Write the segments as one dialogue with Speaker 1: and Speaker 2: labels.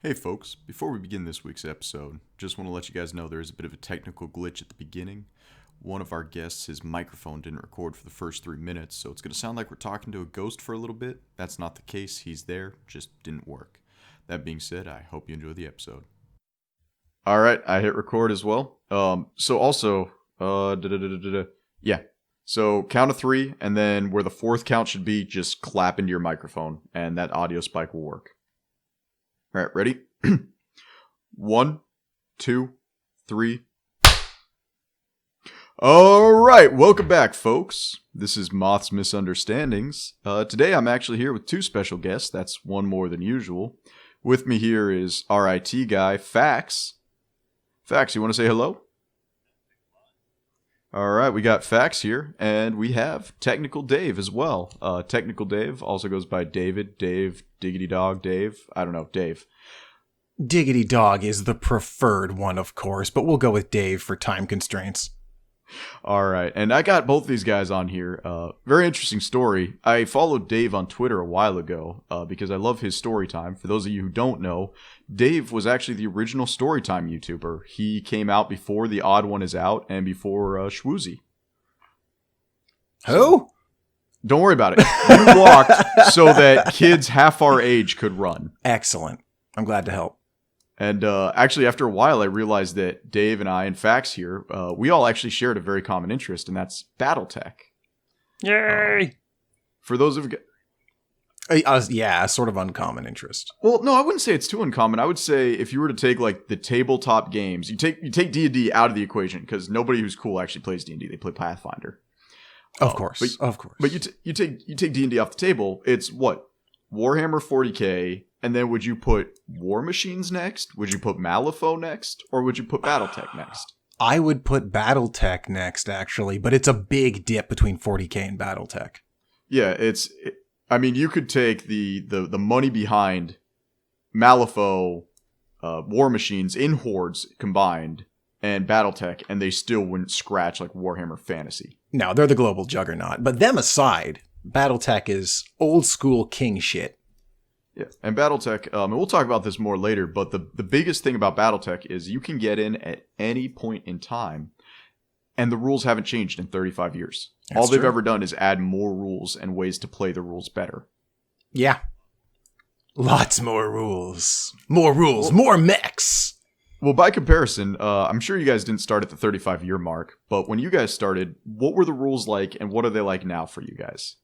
Speaker 1: Hey folks, before we begin this week's episode, just want to let you guys know there is a bit of a technical glitch at the beginning. One of our guests, his microphone didn't record for the first 3 minutes, so it's going to sound like we're talking to a ghost for a little bit. That's not the case, he's there, just didn't work. That being said, I hope you enjoy the episode. Alright, I hit record as well. So count of 3, and then where the fourth count should be, just clap into your microphone, and that audio spike will work. Alright, ready? 1, 2, 3. Alright, welcome back, folks. This is Moth's Misunderstandings. Today I'm actually here with 2 special guests. That's one more than usual. With me here is RIT guy, Fax. Fax, you want to say hello? Alright, we got Fax here, and we have Technicaldave as well. Technicaldave also goes by David, Dave, Diggity Dog, Dave. I don't know, Dave.
Speaker 2: Diggity Dog is the preferred one, of course, but we'll go with Dave for time constraints.
Speaker 1: Alright, and I got both these guys on here. Very interesting story. I followed Dave on Twitter a while ago because I love his story time. For those of you who don't know, Dave was actually the original Storytime YouTuber. He came out before The Odd One Is Out and before Schwoozy.
Speaker 2: Who?
Speaker 1: Don't worry about it. You walked so that kids half our age could run.
Speaker 2: Excellent. I'm glad to help.
Speaker 1: And actually, after a while, I realized that Dave and I and Fax here, we all actually shared a very common interest, and that's Battletech.
Speaker 2: Yay!
Speaker 1: For those of you...
Speaker 2: Yeah, sort of uncommon interest.
Speaker 1: Well, no, I wouldn't say it's too uncommon. I would say if you were to take like the tabletop games, you take D&D out of the equation because nobody who's cool actually plays D&D. They play Pathfinder.
Speaker 2: Of course, of course.
Speaker 1: But you take D&D off the table. It's what? Warhammer 40k, and then would you put War Machines next? Would you put Malifaux next, or would you put Battletech next?
Speaker 2: I would put Battletech next, actually, but it's a big dip between 40k and Battletech.
Speaker 1: Yeah, I mean, you could take the money behind Malifaux, War Machines in Hordes combined, and Battletech, and they still wouldn't scratch like Warhammer Fantasy.
Speaker 2: No, they're the global juggernaut. But them aside, Battletech is old school king shit.
Speaker 1: Yeah, and Battletech, and we'll talk about this more later, but the biggest thing about Battletech is you can get in at any point in time, and the rules haven't changed in 35 years.
Speaker 2: That's
Speaker 1: All they've
Speaker 2: true.
Speaker 1: ever done is add more rules and ways to play the rules better.
Speaker 2: Yeah. Lots more rules. More rules. More mechs.
Speaker 1: Well, by comparison, I'm sure you guys didn't start at the 35-year mark, but when you guys started, what were the rules like, and what are they like now for you guys?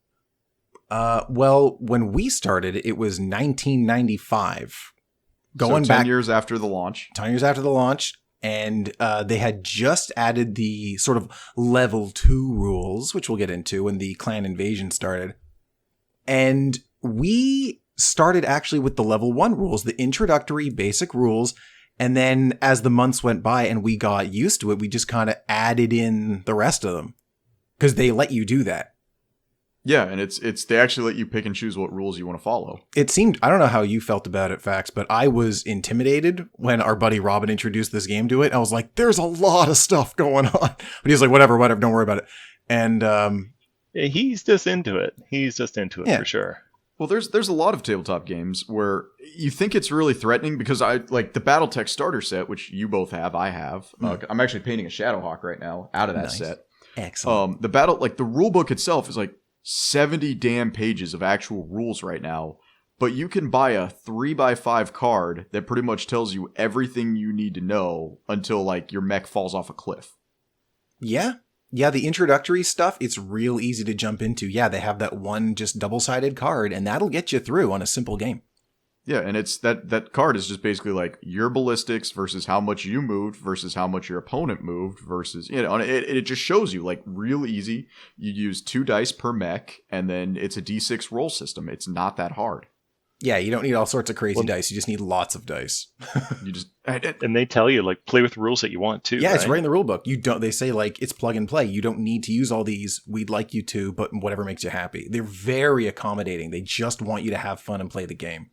Speaker 2: Well, when we started, it was 1995.
Speaker 1: Going back 10 years after the launch.
Speaker 2: 10 years after the launch. And they had just added the sort of level 2 rules, which we'll get into when the clan invasion started. And we started actually with the level 1 rules, the introductory basic rules. And then as the months went by and we got used to it, we just kind of added in the rest of them. Because they let you do that.
Speaker 1: Yeah, and it's they actually let you pick and choose what rules you want to follow.
Speaker 2: It seemed, I don't know how you felt about it, Fax, but I was intimidated when our buddy Robin introduced this game to it. I was like, there's a lot of stuff going on. But he was like, whatever, don't worry about it. And
Speaker 3: yeah, he's just into it. For sure.
Speaker 1: Well, there's a lot of tabletop games where you think it's really threatening because I like the Battletech starter set, which you both have, I have. I'm actually painting a Shadowhawk right now out of that set.
Speaker 2: Excellent.
Speaker 1: The rule book itself is like 70 damn pages of actual rules right now, but you can buy a 3x5 card that pretty much tells you everything you need to know until like your mech falls off a cliff.
Speaker 2: Yeah, the introductory stuff, it's real easy to jump into. Yeah, they have that one just double-sided card, and that'll get you through on a simple game.
Speaker 1: Yeah, and it's that card is just basically like your ballistics versus how much you moved versus how much your opponent moved versus, and it just shows you like real easy. You use 2 dice per mech, and then it's a d6 roll system. It's not that hard.
Speaker 2: Yeah, you don't need all sorts of crazy dice. You just need lots of dice.
Speaker 3: And they tell you like play with rules that you want to.
Speaker 2: Yeah,
Speaker 3: right?
Speaker 2: it's right in the rule book. They say like it's plug and play. You don't need to use all these. We'd like you to, but whatever makes you happy. They're very accommodating. They just want you to have fun and play the game.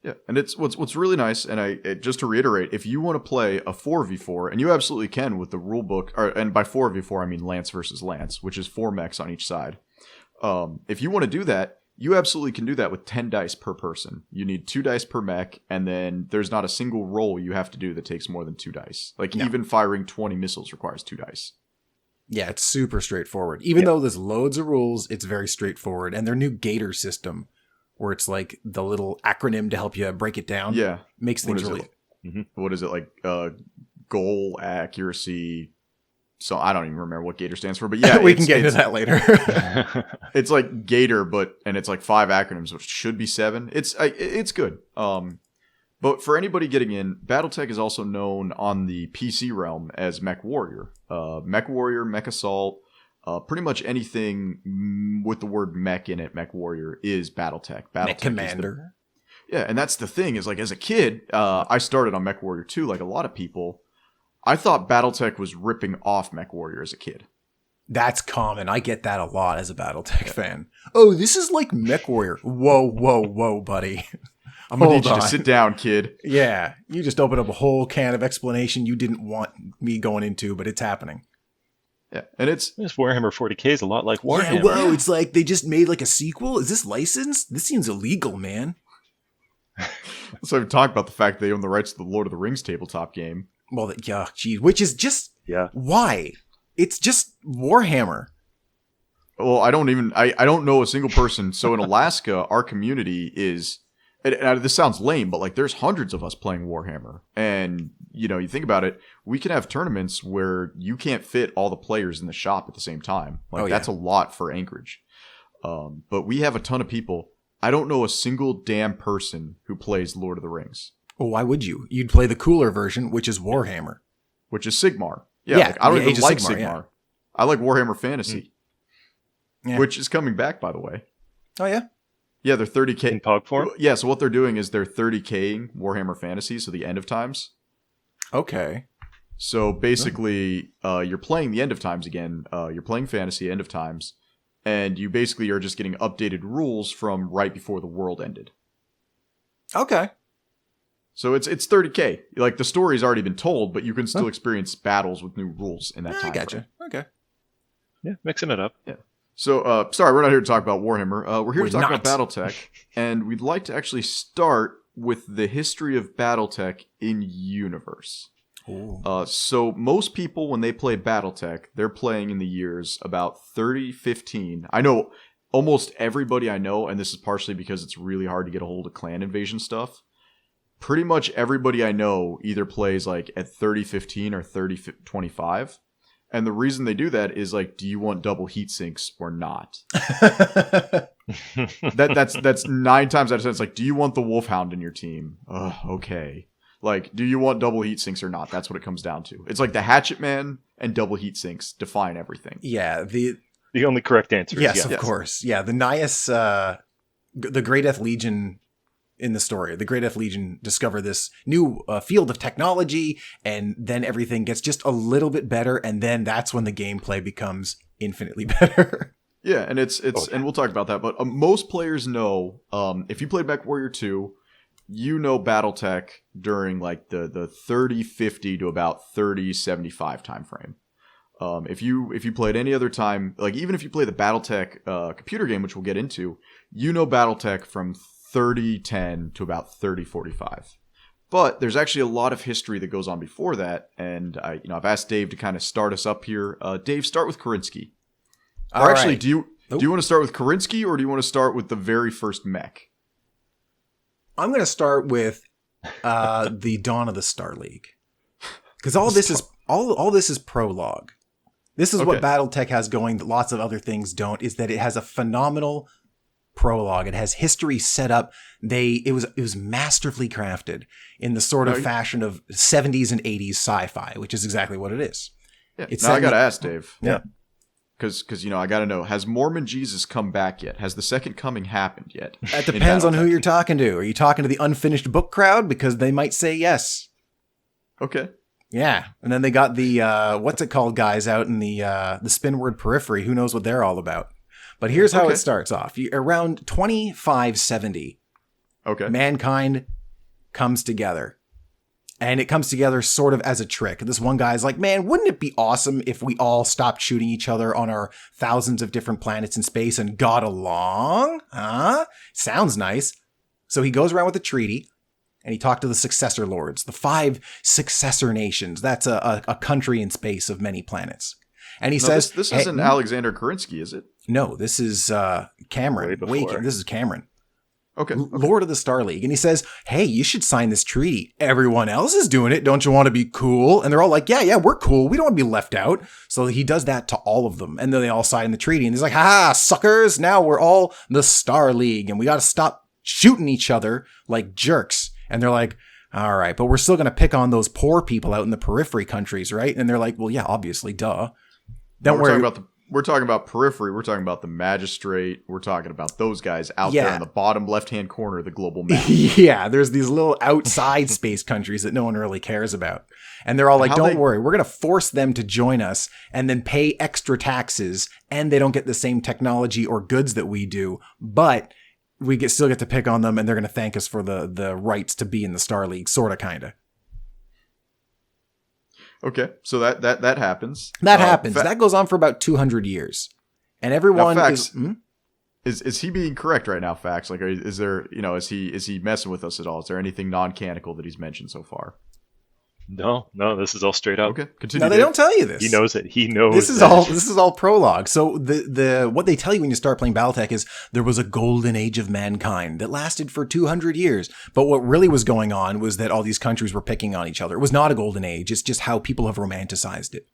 Speaker 1: Yeah, and it's what's really nice, and just to reiterate, if you want to play a 4v4, and you absolutely can with the rule book, and by 4v4 I mean Lance versus Lance, which is 4 mechs on each side. If you want to do that, you absolutely can do that with 10 dice per person. You need 2 dice per mech, and then there's not a single roll you have to do that takes more than 2 dice. Like, even firing 20 missiles requires 2 dice.
Speaker 2: Yeah, it's super straightforward. Even though there's loads of rules, it's very straightforward. And their new gator system, where it's like the little acronym to help you break it down, makes things really...
Speaker 1: What is it, like, goal, accuracy... So I don't even remember what Gator stands for, but yeah,
Speaker 2: we can get into that later.
Speaker 1: It's like Gator, and it's like 5 acronyms, which should be 7. It's good. But for anybody getting in, Battletech is also known on the PC realm as Mech Warrior. Mech Warrior, Mech Assault, pretty much anything with the word mech in it, Mech Warrior, is Battletech.
Speaker 2: Mech Commander.
Speaker 1: And that's the thing, is like as a kid, I started on Mech Warrior 2, like a lot of people. I thought Battletech was ripping off Mech Warrior as a kid.
Speaker 2: That's common. I get that a lot as a Battletech fan. Oh, this is like Mech Warrior. Whoa, buddy.
Speaker 1: I'm going to need you to sit down, kid.
Speaker 2: Yeah, you just opened up a whole can of explanation you didn't want me going into, but it's happening.
Speaker 1: Yeah, and
Speaker 3: this Warhammer 40K is a lot like Warhammer.
Speaker 2: Yeah, whoa, it's like they just made like a sequel? Is this licensed? This seems illegal, man.
Speaker 1: So we've talked about the fact they own the rights to the Lord of the Rings tabletop game.
Speaker 2: Well, yeah, geez, which is just why? It's just Warhammer.
Speaker 1: Well, I don't know a single person. So in Alaska, our community is, and this sounds lame, but like there's hundreds of us playing Warhammer. And, you know, you think about it, we can have tournaments where you can't fit all the players in the shop at the same time. Like that's a lot for Anchorage. But we have a ton of people. I don't know a single damn person who plays Lord of the Rings.
Speaker 2: Well, why would you? You'd play the cooler version, which is Warhammer.
Speaker 1: Which is Sigmar. Yeah, like, I don't even like Sigmar. Yeah. I like Warhammer Fantasy. Which is coming back, by the way.
Speaker 2: Oh, yeah?
Speaker 1: Yeah, they're 30K.
Speaker 3: In POG form?
Speaker 1: Yeah, so what they're doing is they're 30K'ing Warhammer Fantasy, so the End of Times.
Speaker 2: Okay.
Speaker 1: So basically, you're playing the End of Times again. You're playing Fantasy, End of Times. And you basically are just getting updated rules from right before the world ended.
Speaker 2: Okay.
Speaker 1: So it's 30K. Like, the story's already been told, but you can still experience battles with new rules in that time.
Speaker 2: I gotcha.
Speaker 1: Frame.
Speaker 2: Okay.
Speaker 3: Yeah, mixing it up.
Speaker 1: Yeah. So, sorry, we're not here to talk about Warhammer. We're here to talk about Battletech, and we'd like to actually start with the history of Battletech in universe. So most people, when they play Battletech, they're playing in the years about 3015. I know almost everybody I know, and this is partially because it's really hard to get a hold of clan invasion stuff. Pretty much everybody I know either plays like at 3015 or 3025. And the reason they do that is like, do you want double heat sinks or not? That's 9 times out of 10. It's like, do you want the Wolfhound in your team? Okay. Like, do you want double heat sinks or not? That's what it comes down to. It's like the Hatchet Man and double heat sinks define everything.
Speaker 2: Yeah. The
Speaker 3: only correct answer.
Speaker 2: Yes, of course. Yeah. The Naias, the Great Death Legion in the story, the Great Death Legion discover this new field of technology, and then everything gets just a little bit better, and then that's when the gameplay becomes infinitely better.
Speaker 1: Yeah, and and we'll talk about that, but most players know, if you played Mech Warrior 2, you know Battletech during like the 3050 to about 3075 time frame. If you played any other time, like even if you play the Battletech computer game, which we'll get into, you know Battletech from 3010 to about 3045. But there's actually a lot of history that goes on before that, and I've asked Dave to kind of start us up here. Dave, start with Korinsky. Or actually,
Speaker 2: right.
Speaker 1: do you want to start with Korinsky, or do you want to start with the very first mech?
Speaker 2: I'm going to start with the Dawn of the Star League, because all this is prologue. This is what Battletech has going that lots of other things don't, is that it has a phenomenal prologue. It has history set up. It was masterfully crafted in the sort of fashion of 70s and 80s sci-fi, which is exactly what it is.
Speaker 1: Yeah. Now I got to ask Dave.
Speaker 2: Yeah.
Speaker 1: Because I got to know, has Mormon Jesus come back yet? Has the second coming happened yet?
Speaker 2: That depends on who you're talking to. Are you talking to the unfinished book crowd? Because they might say yes.
Speaker 1: Okay.
Speaker 2: Yeah. And then they got the, what's it called, guys out in the Spinward Periphery. Who knows what they're all about? But here's how it starts off. Around 2570, mankind comes together. And it comes together sort of as a trick. This one guy's like, man, wouldn't it be awesome if we all stopped shooting each other on our thousands of different planets in space and got along? Huh? Sounds nice. So he goes around with a treaty and he talked to the successor lords, the 5 successor nations. That's a country in space of many planets. And he says...
Speaker 1: This isn't Alexander Kerensky, is it?
Speaker 2: No, this is Cameron. This is Cameron.
Speaker 1: Okay.
Speaker 2: Lord of the Star League. And he says, hey, you should sign this treaty. Everyone else is doing it. Don't you want to be cool? And they're all like, yeah, we're cool. We don't want to be left out. So he does that to all of them. And then they all sign the treaty. And he's like, ha, suckers. Now we're all the Star League. And we got to stop shooting each other like jerks. And they're like, all right, but we're still going to pick on those poor people out in the periphery countries, right? And they're like, well, yeah, obviously, duh. Don't worry.
Speaker 1: We're talking about periphery. We're talking about the magistrate. We're talking about those guys out there in the bottom left-hand corner of the global map.
Speaker 2: Yeah, there's these little outside space countries that no one really cares about. And they're all like, don't worry, we're going to force them to join us and then pay extra taxes. And they don't get the same technology or goods that we do. But we still get to pick on them and they're going to thank us for the rights to be in the Star League, sort of, kind of.
Speaker 1: Okay, so that happens.
Speaker 2: That happens. That goes on for about 200 years. And everyone
Speaker 1: is he being correct right now, Fax? Like, is there, is he messing with us at all? Is there anything non-canonical that he's mentioned so far?
Speaker 3: No, this is all straight up.
Speaker 1: Okay, continue.
Speaker 2: No, they don't tell you this.
Speaker 3: He knows it. He knows
Speaker 2: this is all prologue. So the what they tell you when you start playing Battletech is there was a golden age of mankind that lasted for 200 years. But what really was going on was that all these countries were picking on each other. It was not a golden age. It's just how people have romanticized it.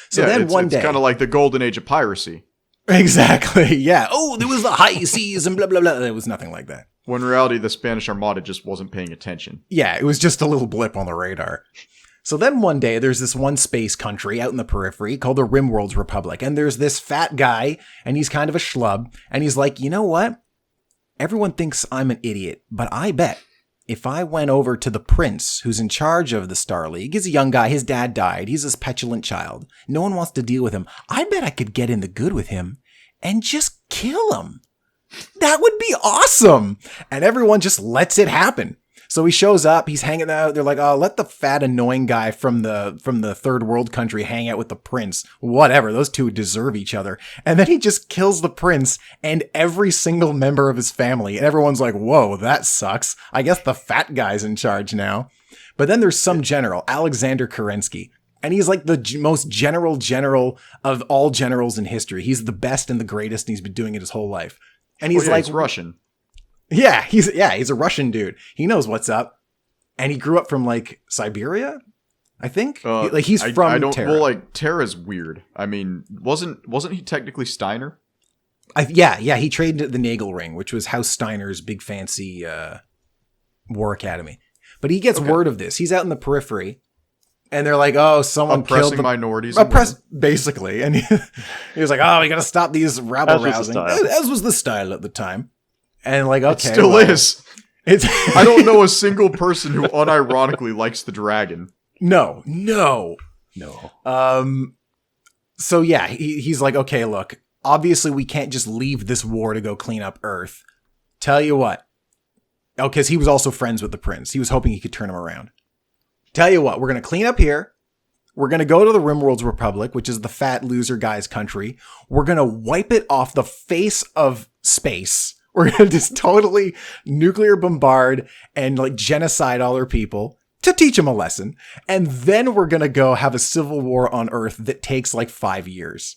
Speaker 2: So then one day,
Speaker 1: it's kind of like the golden age of piracy.
Speaker 2: Exactly. Yeah. Oh, there was the high seas and blah blah blah. There was nothing like that.
Speaker 1: When in reality, the Spanish Armada just wasn't paying attention.
Speaker 2: Yeah, it was just a little blip on the radar. So then one day, there's this one space country out in the periphery called the Rimworld's Republic. And there's this fat guy, and he's kind of a schlub. And he's like, you know what? Everyone thinks I'm an idiot, but I bet if I went over to the prince who's in charge of the Star League, he's a young guy, his dad died, he's this petulant child. No one wants to deal with him. I bet I could get in the good with him and just kill him. That would be awesome. And everyone just lets it happen. So he shows up, he's hanging out. They're like, oh, let the fat, annoying guy from the third world country hang out with the prince. Whatever, those two deserve each other. And then he just kills the prince and every single member of his family. And everyone's like, whoa, that sucks. I guess the fat guy's in charge now. But then there's some general, Alexander Kerensky. And he's like the most general of all generals in history. He's the best and the greatest, and he's been doing it his whole life. And he's
Speaker 1: he's Russian.
Speaker 2: Yeah, he's a Russian dude. He knows what's up. And he grew up from like Siberia, I think. He's from Terra.
Speaker 1: Well, like Terra's weird. I mean, wasn't he technically Steiner?
Speaker 2: He trained at the Nagel Ring, which was House Steiner's big fancy war academy. But he gets word of this. He's out in the periphery. And they're like, oh, someone killed the
Speaker 1: minorities.
Speaker 2: Basically. And he was like, oh, we got to stop these rabble-rousing. As was the style at the time. And like, okay.
Speaker 1: It still is. I don't know a single person who unironically likes the dragon.
Speaker 2: No. So yeah, he's like, okay, look, obviously we can't just leave this war to go clean up Earth. Tell you what. Oh, because he was also friends with the prince. He was hoping he could turn him around. Tell you what, we're going to clean up here. We're going to go to the Rimworld's Republic, which is the fat loser guy's country. We're going to wipe it off the face of space. We're going to just totally nuclear bombard and like genocide all our people to teach them a lesson. And then we're going to go have a civil war on Earth that takes like 5 years.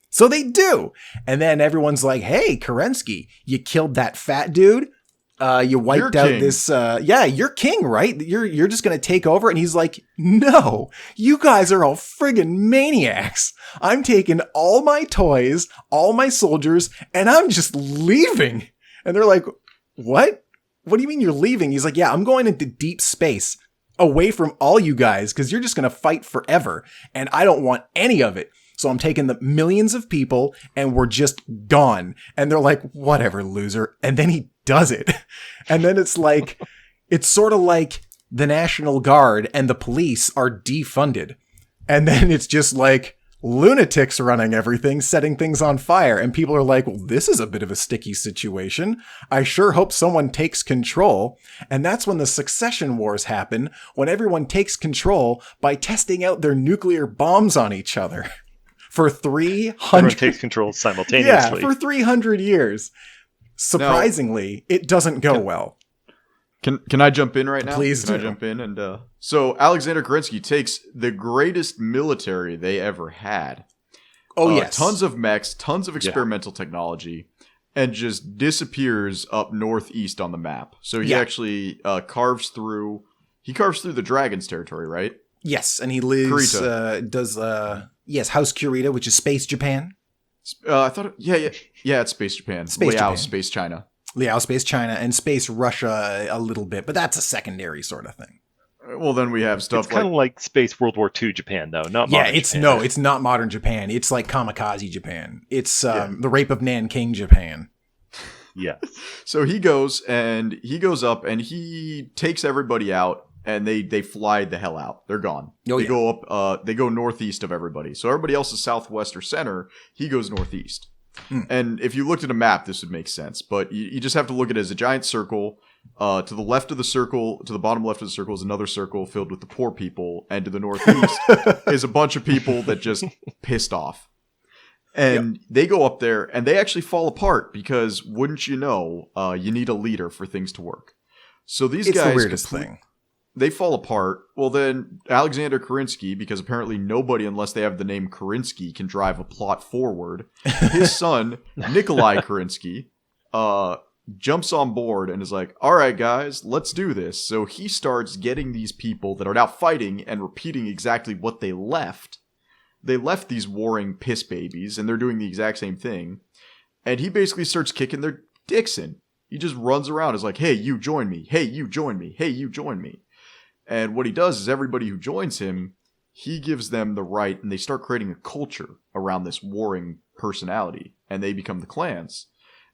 Speaker 2: So they do. And then everyone's like, hey, Kerensky, you killed that fat dude. You wiped out this, you're king, right? You're just going to take over. And he's like, no, you guys are all friggin' maniacs. I'm taking all my toys, all my soldiers, and I'm just leaving. And they're like, what? What do you mean you're leaving? He's like, yeah, I'm going into deep space away from all you guys because you're just going to fight forever. And I don't want any of it. So I'm taking the millions of people and we're just gone. And they're like, whatever, loser. And then he does it. And then it's like, it's sort of like the National Guard and the police are defunded. And then it's just like, lunatics running everything, setting things on fire. And people are like, well, this is a bit of a sticky situation. I sure hope someone takes control. And that's when the succession wars happen, when everyone takes control by testing out their nuclear bombs on each other for 300...
Speaker 3: Everyone takes control simultaneously.
Speaker 2: Yeah, for 300 years. Surprisingly, it doesn't go well.
Speaker 1: Can I jump in right now?
Speaker 2: Please
Speaker 1: Can
Speaker 2: do.
Speaker 1: I jump in? And so Alexander Kerensky takes the greatest military they ever had.
Speaker 2: Oh, yes.
Speaker 1: Tons of mechs, tons of experimental technology, and just disappears up northeast on the map. So he actually carves through the Dragon's territory, right?
Speaker 2: Yes, and he lives, House Kurita, which is Space Japan.
Speaker 1: I thought, it's Space Japan.
Speaker 2: Japan.
Speaker 1: Space China.
Speaker 2: Liao, Space China, and Space Russia a little bit, but that's a secondary sort of thing.
Speaker 1: Well, then we have stuff
Speaker 3: it's kind of like Space World War II Japan, though. Not modern Japan.
Speaker 2: It's not modern Japan. It's like kamikaze Japan. It's the rape of Nanking Japan.
Speaker 3: Yeah.
Speaker 1: So he goes up and he takes everybody out, and they fly the hell out. They're gone. They go up. They go northeast of everybody. So everybody else is southwest or center. He goes northeast. And if you looked at a map, this would make sense. But you just have to look at it as a giant circle. To the left of the circle, to the bottom left of the circle is another circle filled with the poor people. And to the northeast is a bunch of people that just pissed off. And they go up there and they actually fall apart because, wouldn't you know, you need a leader for things to work. So these guys...
Speaker 2: It's the weirdest thing.
Speaker 1: They fall apart. Well, then Alexander Kerensky, because apparently nobody, unless they have the name Kerensky, can drive a plot forward. His son, Nikolai Kerensky, jumps on board and is like, all right, guys, let's do this. So he starts getting these people that are now fighting and repeating exactly what they left. They left these warring piss babies, and they're doing the exact same thing. And he basically starts kicking their dicks in. He just runs around, is like, hey, you join me. Hey, you join me. Hey, you join me. And what he does is everybody who joins him, he gives them the right, and they start creating a culture around this warring personality, and they become the clans.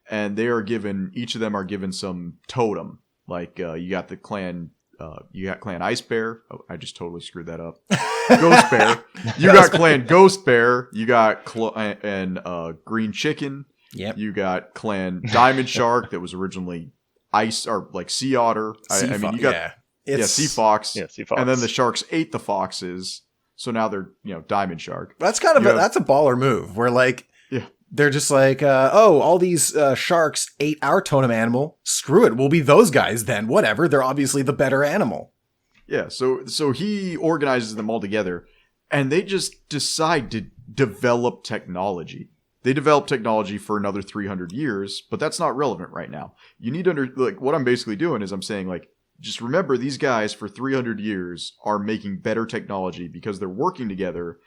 Speaker 1: And they are given, each of them are given some totem. Like, you got the clan, Clan Ice Bear. Oh, I just totally screwed that up. Ghost Bear. You got Clan Ghost Bear. You got Green Chicken.
Speaker 2: Yep.
Speaker 1: You got Clan Diamond Shark that was originally ice, or like Sea Otter. I mean, you got... Sea Fox.
Speaker 3: Yeah, Sea Fox.
Speaker 1: And then the sharks ate the foxes, so now they're, Diamond Shark.
Speaker 2: That's kind of that's a baller move, where they're just like, all these sharks ate our totem animal. Screw it, we'll be those guys then. Whatever, they're obviously the better animal.
Speaker 1: Yeah, so he organizes them all together, and they just decide to develop technology. They develop technology for another 300 years, but that's not relevant right now. You need to what I'm basically doing is I'm saying, just remember, these guys for 300 years are making better technology because they're working together.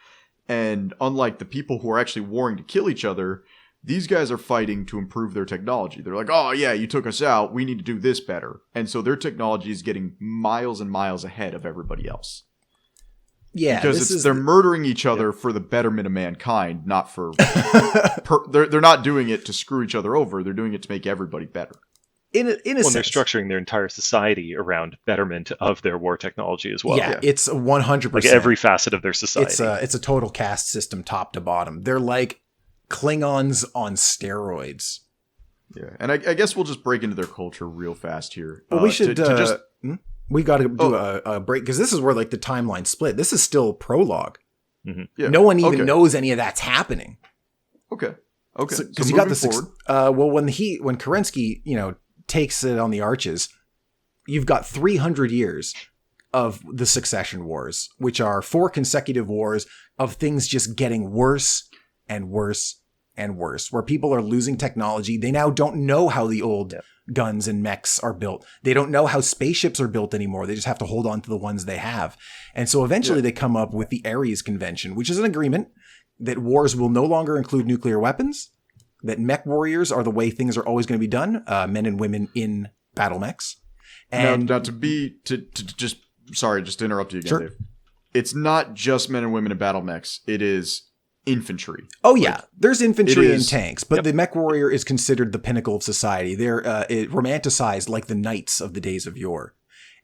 Speaker 1: And unlike the people who are actually warring to kill each other, these guys are fighting to improve their technology. They're like, oh yeah, you took us out. We need to do this better. And so their technology is getting miles and miles ahead of everybody else.
Speaker 2: Yeah,
Speaker 1: because they're murdering each other for the betterment of mankind, not for... they're not doing it to screw each other over. They're doing it to make everybody better.
Speaker 2: In a sense.
Speaker 3: They're structuring their entire society around betterment of their war technology as well.
Speaker 2: Yeah, it's 100%.
Speaker 3: Like every facet of their society.
Speaker 2: It's a total caste system top to bottom. They're like Klingons on steroids.
Speaker 1: Yeah, and I guess we'll just break into their culture real fast here.
Speaker 2: Well, we should... we got to do a break, because this is where the timeline split. This is still prologue.
Speaker 3: Mm-hmm.
Speaker 1: Yeah.
Speaker 2: No one even knows any of that's happening.
Speaker 1: Okay.
Speaker 2: Because you got this... when Kerensky, takes it on the arches, you've got 300 years of the succession wars, which are 4 consecutive wars of things just getting worse and worse and worse, where people are losing technology. They now don't know how the old guns and mechs are built. They don't know how spaceships are built anymore. They just have to hold on to the ones they have. And so eventually they come up with the Ares Convention, which is an agreement that wars will no longer include nuclear weapons, that mech warriors are the way things are always going to be done, men and women in battle mechs. And
Speaker 1: sorry, just to interrupt you again,
Speaker 2: sure.
Speaker 1: Dave. It's not just men and women in battle mechs. It is infantry.
Speaker 2: Oh yeah, there's infantry and tanks, but the mech warrior is considered the pinnacle of society. They're romanticized like the knights of the days of yore.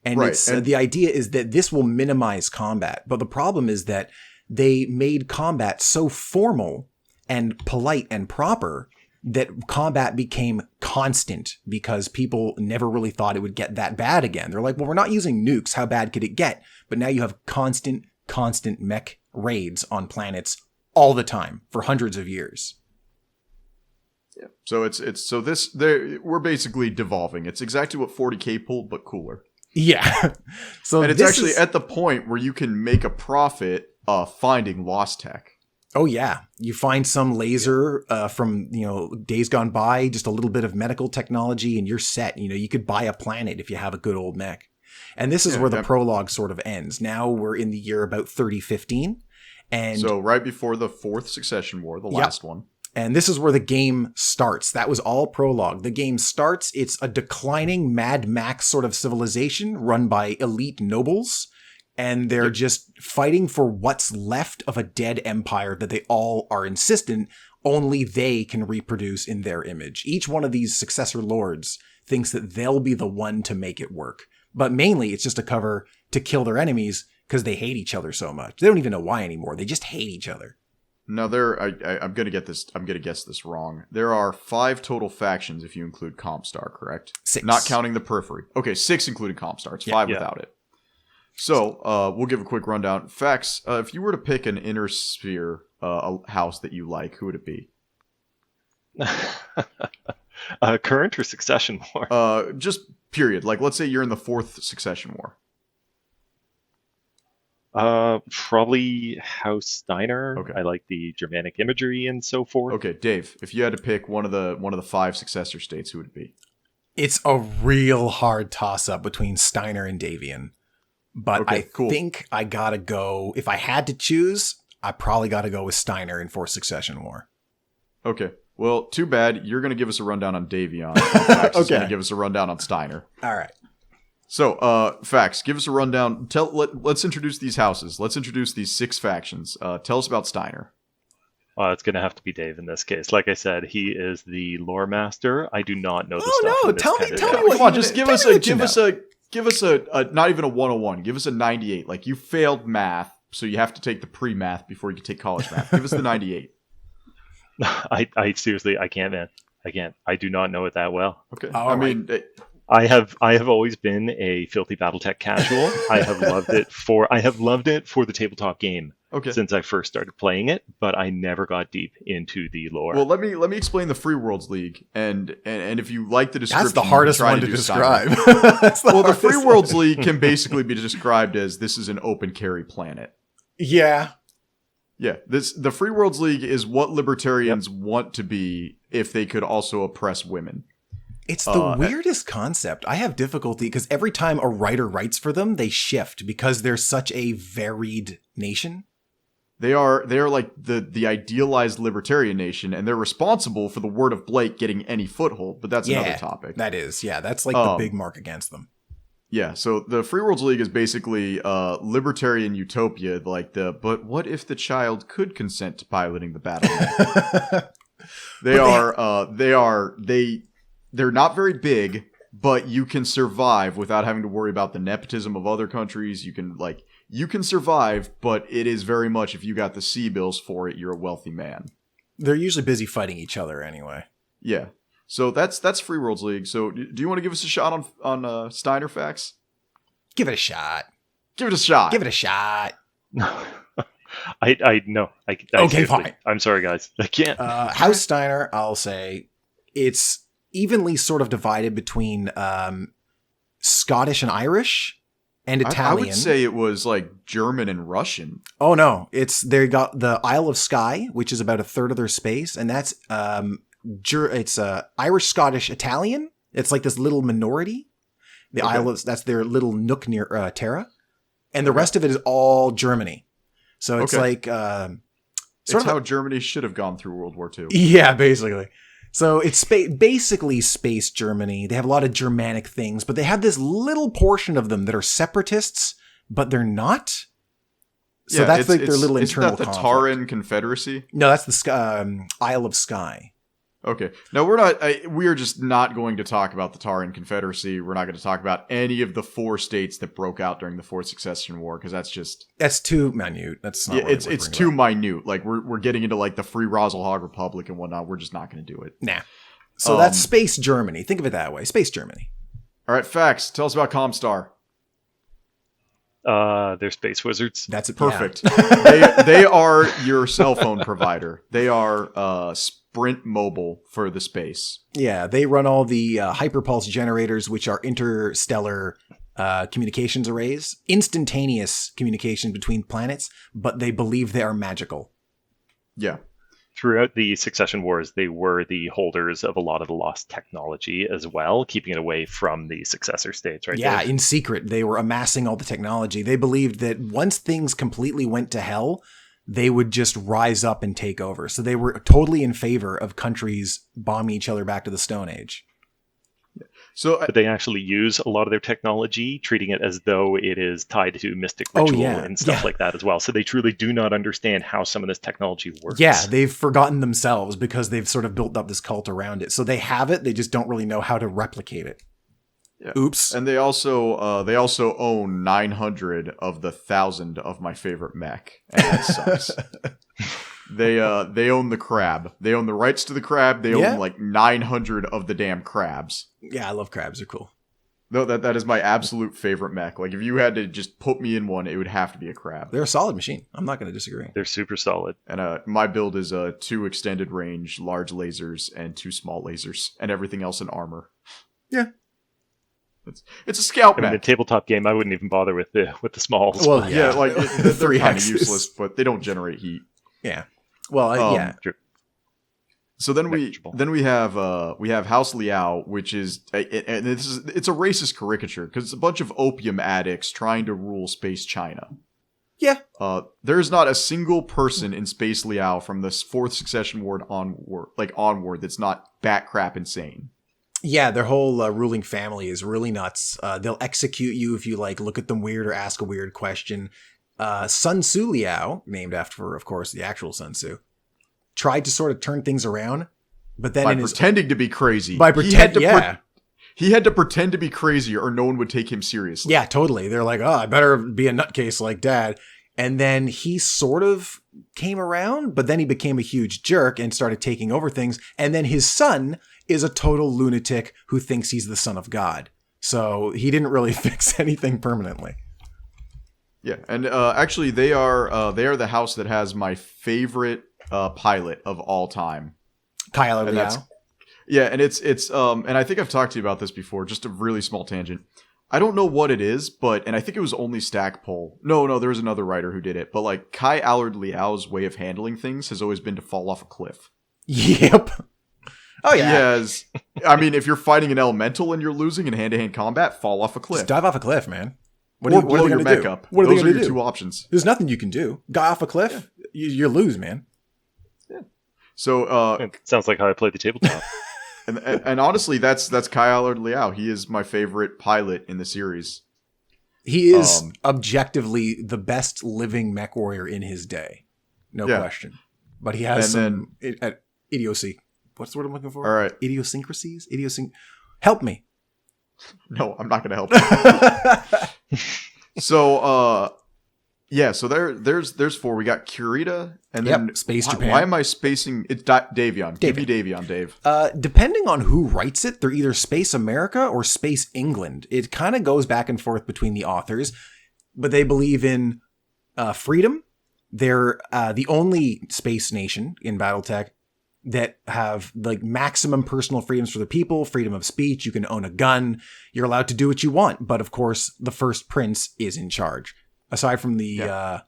Speaker 2: And the idea is that this will minimize combat. But the problem is that they made combat so formal and polite and proper that combat became constant because people never really thought it would get that bad again. They're like, well, we're not using nukes. How bad could it get? But now you have constant mech raids on planets all the time for hundreds of years.
Speaker 1: Yeah. So we're basically devolving. It's exactly what 40K pulled, but cooler.
Speaker 2: Yeah. So
Speaker 1: and it's actually at the point where you can make a profit finding lost tech.
Speaker 2: Oh yeah, you find some laser from days gone by, just a little bit of medical technology, and you're set. You could buy a planet if you have a good old mech. And this is where the prologue sort of ends. Now we're in the year about 3015, and
Speaker 1: so right before the fourth succession war, the last one.
Speaker 2: And this is where the game starts. That was all prologue. The game starts. It's a declining Mad Max sort of civilization run by elite nobles. And they're just fighting for what's left of a dead empire that they all are insistent only they can reproduce in their image. Each one of these successor lords thinks that they'll be the one to make it work. But mainly it's just a cover to kill their enemies because they hate each other so much. They don't even know why anymore. They just hate each other.
Speaker 1: No, I'm gonna guess this wrong. There are 5 total factions if you include Comstar, correct?
Speaker 2: 6.
Speaker 1: Not counting the periphery. Okay, 6 including Comstar. It's 5 without it. So, we'll give a quick rundown. Fax, if you were to pick an inner sphere a house that you like, who would it be?
Speaker 3: Current or succession war?
Speaker 1: Just period. Like, let's say you're in the 4th succession war.
Speaker 3: Probably House Steiner.
Speaker 1: Okay.
Speaker 3: I like the Germanic imagery and so forth.
Speaker 1: Okay, Dave, if you had to pick one of the 5 successor states, who would it be?
Speaker 2: It's a real hard toss-up between Steiner and Davian. But
Speaker 1: okay, cool.
Speaker 2: Think I gotta go. If I had to choose, I probably gotta go with Steiner in 4th Succession War.
Speaker 1: Okay. Well, too bad. You're going to give us a rundown on Davion. Fax is going to give us a rundown on Steiner.
Speaker 2: All right.
Speaker 1: So, Fax, give us a rundown. Let's introduce these houses. Let's introduce these 6 factions. Tell us about Steiner.
Speaker 3: It's going to have to be Dave in this case. Like I said, he is the lore master. I do not know the stuff.
Speaker 2: Oh no! Tell me what.
Speaker 1: Come on, just give us a not even a 101. Give us a 98. Like, you failed math, so you have to take the pre-math before you can take college math. Give us the 98.
Speaker 3: I seriously, I can't, man. I can't. I do not know it that well.
Speaker 1: Okay.
Speaker 2: All right.
Speaker 3: I have always been a filthy Battletech casual. I have loved it for the tabletop game.
Speaker 1: Okay.
Speaker 3: Since I first started playing it, but I never got deep into the lore.
Speaker 1: Well, let me explain the Free Worlds League, and if you like the description,
Speaker 2: that's the hardest one to describe.
Speaker 1: The Free Worlds League can basically be described as this is an open carry planet.
Speaker 2: Yeah.
Speaker 1: Yeah. The Free Worlds League is what libertarians want to be if they could also oppress women.
Speaker 2: It's the weirdest concept. I have difficulty because every time a writer writes for them, they shift because they're such a varied nation.
Speaker 1: They are like the idealized libertarian nation, and they're responsible for the word of Blake getting any foothold, but that's another topic.
Speaker 2: That is, that's like the big mark against them.
Speaker 1: Yeah, so the Free Worlds League is basically libertarian utopia, but what if the child could consent to piloting the battle? They're not very big, but you can survive without having to worry about the nepotism of other countries. You can survive, but it is very much, if you got the C-bills for it, you're a wealthy man.
Speaker 2: They're usually busy fighting each other anyway.
Speaker 1: Yeah. So that's Free Worlds League. So do you want to give us a shot on Steiner Fax?
Speaker 2: Give it a shot.
Speaker 1: Give it a shot.
Speaker 2: Give it a shot.
Speaker 3: I no.
Speaker 2: Okay, fine.
Speaker 3: I'm sorry, guys. I can't.
Speaker 2: House Steiner, I'll say, it's evenly sort of divided between Scottish and Irish. And Italian.
Speaker 1: I would say it was like German and Russian.
Speaker 2: Oh no, they got the Isle of Skye, which is about a third of their space, and that's it's Irish, Scottish, Italian. It's like this little minority. The Isle that's their little nook near Terra, and the rest of it is all Germany. So it's like
Speaker 1: it's how Germany should have gone through World War II.
Speaker 2: Yeah, basically. So it's basically space Germany. They have a lot of Germanic things, but they have this little portion of them that are separatists, but they're not. So that's like their little internal conflict.
Speaker 1: Isn't that the Taran Confederacy?
Speaker 2: No, that's the Isle of Skye.
Speaker 1: Okay. No, we're not. We are just not going to talk about the Tauran Confederacy. We're not going to talk about any of the 4 states that broke out during the Fourth Succession War, because
Speaker 2: that's too minute. That's not.
Speaker 1: Yeah,
Speaker 2: really
Speaker 1: it's too minute. Like we're getting into like the Free Rasalhague Republic and whatnot. We're just not going to do it.
Speaker 2: Nah. So that's Space Germany. Think of it that way. Space Germany.
Speaker 1: All right, Fax. Tell us about Comstar.
Speaker 3: They're space wizards.
Speaker 2: That's it.
Speaker 1: Perfect.
Speaker 2: Yeah.
Speaker 1: they are your cell phone provider. They are Sprint Mobile for the space.
Speaker 2: Yeah, they run all the hyperpulse generators, which are interstellar communications arrays, instantaneous communication between planets, but they believe they are magical.
Speaker 1: Yeah.
Speaker 3: Throughout the Succession Wars, they were the holders of a lot of the lost technology as well, keeping it away from the successor states, right?
Speaker 2: Yeah, in secret, they were amassing all the technology. They believed that once things completely went to hell, they would just rise up and take over. So they were totally in favor of countries bombing each other back to the Stone Age.
Speaker 3: But they actually use a lot of their technology, treating it as though it is tied to mystic ritual and stuff like that as well. So they truly do not understand how some of this technology works.
Speaker 2: Yeah, they've forgotten themselves because they've sort of built up this cult around it. So they have it, they just don't really know how to replicate it.
Speaker 1: Yeah.
Speaker 2: Oops.
Speaker 1: And they also own 900 of the 1,000 of my favorite mech, and that sucks. They own the crab. They own the rights to the crab. They own like 900 of the damn crabs.
Speaker 2: Yeah, I love crabs. They're cool.
Speaker 1: No, that is my absolute favorite mech. Like if you had to just put me in one, it would have to be a crab.
Speaker 2: They're a solid machine. I'm not going to disagree.
Speaker 3: They're super solid.
Speaker 1: And my build is 2 extended range large lasers and 2 small lasers, and everything else in armor.
Speaker 2: Yeah.
Speaker 1: It's a scout mech.
Speaker 3: In a tabletop game, I wouldn't even bother with the smalls.
Speaker 2: Well,
Speaker 1: yeah, like they're
Speaker 2: 3
Speaker 1: kind of
Speaker 2: hexes.
Speaker 1: useless, but they don't generate heat.
Speaker 2: Yeah. Well, yeah.
Speaker 3: True.
Speaker 1: So then we have House Liao, which is it's a racist caricature because it's a bunch of opium addicts trying to rule space China.
Speaker 2: Yeah.
Speaker 1: There's not a single person in Space Liao from the Fourth Succession War onward that's not bat crap insane.
Speaker 2: Yeah, their whole ruling family is really nuts. They'll execute you if you look at them weird or ask a weird question. Sun Tzu Liao, named after, of course, the actual Sun Tzu, tried to sort of turn things around, but then
Speaker 1: pretending to be crazy. He had to pretend to be crazy, or no one would take him seriously.
Speaker 2: Yeah, totally. They're like, oh, I better be a nutcase like Dad. And then he sort of came around, but then he became a huge jerk and started taking over things. And then his son is a total lunatic who thinks he's the son of God. So he didn't really fix anything permanently.
Speaker 1: Yeah, and actually, they are the house that has my favorite pilot of all time,
Speaker 2: Kyle Liao.
Speaker 1: Yeah, and it's and I think I've talked to you about this before. Just a really small tangent. I don't know what it is, and I think it was only Stackpole. No, there was another writer who did it. But like Kai Allard Liao's way of handling things has always been to fall off a cliff.
Speaker 2: Yep. Oh yeah.
Speaker 1: Yes. I mean, if you're fighting an elemental and you're losing in hand-to-hand combat, fall off a cliff.
Speaker 2: Just dive off a cliff, man.
Speaker 1: What are they going to do?
Speaker 2: Up.
Speaker 1: What are Those are your 2 options.
Speaker 2: There's nothing you can do. Guy off a cliff, you lose, man.
Speaker 1: Yeah. So
Speaker 3: it sounds like how I played the tabletop.
Speaker 1: and honestly, that's Kai Allard Liao. He is my favorite pilot in the series.
Speaker 2: He is objectively the best living mech warrior in his day, no question. But he has idiocy. What's the word I'm looking for?
Speaker 1: All right,
Speaker 2: idiosyncrasies. Help me.
Speaker 1: No, I'm not going to help you. So, so there's 4. We got Kurita, and then
Speaker 2: Space Japan.
Speaker 1: Why am I spacing? It's Davion. Give me Davion, Dave.
Speaker 2: Depending on who writes it, they're either Space America or Space England. It kind of goes back and forth between the authors, but they believe in freedom. They're the only space nation in Battletech that have maximum personal freedoms for the people, freedom of speech. You can own a gun. You're allowed to do what you want. But of course, the first prince is in charge. Aside from the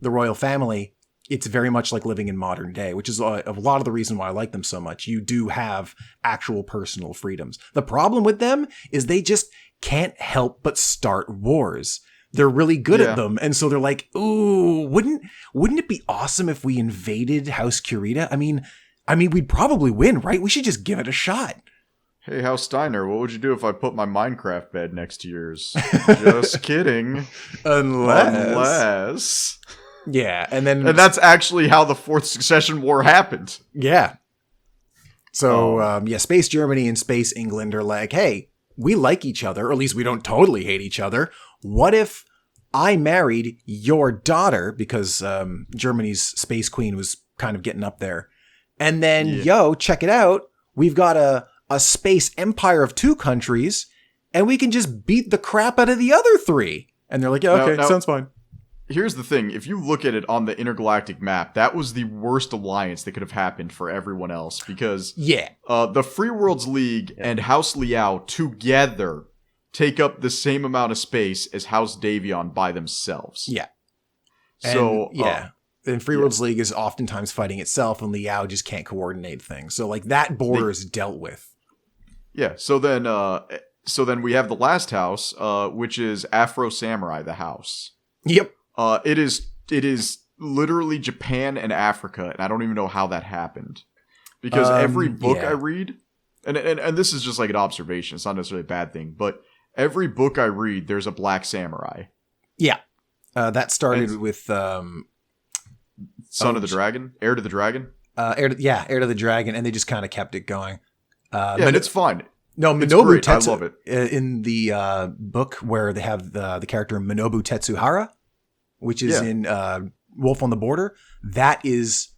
Speaker 2: royal family, it's very much like living in modern day, which is a lot of the reason why I like them so much. You do have actual personal freedoms. The problem with them is they just can't help but start wars. They're really good at them. And so they're like, ooh, wouldn't it be awesome if we invaded House Kurita? I mean, we'd probably win, right? We should just give it a shot.
Speaker 1: Hey, House Steiner, what would you do if I put my Minecraft bed next to yours? Just kidding. Unless.
Speaker 2: Yeah, and
Speaker 1: that's actually how the Fourth Succession War happened.
Speaker 2: Yeah. So, Space Germany and Space England are like, hey, we like each other, or at least we don't totally hate each other. What if I married your daughter, because Germany's Space Queen was kind of getting up there. And then, check it out. We've got a space empire of 2 countries, and we can just beat the crap out of the other 3. And they're like, yeah, okay, sounds fine.
Speaker 1: Here's the thing. If you look at it on the intergalactic map, that was the worst alliance that could have happened for everyone else. Because the Free Worlds League and House Liao together take up the same amount of space as House Davion by themselves.
Speaker 2: Yeah.
Speaker 1: So,
Speaker 2: and Free Worlds League is oftentimes fighting itself, and Liao just can't coordinate things. So, like, that border is dealt with.
Speaker 1: Yeah, so then we have the last house, which is Afro Samurai, the house.
Speaker 2: Yep.
Speaker 1: It is literally Japan and Africa, and I don't even know how that happened. Because every book I read, and this is just like an observation, it's not necessarily a bad thing, but every book I read, there's a black samurai.
Speaker 2: Yeah. That started with...
Speaker 1: Son of the Dragon? Heir to the Dragon?
Speaker 2: Heir to the Dragon, and they just kind of kept it going.
Speaker 1: And it's fine.
Speaker 2: No, Minobu Tetsu.
Speaker 1: I love it.
Speaker 2: In the book where they have the character Minobu Tetsuhara, which is in Wolf on the Border, that is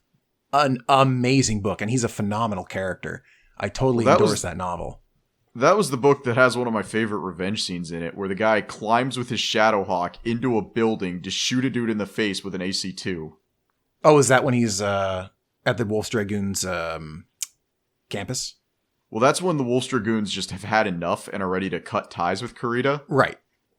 Speaker 2: an amazing book, and he's a phenomenal character. I totally endorse that novel.
Speaker 1: That was the book that has one of my favorite revenge scenes in it, where the guy climbs with his Shadowhawk into a building to shoot a dude in the face with an AC-2.
Speaker 2: Oh, is that when he's at the Wolf's Dragoons campus?
Speaker 1: Well, that's when the Wolf's Dragoons just have had enough and are ready to cut ties with Kurita.
Speaker 2: Right.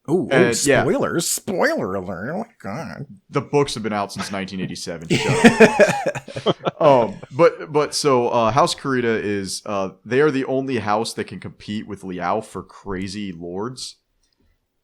Speaker 2: Ooh, spoilers. Yeah. Spoiler alert. Oh, my God.
Speaker 1: The books have been out since 1987. Shut up. So House Kurita is, they are the only house that can compete with Liao for crazy lords.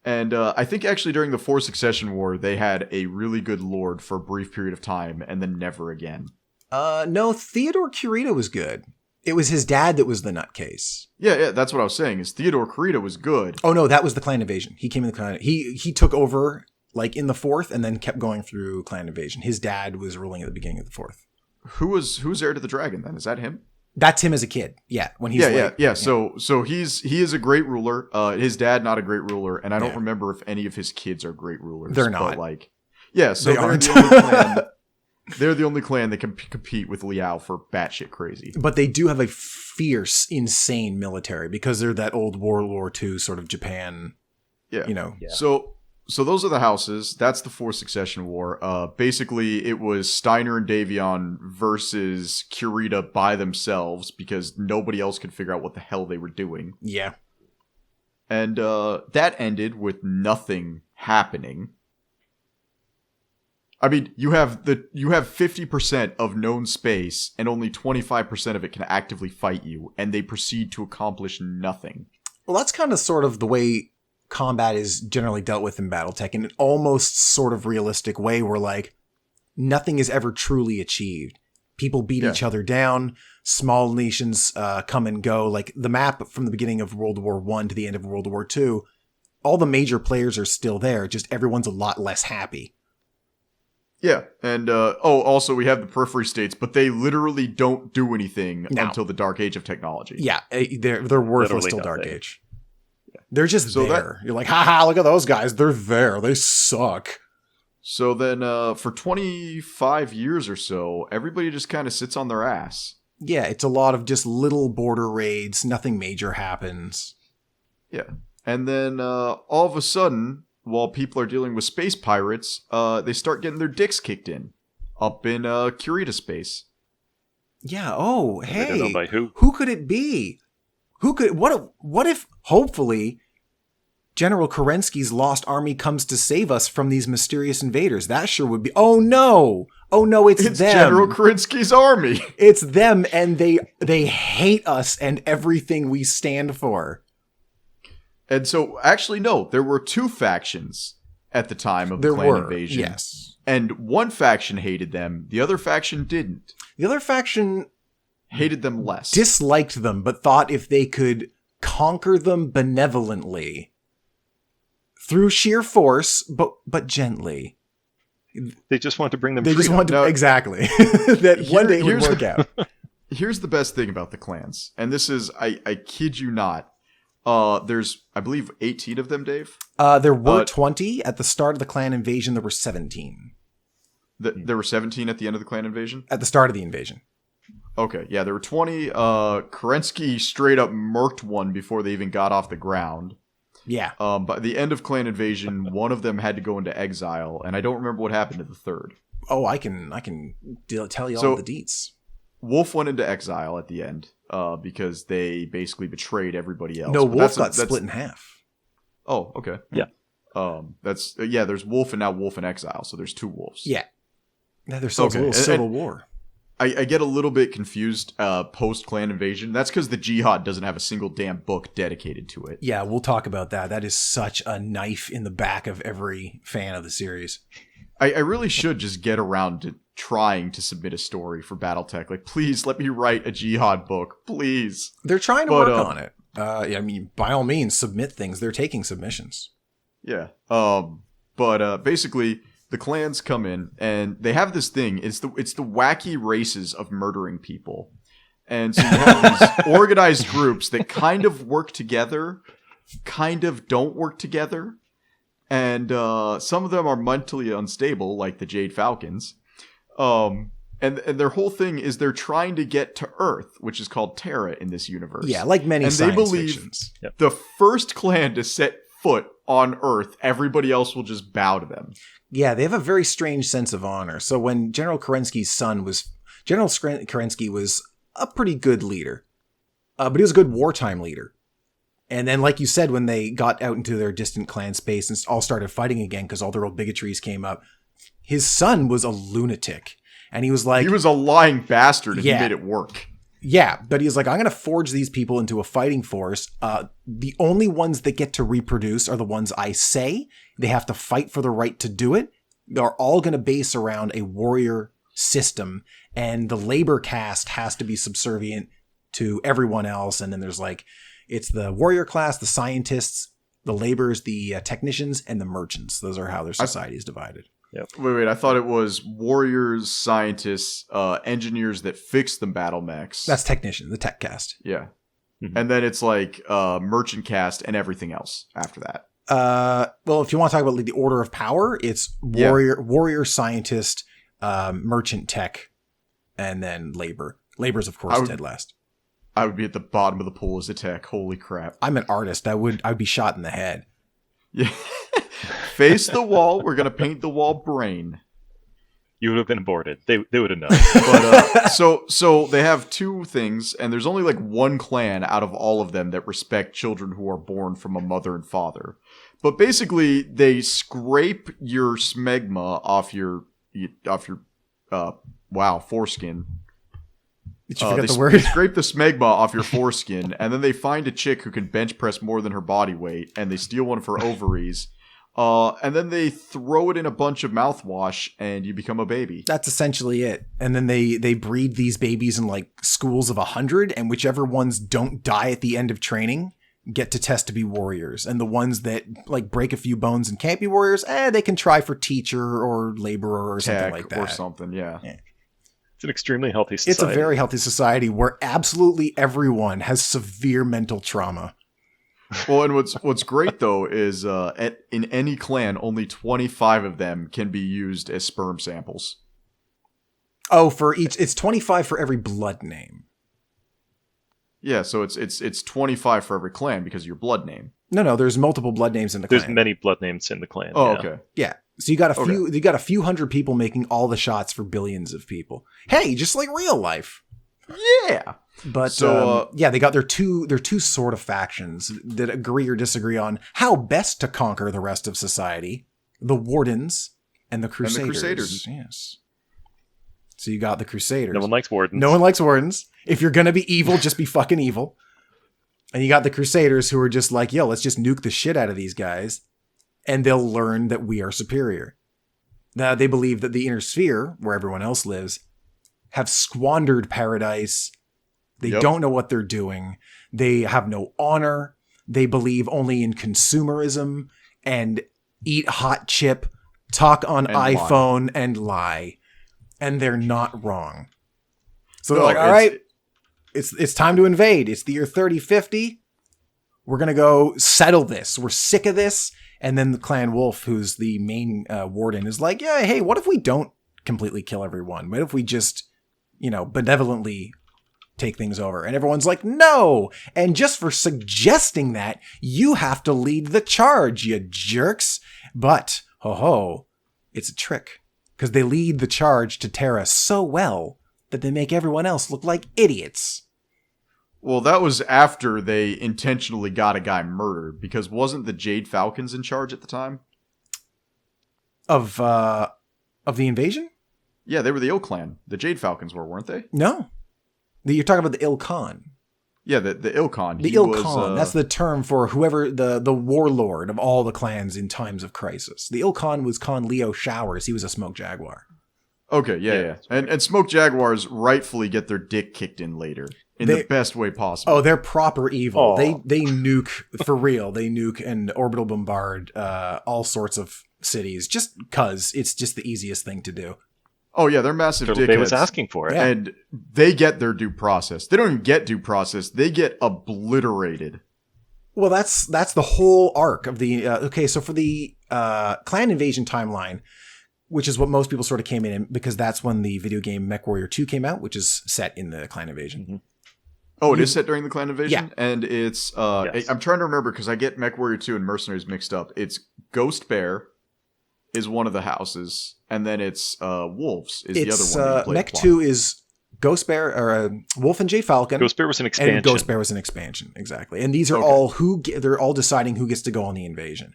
Speaker 1: And I think actually during the Fourth Succession War, they had a really good lord for a brief period of time, and then never again.
Speaker 2: No, Theodore Kurita was good. It was his dad that was the nutcase.
Speaker 1: Yeah, that's what I was saying, is Theodore Kurita was good.
Speaker 2: Oh, no, that was the Clan Invasion. He came in the Clan... He took over, like, in the Fourth, and then kept going through Clan Invasion. His dad was ruling at the beginning of the Fourth.
Speaker 1: Who's Heir to the Dragon, then? Is that him?
Speaker 2: That's him as a kid. Yeah, when he's
Speaker 1: So he is a great ruler. His dad not a great ruler, and I don't remember if any of his kids are great rulers.
Speaker 2: They're not.
Speaker 1: But so they're the only clan that can compete with Liao for batshit crazy.
Speaker 2: But they do have a fierce, insane military because they're that old World War II sort of Japan.
Speaker 1: Yeah. So those are the houses. That's the Fourth Succession War. Basically, it was Steiner and Davion versus Kurita by themselves because nobody else could figure out what the hell they were doing.
Speaker 2: Yeah.
Speaker 1: And that ended with nothing happening. I mean, you have 50% of known space, and only 25% of it can actively fight you, and they proceed to accomplish nothing.
Speaker 2: Well, that's kind of sort of the way combat is generally dealt with in Battletech, in an almost sort of realistic way where, like, nothing is ever truly achieved. People beat each other down, small nations come and go. Like, the map from the beginning of World War I to the end of World War II, all the major players are still there, just everyone's a lot less happy.
Speaker 1: Yeah, and also we have the periphery states, but they literally don't do anything until the Dark Age of technology.
Speaker 2: Yeah, they're worthless till Dark Age. Yeah. They're just there. You're like, haha, look at those guys. They're there. They suck.
Speaker 1: So then for 25 years or so, everybody just kind of sits on their ass.
Speaker 2: Yeah, it's a lot of just little border raids. Nothing major happens.
Speaker 1: Yeah, and then all of a sudden, while people are dealing with space pirates, they start getting their dicks kicked in up in Kurita space.
Speaker 2: Yeah. Oh, hey.
Speaker 3: I don't know by who.
Speaker 2: Who could it be? What if hopefully General Kerensky's lost army comes to save us from these mysterious invaders? That sure would be. Oh no, it's them.
Speaker 1: General Kerensky's army.
Speaker 2: It's them, and they hate us and everything we stand for.
Speaker 1: And so, actually, no, there were 2 factions at the time of the clan invasion.
Speaker 2: Yes.
Speaker 1: And one faction hated them, the other faction didn't.
Speaker 2: The other faction
Speaker 1: hated them less.
Speaker 2: Disliked them, but thought if they could conquer them benevolently through sheer force, but gently.
Speaker 3: They just want to bring them
Speaker 2: freedom. Exactly. That one day would work out.
Speaker 1: here's the best thing about the clans, and this is, I kid you not, there's, I believe, 18 of them, Dave?
Speaker 2: There were 20. At the start of the clan invasion, there were 17.
Speaker 1: There were 17 at the end of the clan invasion?
Speaker 2: At the start of the invasion.
Speaker 1: Okay, yeah, there were 20. Kerensky straight up murked one before they even got off the ground.
Speaker 2: Yeah.
Speaker 1: But at the end of clan invasion, one of them had to go into exile, and I don't remember what happened to the third.
Speaker 2: Oh, I can tell you all the deets.
Speaker 1: Wolf went into exile at the end because they basically betrayed everybody else.
Speaker 2: No, Wolf got split in half.
Speaker 1: Oh, okay.
Speaker 3: Yeah.
Speaker 1: There's Wolf and now Wolf in exile, so there's 2 wolves.
Speaker 2: Yeah. There's a little civil war.
Speaker 1: I get a little bit confused post-clan invasion. That's because the Jihad doesn't have a single damn book dedicated to it.
Speaker 2: Yeah, we'll talk about that. That is such a knife in the back of every fan of the series.
Speaker 1: I really should just get around to trying to submit a story for Battletech. Like, please let me write a Jihad book, please.
Speaker 2: They're trying to work on it. I mean, by all means, submit things. They're taking submissions.
Speaker 1: Yeah. Basically, the clans come in and they have this thing. It's the wacky races of murdering people. And so you have these organized groups that kind of work together, kind of don't work together. And some of them are mentally unstable, like the Jade Falcons. And their whole thing is they're trying to get to Earth, which is called Terra in this universe.
Speaker 2: Yeah, like many
Speaker 1: and
Speaker 2: science
Speaker 1: they believe
Speaker 2: fictions.
Speaker 3: Yep.
Speaker 1: The first clan to set foot on Earth, everybody else will just bow to them.
Speaker 2: Yeah, they have a very strange sense of honor. So when General Kerensky's son was... General Kerensky was a pretty good leader. But he was a good wartime leader. And then, like you said, when they got out into their distant clan space and all started fighting again because all their old bigotries came up, his son was a lunatic. And he was like...
Speaker 1: He was a lying bastard and he made it work.
Speaker 2: Yeah, but he was like, I'm going to forge these people into a fighting force. The only ones that get to reproduce are the ones I say. They have to fight for the right to do it. They're all going to base around a warrior system. And the labor caste has to be subservient to everyone else. And then there's like... It's the warrior class, the scientists, the laborers, the technicians, and the merchants. Those are how their society is divided.
Speaker 3: Yep.
Speaker 1: Wait. I thought it was warriors, scientists, engineers that fix the battle mechs.
Speaker 2: That's technician, the tech cast.
Speaker 1: Yeah. Mm-hmm. And then it's like merchant cast and everything else after that.
Speaker 2: Well, if you want to talk about like, the order of power, it's warrior, scientist, merchant, tech, and then labor. Labor's, of course, dead last.
Speaker 1: I would be at the bottom of the pool as a tech. Holy crap.
Speaker 2: I'm an artist. I'd be shot in the head.
Speaker 1: Yeah. Face the wall. We're going to paint the wall brain.
Speaker 3: You would have been aborted. They would have known.
Speaker 1: But, so they have 2 things, and there's only like 1 clan out of all of them that respect children who are born from a mother and father. But basically, they scrape your smegma off your foreskin.
Speaker 2: Did you forget the
Speaker 1: They
Speaker 2: word?
Speaker 1: scrape the smegma off your foreskin, and then they find a chick who can bench press more than her body weight, and they steal one of her ovaries. And then they throw it in a bunch of mouthwash, and you become a baby.
Speaker 2: That's essentially it. And then they breed these babies in like schools of 100, and whichever ones don't die at the end of training get to test to be warriors. And the ones that like break a few bones and can't be warriors, they can try for teacher or laborer or something like that.
Speaker 1: Or something, yeah.
Speaker 3: It's an extremely healthy society.
Speaker 2: It's a very healthy society where absolutely everyone has severe mental trauma.
Speaker 1: Well, and what's great though is in any clan, only 25 of them can be used as sperm samples.
Speaker 2: Oh, for each, it's 25 for every blood name.
Speaker 1: Yeah, so it's 25 for every clan because of your blood name.
Speaker 2: No, there's multiple blood names in the clan.
Speaker 3: There's many blood names in the clan.
Speaker 1: Oh, okay.
Speaker 2: Yeah. So you got a few hundred people making all the shots for billions of people. Hey, just like real life.
Speaker 1: Yeah.
Speaker 2: But they got their two sort of factions that agree or disagree on how best to conquer the rest of society. The Wardens and the Crusaders. Yes. So you got the Crusaders.
Speaker 3: No one likes Wardens.
Speaker 2: No one likes Wardens. If you're gonna be evil, just be fucking evil. And you got the Crusaders who are just like, yo, let's just nuke the shit out of these guys. And they'll learn that we are superior. Now, they believe that the Inner Sphere, where everyone else lives, have squandered paradise. They don't know what they're doing. They have no honor. They believe only in consumerism and eat hot chip, talk on iPhone, and lie. And they're not wrong. So they're like, all right, it's time to invade. It's the year 3050. We're going to go settle this. We're sick of this. And then the Clan Wolf, who's the main warden, is like, yeah, hey, what if we don't completely kill everyone? What if we just, benevolently take things over? And everyone's like, no. And just for suggesting that, you have to lead the charge, you jerks. But, it's a trick. Because they lead the charge to Terra so well that they make everyone else look like idiots.
Speaker 1: Well, that was after they intentionally got a guy murdered, because wasn't the Jade Falcons in charge at the time?
Speaker 2: Of the invasion?
Speaker 1: Yeah, they were the Ill Clan. The Jade Falcons weren't they?
Speaker 2: No. You're talking about the Il Khan.
Speaker 1: Yeah, the Il Khan.
Speaker 2: The Il Khan, that's the term for whoever, the warlord of all the clans in times of crisis. The Il Khan was Khan Leo Showers. He was a Smoke Jaguar.
Speaker 1: Okay, yeah. And Smoke Jaguars rightfully get their dick kicked in later. In the best way possible.
Speaker 2: Oh, they're proper evil. Oh. They nuke, for real. They nuke and orbital bombard all sorts of cities just because it's just the easiest thing to do.
Speaker 1: Oh, yeah, they're massive dickheads.
Speaker 3: They was asking for it.
Speaker 2: Yeah.
Speaker 1: And they get their due process. They don't even get due process. They get obliterated.
Speaker 2: Well, that's the whole arc of the... so for the clan invasion timeline, which is what most people sort of came in because that's when the video game MechWarrior 2 came out, which is set in the clan invasion. Mm-hmm.
Speaker 1: Oh, it is set during the clan invasion?
Speaker 2: Yeah.
Speaker 1: And it's... yes. I'm trying to remember because I get MechWarrior 2 and Mercenaries mixed up. It's Ghost Bear is one of the houses, and then it's Wolves is the other one. That you
Speaker 2: Mech 2 is Ghost Bear, or Wolf and Jade Falcon.
Speaker 3: Ghost Bear was an expansion.
Speaker 2: And Ghost Bear was an expansion, exactly. And these are all they're all deciding who gets to go on the invasion.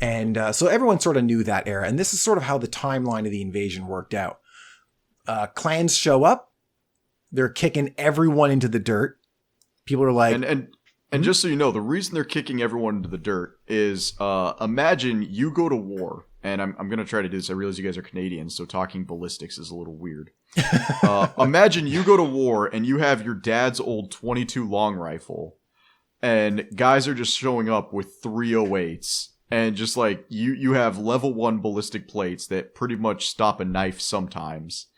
Speaker 2: And so everyone sort of knew that era, and this is sort of how the timeline of the invasion worked out. Clans show up. They're kicking everyone into the dirt. People are like...
Speaker 1: And just so you know, the reason they're kicking everyone into the dirt is, imagine you go to war, and I'm going to try to do this. I realize you guys are Canadians, so talking ballistics is a little weird. Imagine you go to war, and you have your dad's old .22 long rifle, and guys are just showing up with 308s, and just like, you have level 1 ballistic plates that pretty much stop a knife sometimes.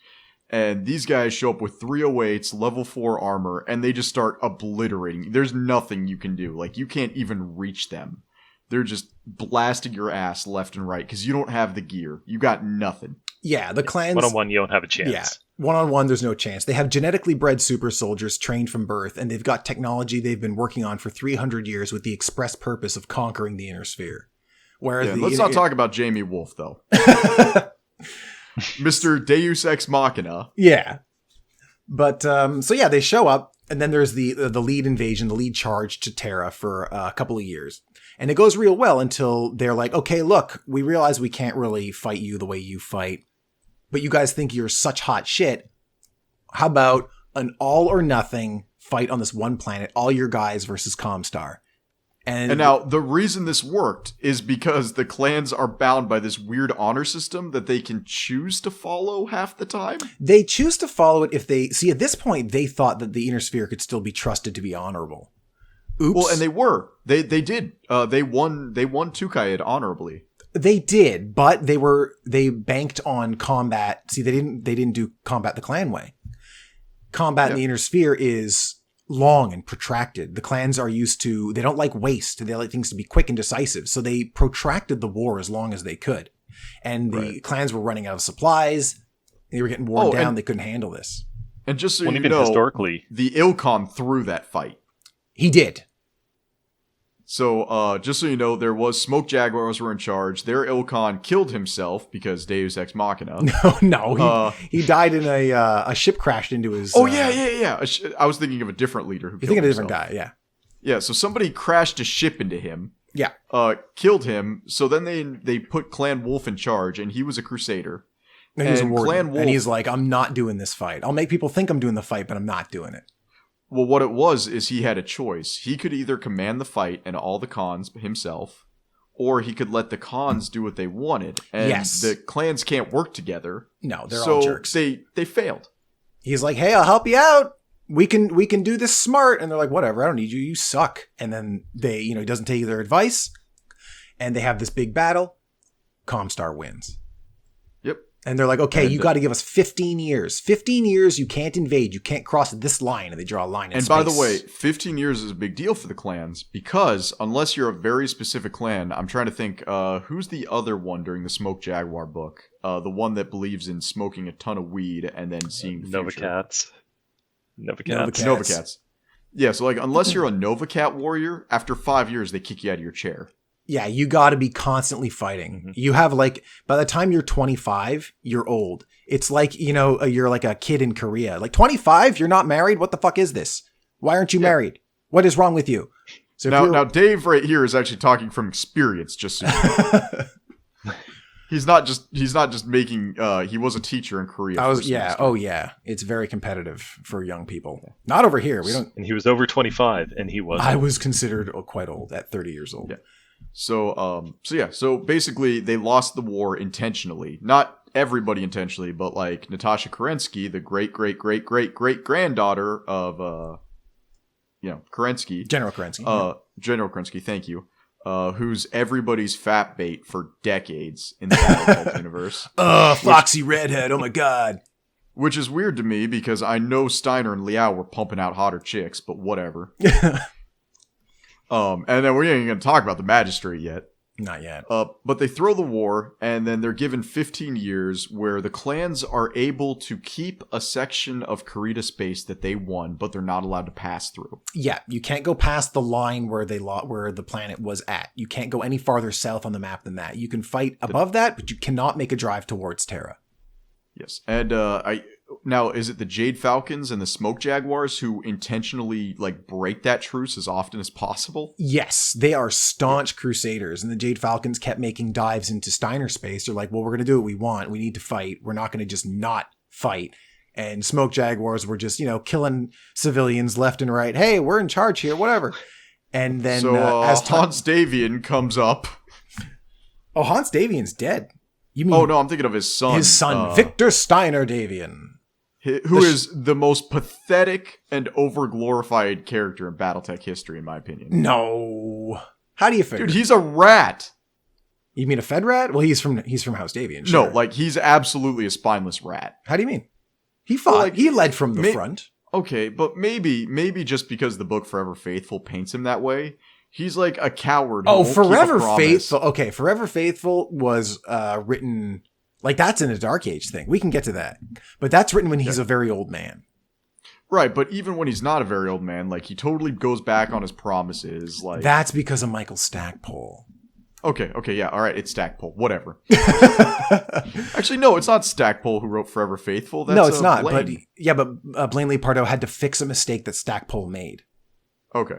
Speaker 1: And these guys show up with 308s, level 4 armor, and they just start obliterating. There's nothing you can do. Like, you can't even reach them. They're just blasting your ass left and right because you don't have the gear. You got nothing.
Speaker 2: Yeah, the clans...
Speaker 3: One-on-one, you don't have a chance.
Speaker 2: Yeah, one-on-one, there's no chance. They have genetically bred super soldiers trained from birth, and they've got technology they've been working on for 300 years with the express purpose of conquering the inner sphere. Whereas
Speaker 1: let's not talk about Jamie Wolf, though. Mr. Deus Ex Machina.
Speaker 2: Yeah. But, they show up, and then there's the lead invasion, the lead charge to Terra for a couple of years. And it goes real well until they're like, okay, look, we realize we can't really fight you the way you fight, but you guys think you're such hot shit. How about an all or nothing fight on this one planet, all your guys versus Comstar?
Speaker 1: And now, the reason this worked is because the clans are bound by this weird honor system that they can choose to follow half the time.
Speaker 2: They choose to follow it if they... See, at this point, they thought that the Inner Sphere could still be trusted to be honorable. Oops.
Speaker 1: Well, and they were. They did. They won Tukaid honorably.
Speaker 2: They did, but they banked on combat. See, they didn't do combat the clan way. Combat in the Inner Sphere is... long and protracted. The clans are used to, they don't like waste. They like things to be quick and decisive. So they protracted the war as long as they could. And the clans were running out of supplies. They were getting worn down. They couldn't handle this.
Speaker 1: And just so you know, historically, the Ilkon threw that fight.
Speaker 2: He did.
Speaker 1: So, just so you know, there was Smoke Jaguars were in charge. Their Ilkon killed himself because Deus Ex Machina.
Speaker 2: No, he died in a ship crashed into his...
Speaker 1: Oh, yeah. I was thinking of a different leader who killed himself.
Speaker 2: You're thinking of a different guy, yeah.
Speaker 1: Yeah, so somebody crashed a ship into him.
Speaker 2: Yeah.
Speaker 1: Killed him. So then they put Clan Wolf in charge, and he was a crusader.
Speaker 2: And he was a warden. Clan Wolf, and he's like, I'm not doing this fight. I'll make people think I'm doing the fight, but I'm not doing it.
Speaker 1: Well, what it was is he had a choice. He could either command the fight and all the cons himself, or he could let the cons do what they wanted. And the clans can't work together.
Speaker 2: No, they're all jerks.
Speaker 1: So they failed.
Speaker 2: He's like, hey, I'll help you out. We can do this smart. And they're like, whatever, I don't need you. You suck. And then he doesn't take their advice. And they have this big battle. Comstar wins.
Speaker 1: Yep.
Speaker 2: And they're like, okay, you got to give us 15 years. 15 years, you can't invade. You can't cross this line. And they draw a line in space.
Speaker 1: And by the way, 15 years is a big deal for the clans because unless you're a very specific clan, I'm trying to think, who's the other one during the Smoke Jaguar book? The one that believes in smoking a ton of weed and then seeing the future. Novacats. Yeah, so like unless you're a Novacat warrior, after 5 years, they kick you out of your chair.
Speaker 2: Yeah, you got to be constantly fighting. Mm-hmm. You have like, by the time you're 25, you're old. It's like, you're like a kid in Korea. Like 25, you're not married? What the fuck is this? Why aren't you married? What is wrong with you?
Speaker 1: So now Dave right here is actually talking from experience, just so you know. He's not just making, he was a teacher in Korea.
Speaker 2: It's very competitive for young people. Not over here.
Speaker 3: And he was over 25 and he was.
Speaker 2: I was considered quite old at 30 years old.
Speaker 1: Yeah. So basically they lost the war intentionally. Not everybody intentionally, but like Natasha Kerensky, the great granddaughter of Kerensky.
Speaker 2: General Kerensky.
Speaker 1: General Kerensky, thank you. Who's everybody's fat bait for decades in the Battletech universe.
Speaker 2: Foxy redhead, oh my god.
Speaker 1: Which is weird to me because I know Steiner and Liao were pumping out hotter chicks, but whatever. And then we ain't even going to talk about the magistrate yet.
Speaker 2: Not yet.
Speaker 1: But they throw the war, and then they're given 15 years where the clans are able to keep a section of Kurita space that they won, but they're not allowed to pass through.
Speaker 2: Yeah, you can't go past the line where where the planet was at. You can't go any farther south on the map than that. You can fight above that, but you cannot make a drive towards Terra.
Speaker 1: Yes, and now, is it the Jade Falcons and the Smoke Jaguars who intentionally break that truce as often as possible?
Speaker 2: Yes, they are staunch crusaders, and the Jade Falcons kept making dives into Steiner space. They're like, well, we're going to do what we want. We need to fight. We're not going to just not fight. And Smoke Jaguars were just, killing civilians left and right. Hey, we're in charge here, whatever. And then as
Speaker 1: Hans Davian comes up.
Speaker 2: Oh, Hans Davian's dead. You mean?
Speaker 1: Oh no, I'm thinking of his son.
Speaker 2: His son, Victor Steiner Davian.
Speaker 1: Who is the most pathetic and overglorified character in Battletech history, in my opinion.
Speaker 2: No. How do you figure?
Speaker 1: Dude, he's a rat.
Speaker 2: You mean a Fed rat? Well, he's from House Davian. Sure.
Speaker 1: No, he's absolutely a spineless rat.
Speaker 2: How do you mean? He fought. He led from the front.
Speaker 1: Okay, but maybe just because the book Forever Faithful paints him that way, he's like a coward.
Speaker 2: Oh, Forever Faithful. Okay, Forever Faithful was written. That's in a Dark Age thing. We can get to that. But that's written when he's a very old man.
Speaker 1: Right, but even when he's not a very old man, he totally goes back on his promises.
Speaker 2: That's because of Michael Stackpole.
Speaker 1: Okay, yeah, all right, it's Stackpole. Whatever. Actually, no, it's not Stackpole who wrote Forever Faithful. That's,
Speaker 2: no, it's not.
Speaker 1: Blaine.
Speaker 2: But Blaine Lee Pardo had to fix a mistake that Stackpole made.
Speaker 1: Okay.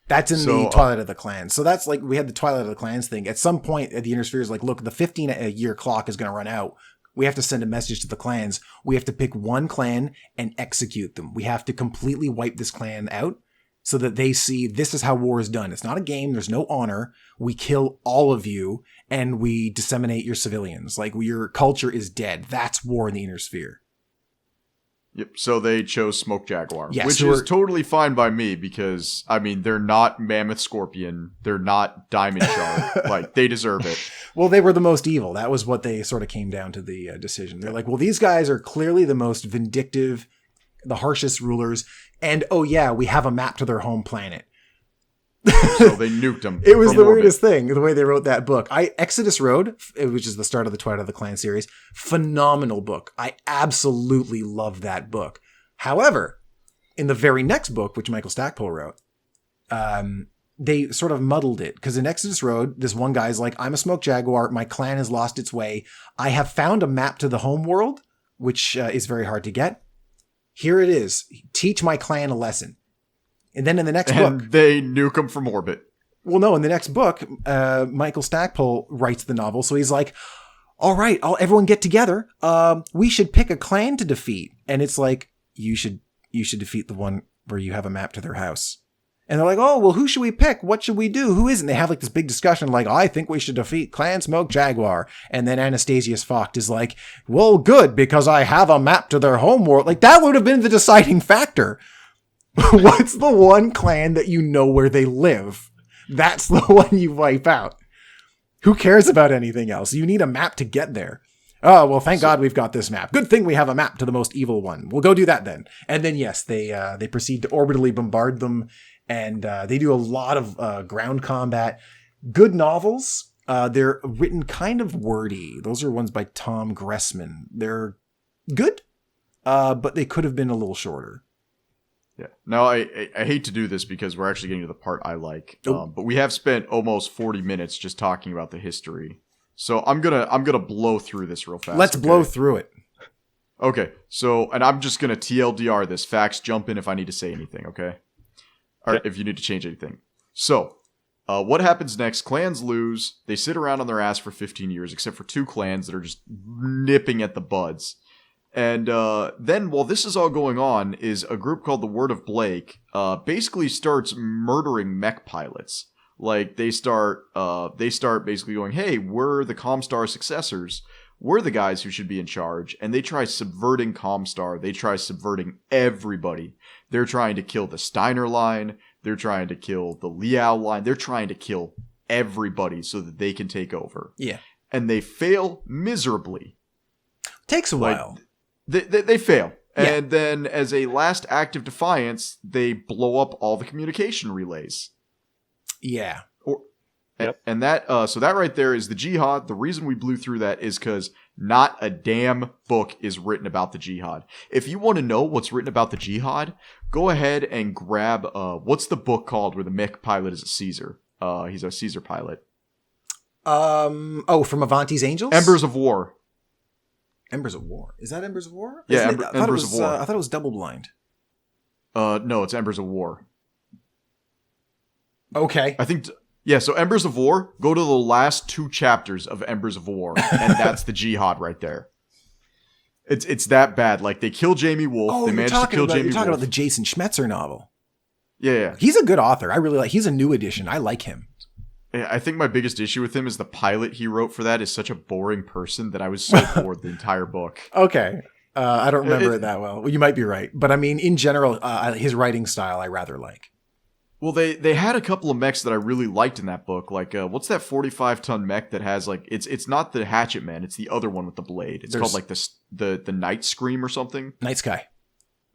Speaker 2: That's in the Twilight of the Clans. So that's we had the Twilight of the Clans thing. At some point, the Inner Sphere is look, the 15-year clock is going to run out. We have to send a message to the clans. We have to pick one clan and execute them. We have to completely wipe this clan out so that they see this is how war is done. It's not a game. There's no honor. We kill all of you and we disseminate your civilians. Your culture is dead. That's war in the Inner Sphere.
Speaker 1: Yep, so they chose Smoke Jaguar,
Speaker 2: yes,
Speaker 1: which is totally fine by me because, they're not Mammoth Scorpion, they're not Diamond Shark, they deserve it.
Speaker 2: Well, they were the most evil. That was what they sort of came down to the decision. They're like, well, these guys are clearly the most vindictive, the harshest rulers, and we have a map to their home planet.
Speaker 1: So they nuked them.
Speaker 2: It was the weirdest thing, the way they wrote that book. Exodus Road, which is the start of the Twilight of the Clan series, phenomenal book. I absolutely love that book. However, in the very next book, which Michael Stackpole wrote, they sort of muddled it. Because in Exodus Road, this one guy's like, I'm a Smoke Jaguar. My clan has lost its way. I have found a map to the home world, which is very hard to get. Here it is. Teach my clan a lesson. And then in the next book...
Speaker 1: they nuke him from orbit.
Speaker 2: Well, no, in the next book, Michael Stackpole writes the novel. So he's like, all right, everyone get together. We should pick a clan to defeat. And it's like, you should defeat the one where you have a map to their house. And they're like, oh, well, who should we pick? What should we do? Who isn't? They have this big discussion I think we should defeat Clan Smoke Jaguar. And then Anastasius Vogt is like, well, good, because I have a map to their home world. That would have been the deciding factor. What's the one clan that you know where they live? That's the one you wipe out. Who cares about anything else? You need a map to get there. Oh, well, thank God we've got this map. Good thing we have a map to the most evil one. We'll go do that then. And then, yes, they proceed to orbitally bombard them, and they do a lot of ground combat. Good novels. They're written kind of wordy. Those are ones by Tom Gressman. They're good, but they could have been a little shorter.
Speaker 1: Yeah. Now, I hate to do this because we're actually getting to the part I like, but we have spent almost 40 minutes just talking about the history. So I'm gonna blow through this real fast.
Speaker 2: Let's blow through it.
Speaker 1: Okay. So, and I'm just gonna TLDR this. Fax, jump in if I need to say anything. Okay. All right. If you need to change anything. So, what happens next? Clans lose. They sit around on their ass for 15 years, except for 2 clans that are just nipping at the buds. And then, while this is all going on, is a group called the Word of Blake basically starts murdering mech pilots. Like, they start basically going, hey, we're the Comstar successors. We're the guys who should be in charge. And they try subverting Comstar. They try subverting everybody. They're trying to kill the Steiner line. They're trying to kill the Liao line. They're trying to kill everybody so that they can take over.
Speaker 2: Yeah.
Speaker 1: And they fail miserably.
Speaker 2: Takes a while.
Speaker 1: They fail.
Speaker 2: Yeah.
Speaker 1: And then, as a last act of defiance, they blow up all the communication relays.
Speaker 2: Yeah.
Speaker 1: And that, so that right there is the jihad. The reason we blew through that is because not a damn book is written about the jihad. If you want to know what's written about the jihad, go ahead and grab, what's the book called where the mech pilot is a Caesar? He's a Caesar pilot.
Speaker 2: From Avanti's Angels?
Speaker 1: Embers of War.
Speaker 2: Embers of War. Is that Embers of War?
Speaker 1: Yeah, Embers of War.
Speaker 2: I thought it was Double Blind.
Speaker 1: No, it's Embers of War.
Speaker 2: Okay.
Speaker 1: I think... Yeah, so Embers of War, go to the last 2 chapters of Embers of War, and that's the jihad right there. It's that bad. Like, they kill Jamie Wolf. They managed to kill Jamie Wolf.
Speaker 2: You're talking about the Jason Schmetzer novel.
Speaker 1: Yeah.
Speaker 2: He's a good author. I really like. He's a new edition. I like him.
Speaker 1: I think my biggest issue with him is the pilot he wrote for that is such a boring person that I was so bored the entire book.
Speaker 2: Okay. I don't remember it that well. You might be right. But I mean, in general, his writing style I rather like.
Speaker 1: Well, they had a couple of mechs that I really liked in that book. Like, what's that 45-ton mech that has, like, it's not the Hatchet Man, it's the other one with the blade. It's called, like, the Night Scream or something.
Speaker 2: Night Sky.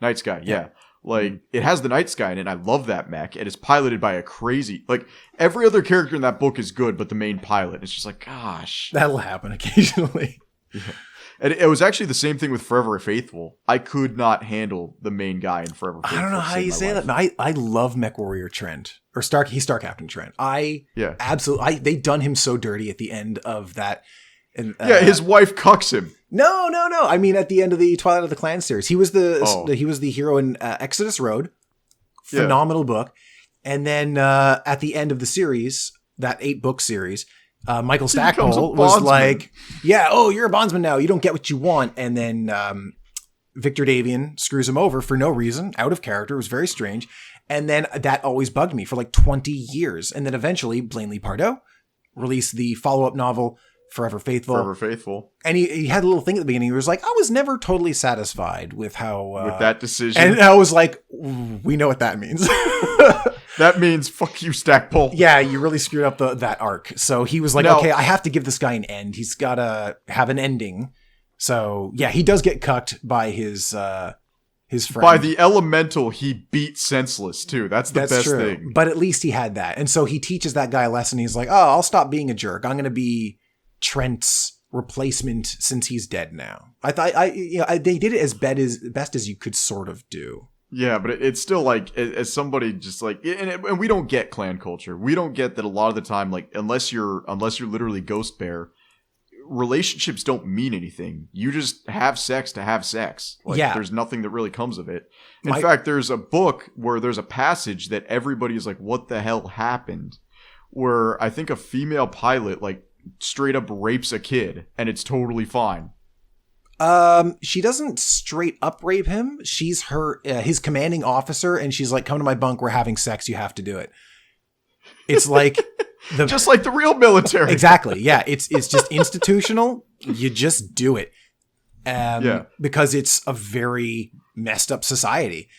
Speaker 1: Night Sky, yeah. Like, it has the Night Sky in it, and I love that mech. And it's piloted by a crazy... Like, every other character in that book is good, but the main pilot, it's just like, gosh.
Speaker 2: That'll happen occasionally.
Speaker 1: Yeah. And it was actually the same thing with Forever Faithful. I could not handle the main guy in Forever Faithful.
Speaker 2: I don't know how you say that. I love Mech Warrior Trent. Or he's Star Captain Trent. Absolutely. They done him so dirty at the end of that. And,
Speaker 1: his wife cucks him.
Speaker 2: No. I mean, at the end of the Twilight of the Clan series, he was the hero in Exodus Road. Phenomenal book. And then at the end of the series, that 8-book series, Michael Stackpole was like, you're a bondsman now. You don't get what you want. And then Victor Davian screws him over for no reason, out of character. It was very strange. And then that always bugged me for like 20 years. And then eventually Blaine Lee Pardoe released the follow-up novel, Forever Faithful. And he had a little thing at the beginning. He was like, I was never totally satisfied with how...
Speaker 1: with that decision.
Speaker 2: And I was like, we know what that means.
Speaker 1: That means fuck you, Stackpole.
Speaker 2: Yeah, you really screwed up that arc. So he was like, okay, I have to give this guy an end. He's got to have an ending. So yeah, he does get cucked by his friend.
Speaker 1: By the elemental he beat senseless too. That's the best
Speaker 2: true.
Speaker 1: thing.
Speaker 2: But at least he had that. And so he teaches that guy a lesson. He's like, I'll stop being a jerk. I'm going to be Trent's replacement since he's dead now. I thought they did it as best as you could sort of do.
Speaker 1: Yeah, but it's still like, as somebody just like, and we don't get clan culture. We don't get that a lot of the time, like, unless you're literally Ghost Bear, relationships don't mean anything. You just have sex to have sex. Like, there's nothing that really comes of it. In fact, there's a book where there's a passage that everybody is like, what the hell happened? Where I think a female pilot, like, straight up rapes a kid, and it's totally fine.
Speaker 2: She doesn't straight up rape him. She's his commanding officer, and she's like, come to my bunk, we're having sex, you have to do it. It's like
Speaker 1: just like the real military.
Speaker 2: Exactly. Yeah. It's just institutional. You just do it. Because it's a very messed up society.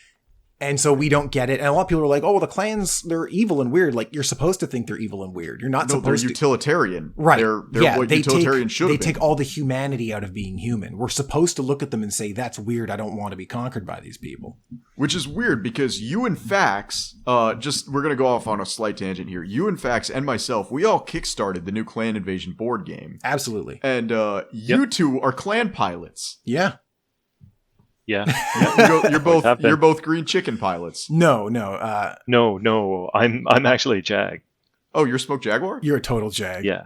Speaker 2: And so we don't get it. And a lot of people are like, oh, well, the clans, they're evil and weird. Like, you're supposed to think they're evil and weird. You're not supposed to.
Speaker 1: They're utilitarian.
Speaker 2: Right.
Speaker 1: They're what utilitarian should be.
Speaker 2: They take all the humanity out of being human. We're supposed to look at them and say, that's weird. I don't want to be conquered by these people.
Speaker 1: Which is weird because you and Fax, we're going to go off on a slight tangent here. You and Fax and myself, we all kickstarted the new Clan Invasion board game.
Speaker 2: Absolutely.
Speaker 1: And you two are clan pilots.
Speaker 2: Yeah.
Speaker 3: Yeah.
Speaker 1: You're both green chicken pilots.
Speaker 2: No.
Speaker 3: No. I'm actually a Jag.
Speaker 1: Oh, you're a smoked jaguar?
Speaker 2: You're a total Jag.
Speaker 3: Yeah.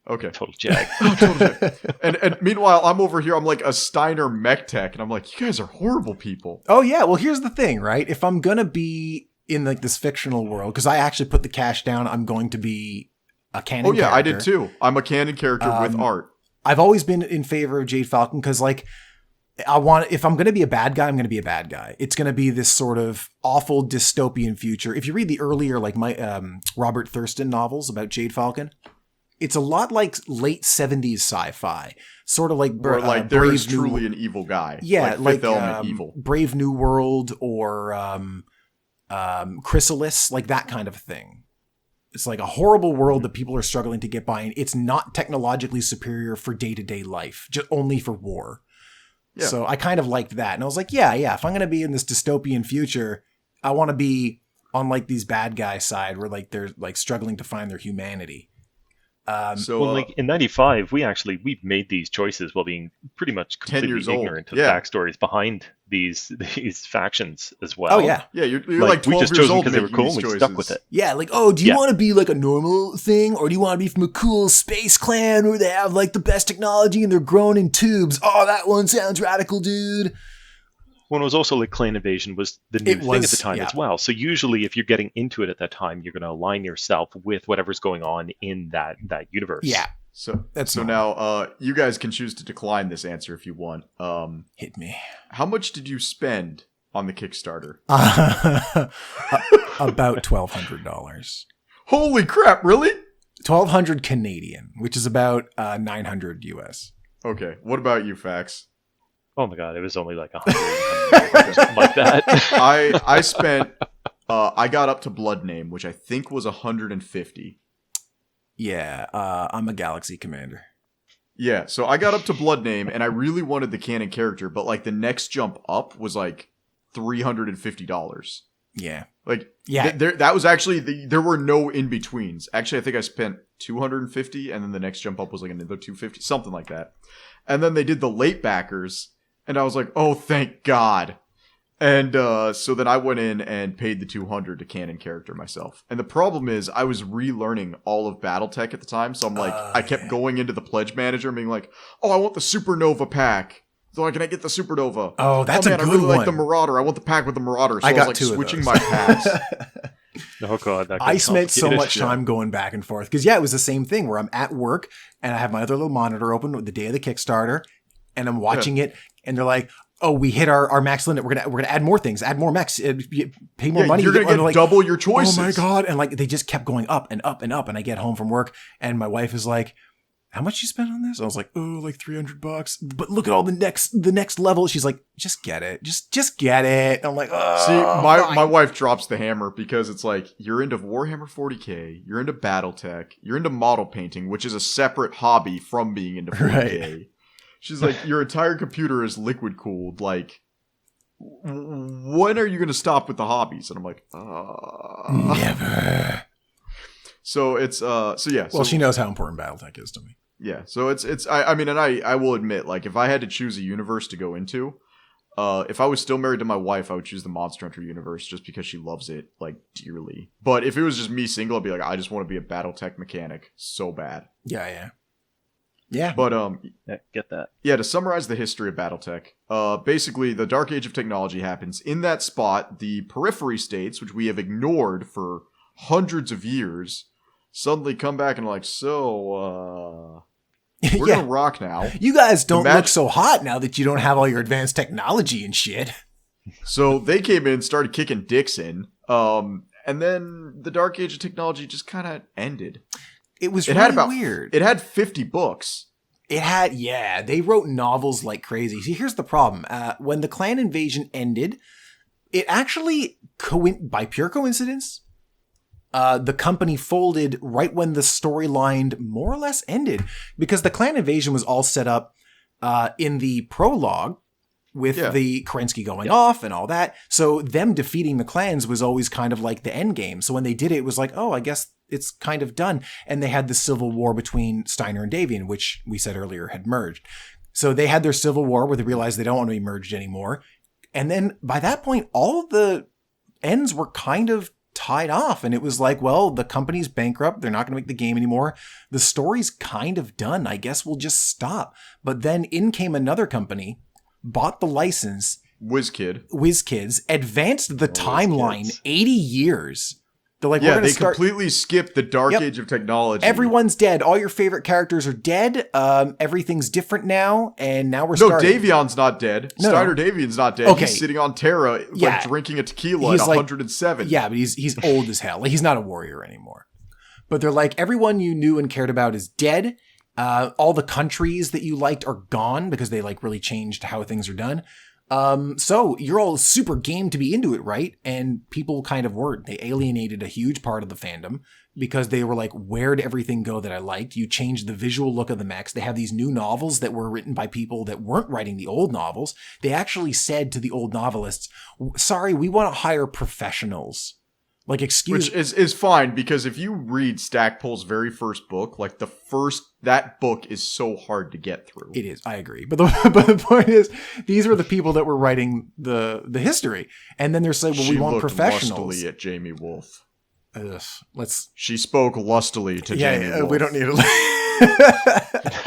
Speaker 1: Okay.
Speaker 3: Total Jag.
Speaker 1: Total Jag. And meanwhile, I'm over here. I'm like a Steiner mech tech, and I'm like, you guys are horrible people.
Speaker 2: Oh yeah. Well, here's the thing, right? If I'm gonna be in like this fictional world, because I actually put the cash down, I'm going to be a canon. Oh yeah, character.
Speaker 1: I did too. I'm a canon character with art.
Speaker 2: I've always been in favor of Jade Falcon because like. If I'm going to be a bad guy, I'm going to be a bad guy. It's going to be this sort of awful dystopian future. If you read the earlier, like Robert Thurston novels about Jade Falcon, it's a lot like late 70s sci-fi, sort of like,
Speaker 1: there is truly an evil guy.
Speaker 2: Yeah.
Speaker 1: Like Fifth Element evil.
Speaker 2: Brave New World or, Chrysalis, like that kind of thing. It's like a horrible world that people are struggling to get by. And it's not technologically superior for day-to-day life, just only for war. Yeah. So I kind of liked that. And I was like, yeah, if I'm going to be in this dystopian future, I want to be on like these bad guy side where like they're like struggling to find their humanity.
Speaker 3: Like in 95, we've made these choices while being pretty much completely ignorant to the backstories behind these factions as well.
Speaker 2: Oh yeah.
Speaker 1: Yeah, you're like 12
Speaker 3: we just
Speaker 1: years
Speaker 3: chose
Speaker 1: old
Speaker 3: because they were cool and we stuck with it.
Speaker 2: Yeah, like, oh, do you want to be like a normal thing or do you want to be from a cool space clan where they have like the best technology and they're grown in tubes? Oh, that one sounds radical, dude.
Speaker 3: When it was also like Clan Invasion was the new thing at the time as well. So usually if you're getting into it at that time, you're going to align yourself with whatever's going on in that universe.
Speaker 2: Yeah.
Speaker 1: So now you guys can choose to decline this answer if you want.
Speaker 2: Hit me.
Speaker 1: How much did you spend on the Kickstarter?
Speaker 2: About $1,200.
Speaker 1: Holy crap, really?
Speaker 2: $1,200 Canadian, which is about $900 US.
Speaker 1: Okay. What about you, Fax?
Speaker 3: Oh my god, it was only like 100 something like that.
Speaker 1: I spent I got up to Blood Name, which I think was 150.
Speaker 2: Yeah, I'm a Galaxy Commander.
Speaker 1: Yeah, so I got up to Blood Name and I really wanted the canon character, but like the next jump up was like $350.
Speaker 2: Yeah.
Speaker 1: Like that was actually there were no in-betweens. Actually, I think I spent 250 and then the next jump up was like another 250, something like that. And then they did the late backers. And I was like, oh, thank God. And so then I went in and paid the $200 to canon character myself. And the problem is I was relearning all of Battletech at the time. So I'm like, I kept going into the pledge manager and being like, oh, I want the Supernova pack. So can I get the Supernova?
Speaker 2: Oh, that's a good one.
Speaker 1: I really like the Marauder. I want the pack with the Marauder. So I was like switching my packs.
Speaker 3: Oh god,
Speaker 2: I spent so much time going back and forth. Because it was the same thing where I'm at work and I have my other little monitor open with the day of the Kickstarter. And I'm watching it. And they're like, oh, we hit our max limit. We're gonna add more things, add more mechs, pay more money.
Speaker 1: You're gonna get like, double your choices.
Speaker 2: Oh my god! And like they just kept going up and up and up. And I get home from work, and my wife is like, "How much you spent on this?" I was like, "Oh, like $300." But look at all the next level. She's like, "Just get it, just get it." And I'm like, "Oh."
Speaker 1: See, my wife drops the hammer because it's like you're into Warhammer 40K, you're into Battletech, you're into model painting, which is a separate hobby from being into 40K. Right. She's like, your entire computer is liquid cooled. Like, when are you going to stop with the hobbies? And I'm like,
Speaker 2: never.
Speaker 1: So it's yeah.
Speaker 2: Well, she knows how important Battletech is to me.
Speaker 1: Yeah. So I will admit, like, if I had to choose a universe to go into, if I was still married to my wife, I would choose the Monster Hunter universe just because she loves it like dearly. But if it was just me single, I'd be like, I just want to be a Battletech mechanic so bad.
Speaker 2: Yeah.
Speaker 1: But
Speaker 3: get that.
Speaker 1: Yeah, to summarize the history of Battletech, basically the Dark Age of Technology happens. In that spot, the periphery states, which we have ignored for hundreds of years, suddenly come back and are like, so we're gonna rock now.
Speaker 2: You guys don't look so hot now that you don't have all your advanced technology and shit.
Speaker 1: So they came in, started kicking dicks in, and then the Dark Age of Technology just kind of ended.
Speaker 2: It was really weird.
Speaker 1: It had 50 books.
Speaker 2: They wrote novels like crazy. See, here's the problem. When the Clan Invasion ended, It actually, by pure coincidence, the company folded right when the storyline more or less ended, because the clan invasion was all set up in the prologue with the Kerensky going off and all that. So them defeating the clans was always kind of like the end game. So when they did it, it was like, oh, I guess it's kind of done. And they had the civil war between Steiner and Davian, which we said earlier had merged. So they had their civil war where they realized they don't want to be merged anymore. And then by that point, all of the ends were kind of tied off. And it was like, well, the company's bankrupt. They're not going to make the game anymore. The story's kind of done. I guess we'll just stop. But then in came another company, bought the license. WizKids, advanced the timeline 80 years. They're like,
Speaker 1: yeah, they completely skipped the dark age of technology.
Speaker 2: Everyone's dead. All your favorite characters are dead. Everything's different now, and now we're starting.
Speaker 1: No, Davion's not dead. Steiner Davian's not dead. Okay. He's sitting on Terra, like drinking a tequila at 107.
Speaker 2: Yeah, but he's old as hell. Like, he's not a warrior anymore. But they're like, everyone you knew and cared about is dead. All the countries that you liked are gone because they like really changed how things are done. So you're all super game to be into it, right? And people kind of weren't. They alienated a huge part of the fandom because they were like, where'd everything go that I liked? You changed the visual look of the mechs. They have these new novels that were written by people that weren't writing the old novels. They actually said to the old novelists, sorry, we want to hire professionals. Like, excuse
Speaker 1: me. Which is fine, because if you read Stackpole's very first book, like that book is so hard to get through.
Speaker 2: It is, I agree. But the point is, these were the people that were writing the history. And then they're saying, well, we want professionals.
Speaker 1: She looked lustily at Jamie Wolfe.
Speaker 2: Let's.
Speaker 1: She spoke lustily to Jamie Wolfe.
Speaker 2: We don't need to.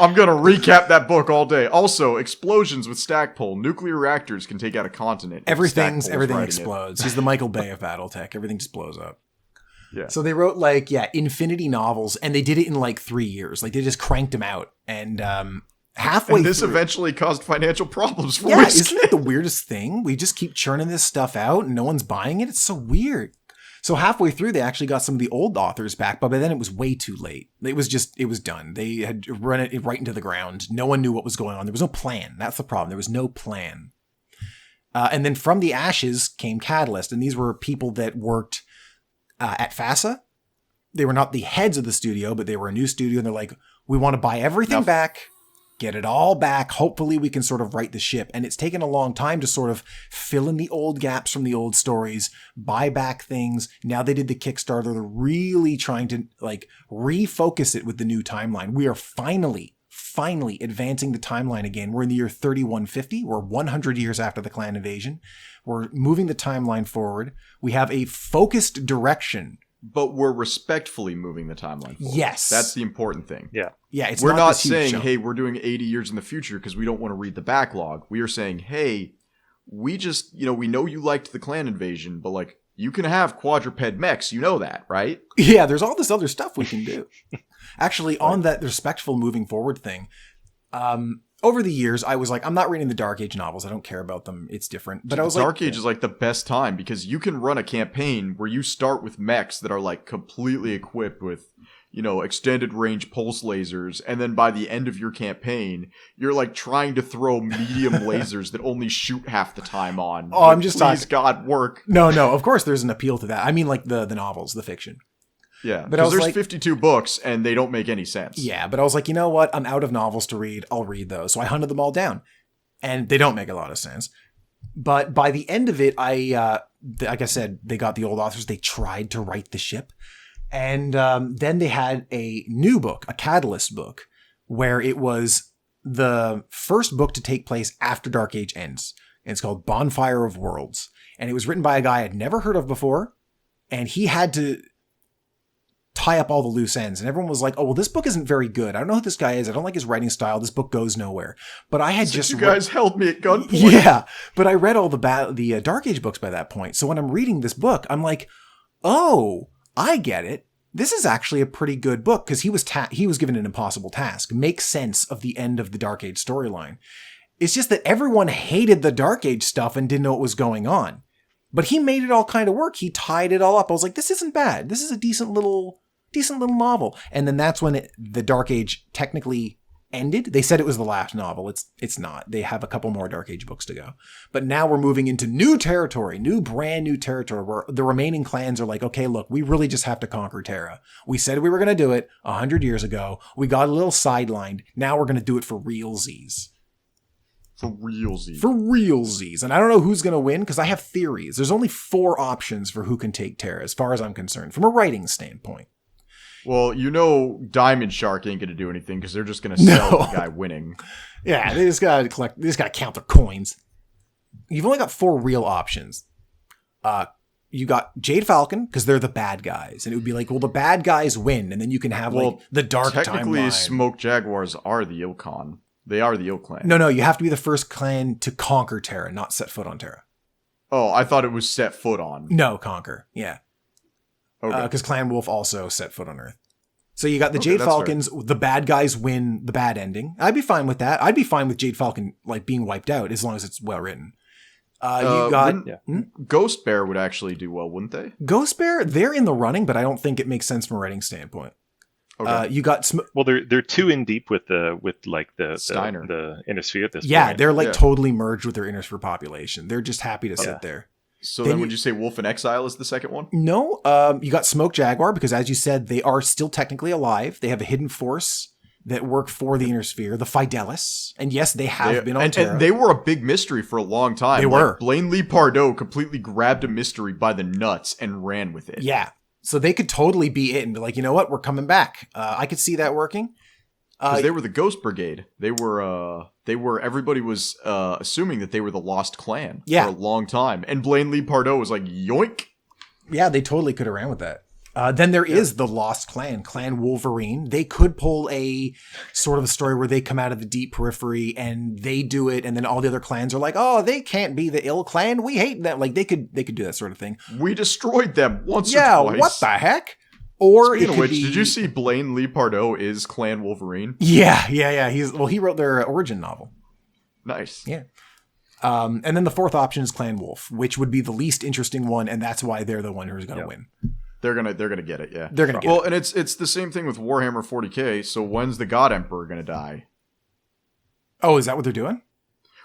Speaker 1: I'm going to recap that book all day. Also, explosions with Stackpole. Nuclear reactors can take out a continent.
Speaker 2: Everything explodes. He's the Michael Bay of Battletech. Everything just blows up.
Speaker 1: Yeah.
Speaker 2: So they wrote infinity novels, and they did it in like 3 years. Like, they just cranked them out. And halfway
Speaker 1: and this eventually caused financial problems for
Speaker 2: WizKids. Isn't that the weirdest thing? We just keep churning this stuff out and no one's buying it. It's so weird. So halfway through, they actually got some of the old authors back, but by then it was way too late. It was done. They had run it right into the ground. No one knew what was going on. There was no plan. That's the problem. There was no plan. And then from the ashes came Catalyst, and these were people that worked at FASA. They were not the heads of the studio, but they were a new studio, and they're like, we want to buy everything back, get it all back. Hopefully we can sort of right the ship. And it's taken a long time to sort of fill in the old gaps from the old stories, buy back things. Now they did the Kickstarter. They're really trying to like refocus it with the new timeline. We are finally advancing the timeline again. We're in the year 3150. We're 100 years after the clan invasion. We're moving the timeline forward. We have a focused direction.
Speaker 1: But we're respectfully moving the timeline forward.
Speaker 2: Yes.
Speaker 1: That's the important thing.
Speaker 3: Yeah.
Speaker 2: Yeah,
Speaker 1: we're not saying, hey, we're doing 80 years in the future because we don't want to read the backlog. We are saying, hey, we just, we know you liked the clan invasion, but like, you can have quadruped mechs. You know that, right?
Speaker 2: Yeah, there's all this other stuff we can do. Actually, on that respectful moving forward thing, over the years, I was like, I'm not reading the Dark Age novels. I don't care about them. It's different. But I was
Speaker 1: Dark Age is like the best time because you can run a campaign where you start with mechs that are like completely equipped with, extended range pulse lasers. And then by the end of your campaign, you're like trying to throw medium lasers that only shoot half the time on.
Speaker 2: Oh, I'm just
Speaker 1: please, God, work.
Speaker 2: No. Of course, there's an appeal to that. I mean, like the novels, the fiction.
Speaker 1: Yeah, because there's 52 books and they don't make any sense.
Speaker 2: Yeah, but I was like, you know what? I'm out of novels to read. I'll read those. So I hunted them all down. And they don't make a lot of sense. But by the end of it, like I said, they got the old authors. They tried to right the ship. And then they had a new book, a Catalyst book, where it was the first book to take place after Dark Age ends. And it's called Bonfire of Worlds. And it was written by a guy I'd never heard of before. And he had to tie up all the loose ends. And everyone was like, oh, well, this book isn't very good. I don't know who this guy is. I don't like his writing style. This book goes nowhere. But I had
Speaker 1: you guys held me at gunpoint.
Speaker 2: Yeah. But I read all the Dark Age books by that point. So when I'm reading this book, I'm like, oh, I get it. This is actually a pretty good book because he was given an impossible task. Make sense of the end of the Dark Age storyline. It's just that everyone hated the Dark Age stuff and didn't know what was going on. But he made it all kind of work. He tied it all up. I was like, this isn't bad. This is a decent little novel. And then that's when the Dark Age technically ended. They said it was the last novel. It's not. They have a couple more Dark Age books to go. But now we're moving into new territory, brand new territory where the remaining clans are like, okay, look, we really just have to conquer Terra. We said we were going to do it 100 years ago. We got a little sidelined. Now we're going to do it for realsies.
Speaker 1: For realsies.
Speaker 2: For realsies. And I don't know who's going to win because I have theories. There's only 4 options for who can take Terra as far as I'm concerned from a writing standpoint.
Speaker 1: Well, Diamond Shark ain't going to do anything because they're just going to sell the guy winning.
Speaker 2: Yeah, they just got to count their coins. You've only got 4 real options. You got Jade Falcon because they're the bad guys. And it would be like, well, the bad guys win. And then you can have the dark timeline.
Speaker 1: Technically, Smoke Jaguars are the Ilkhan. They are the Ill Clan.
Speaker 2: No, you have to be the first clan to conquer Terra, not set foot on Terra.
Speaker 1: Oh, I thought it was set foot on.
Speaker 2: No, conquer. Yeah.
Speaker 1: Okay.
Speaker 2: Because Clan Wolf also set foot on Earth. So you got the Jade Falcons, fair. The bad guys win the bad ending. I'd be fine with that. I'd be fine with Jade Falcon being wiped out as long as it's well written. You got
Speaker 1: Ghost Bear would actually do well, wouldn't they?
Speaker 2: Ghost Bear, they're in the running, but I don't think it makes sense from a writing standpoint. Okay. You got
Speaker 3: they're too in deep with the
Speaker 1: Steiner.
Speaker 3: the Inner Sphere at this point.
Speaker 2: Yeah, they're totally merged with their Inner Sphere population. They're just happy to sit there.
Speaker 1: So then would you say Wolf in Exile is the second one?
Speaker 2: No, you got Smoke Jaguar because, as you said, they are still technically alive. They have a hidden force that work for the Inner Sphere, the Fidelis. And yes, they have been on Terra.
Speaker 1: And they were a big mystery for a long time.
Speaker 2: They were.
Speaker 1: Blaine Lee Pardoe completely grabbed a mystery by the nuts and ran with it.
Speaker 2: Yeah. So they could totally be it and be like, you know what? We're coming back. I could see that working.
Speaker 1: Because they were the Ghost Brigade. They were everybody was assuming that they were the Lost Clan for a long time. And Blaine Lee Pardoe was like, yoink.
Speaker 2: Yeah, they totally could have ran with that. Then there is the Lost Clan, Clan Wolverine. They could pull a sort of a story where they come out of the deep periphery and they do it, and then all the other clans are like, oh, they can't be the ill clan. We hate them. Like they could do that sort of thing.
Speaker 1: We destroyed them once or twice.
Speaker 2: Yeah, what the heck? Or
Speaker 1: speaking of which, did you see Blaine Lee Pardoe is Clan Wolverine?
Speaker 2: Yeah. He wrote their origin novel.
Speaker 1: Nice.
Speaker 2: Yeah. And then the 4th option is Clan Wolf, which would be the least interesting one, and that's why they're the one who's going to win.
Speaker 1: They're gonna get it, yeah.
Speaker 2: They're gonna get it.
Speaker 1: Well, and it's the same thing with Warhammer 40K. So when's the God Emperor gonna die?
Speaker 2: Oh, is that what they're doing?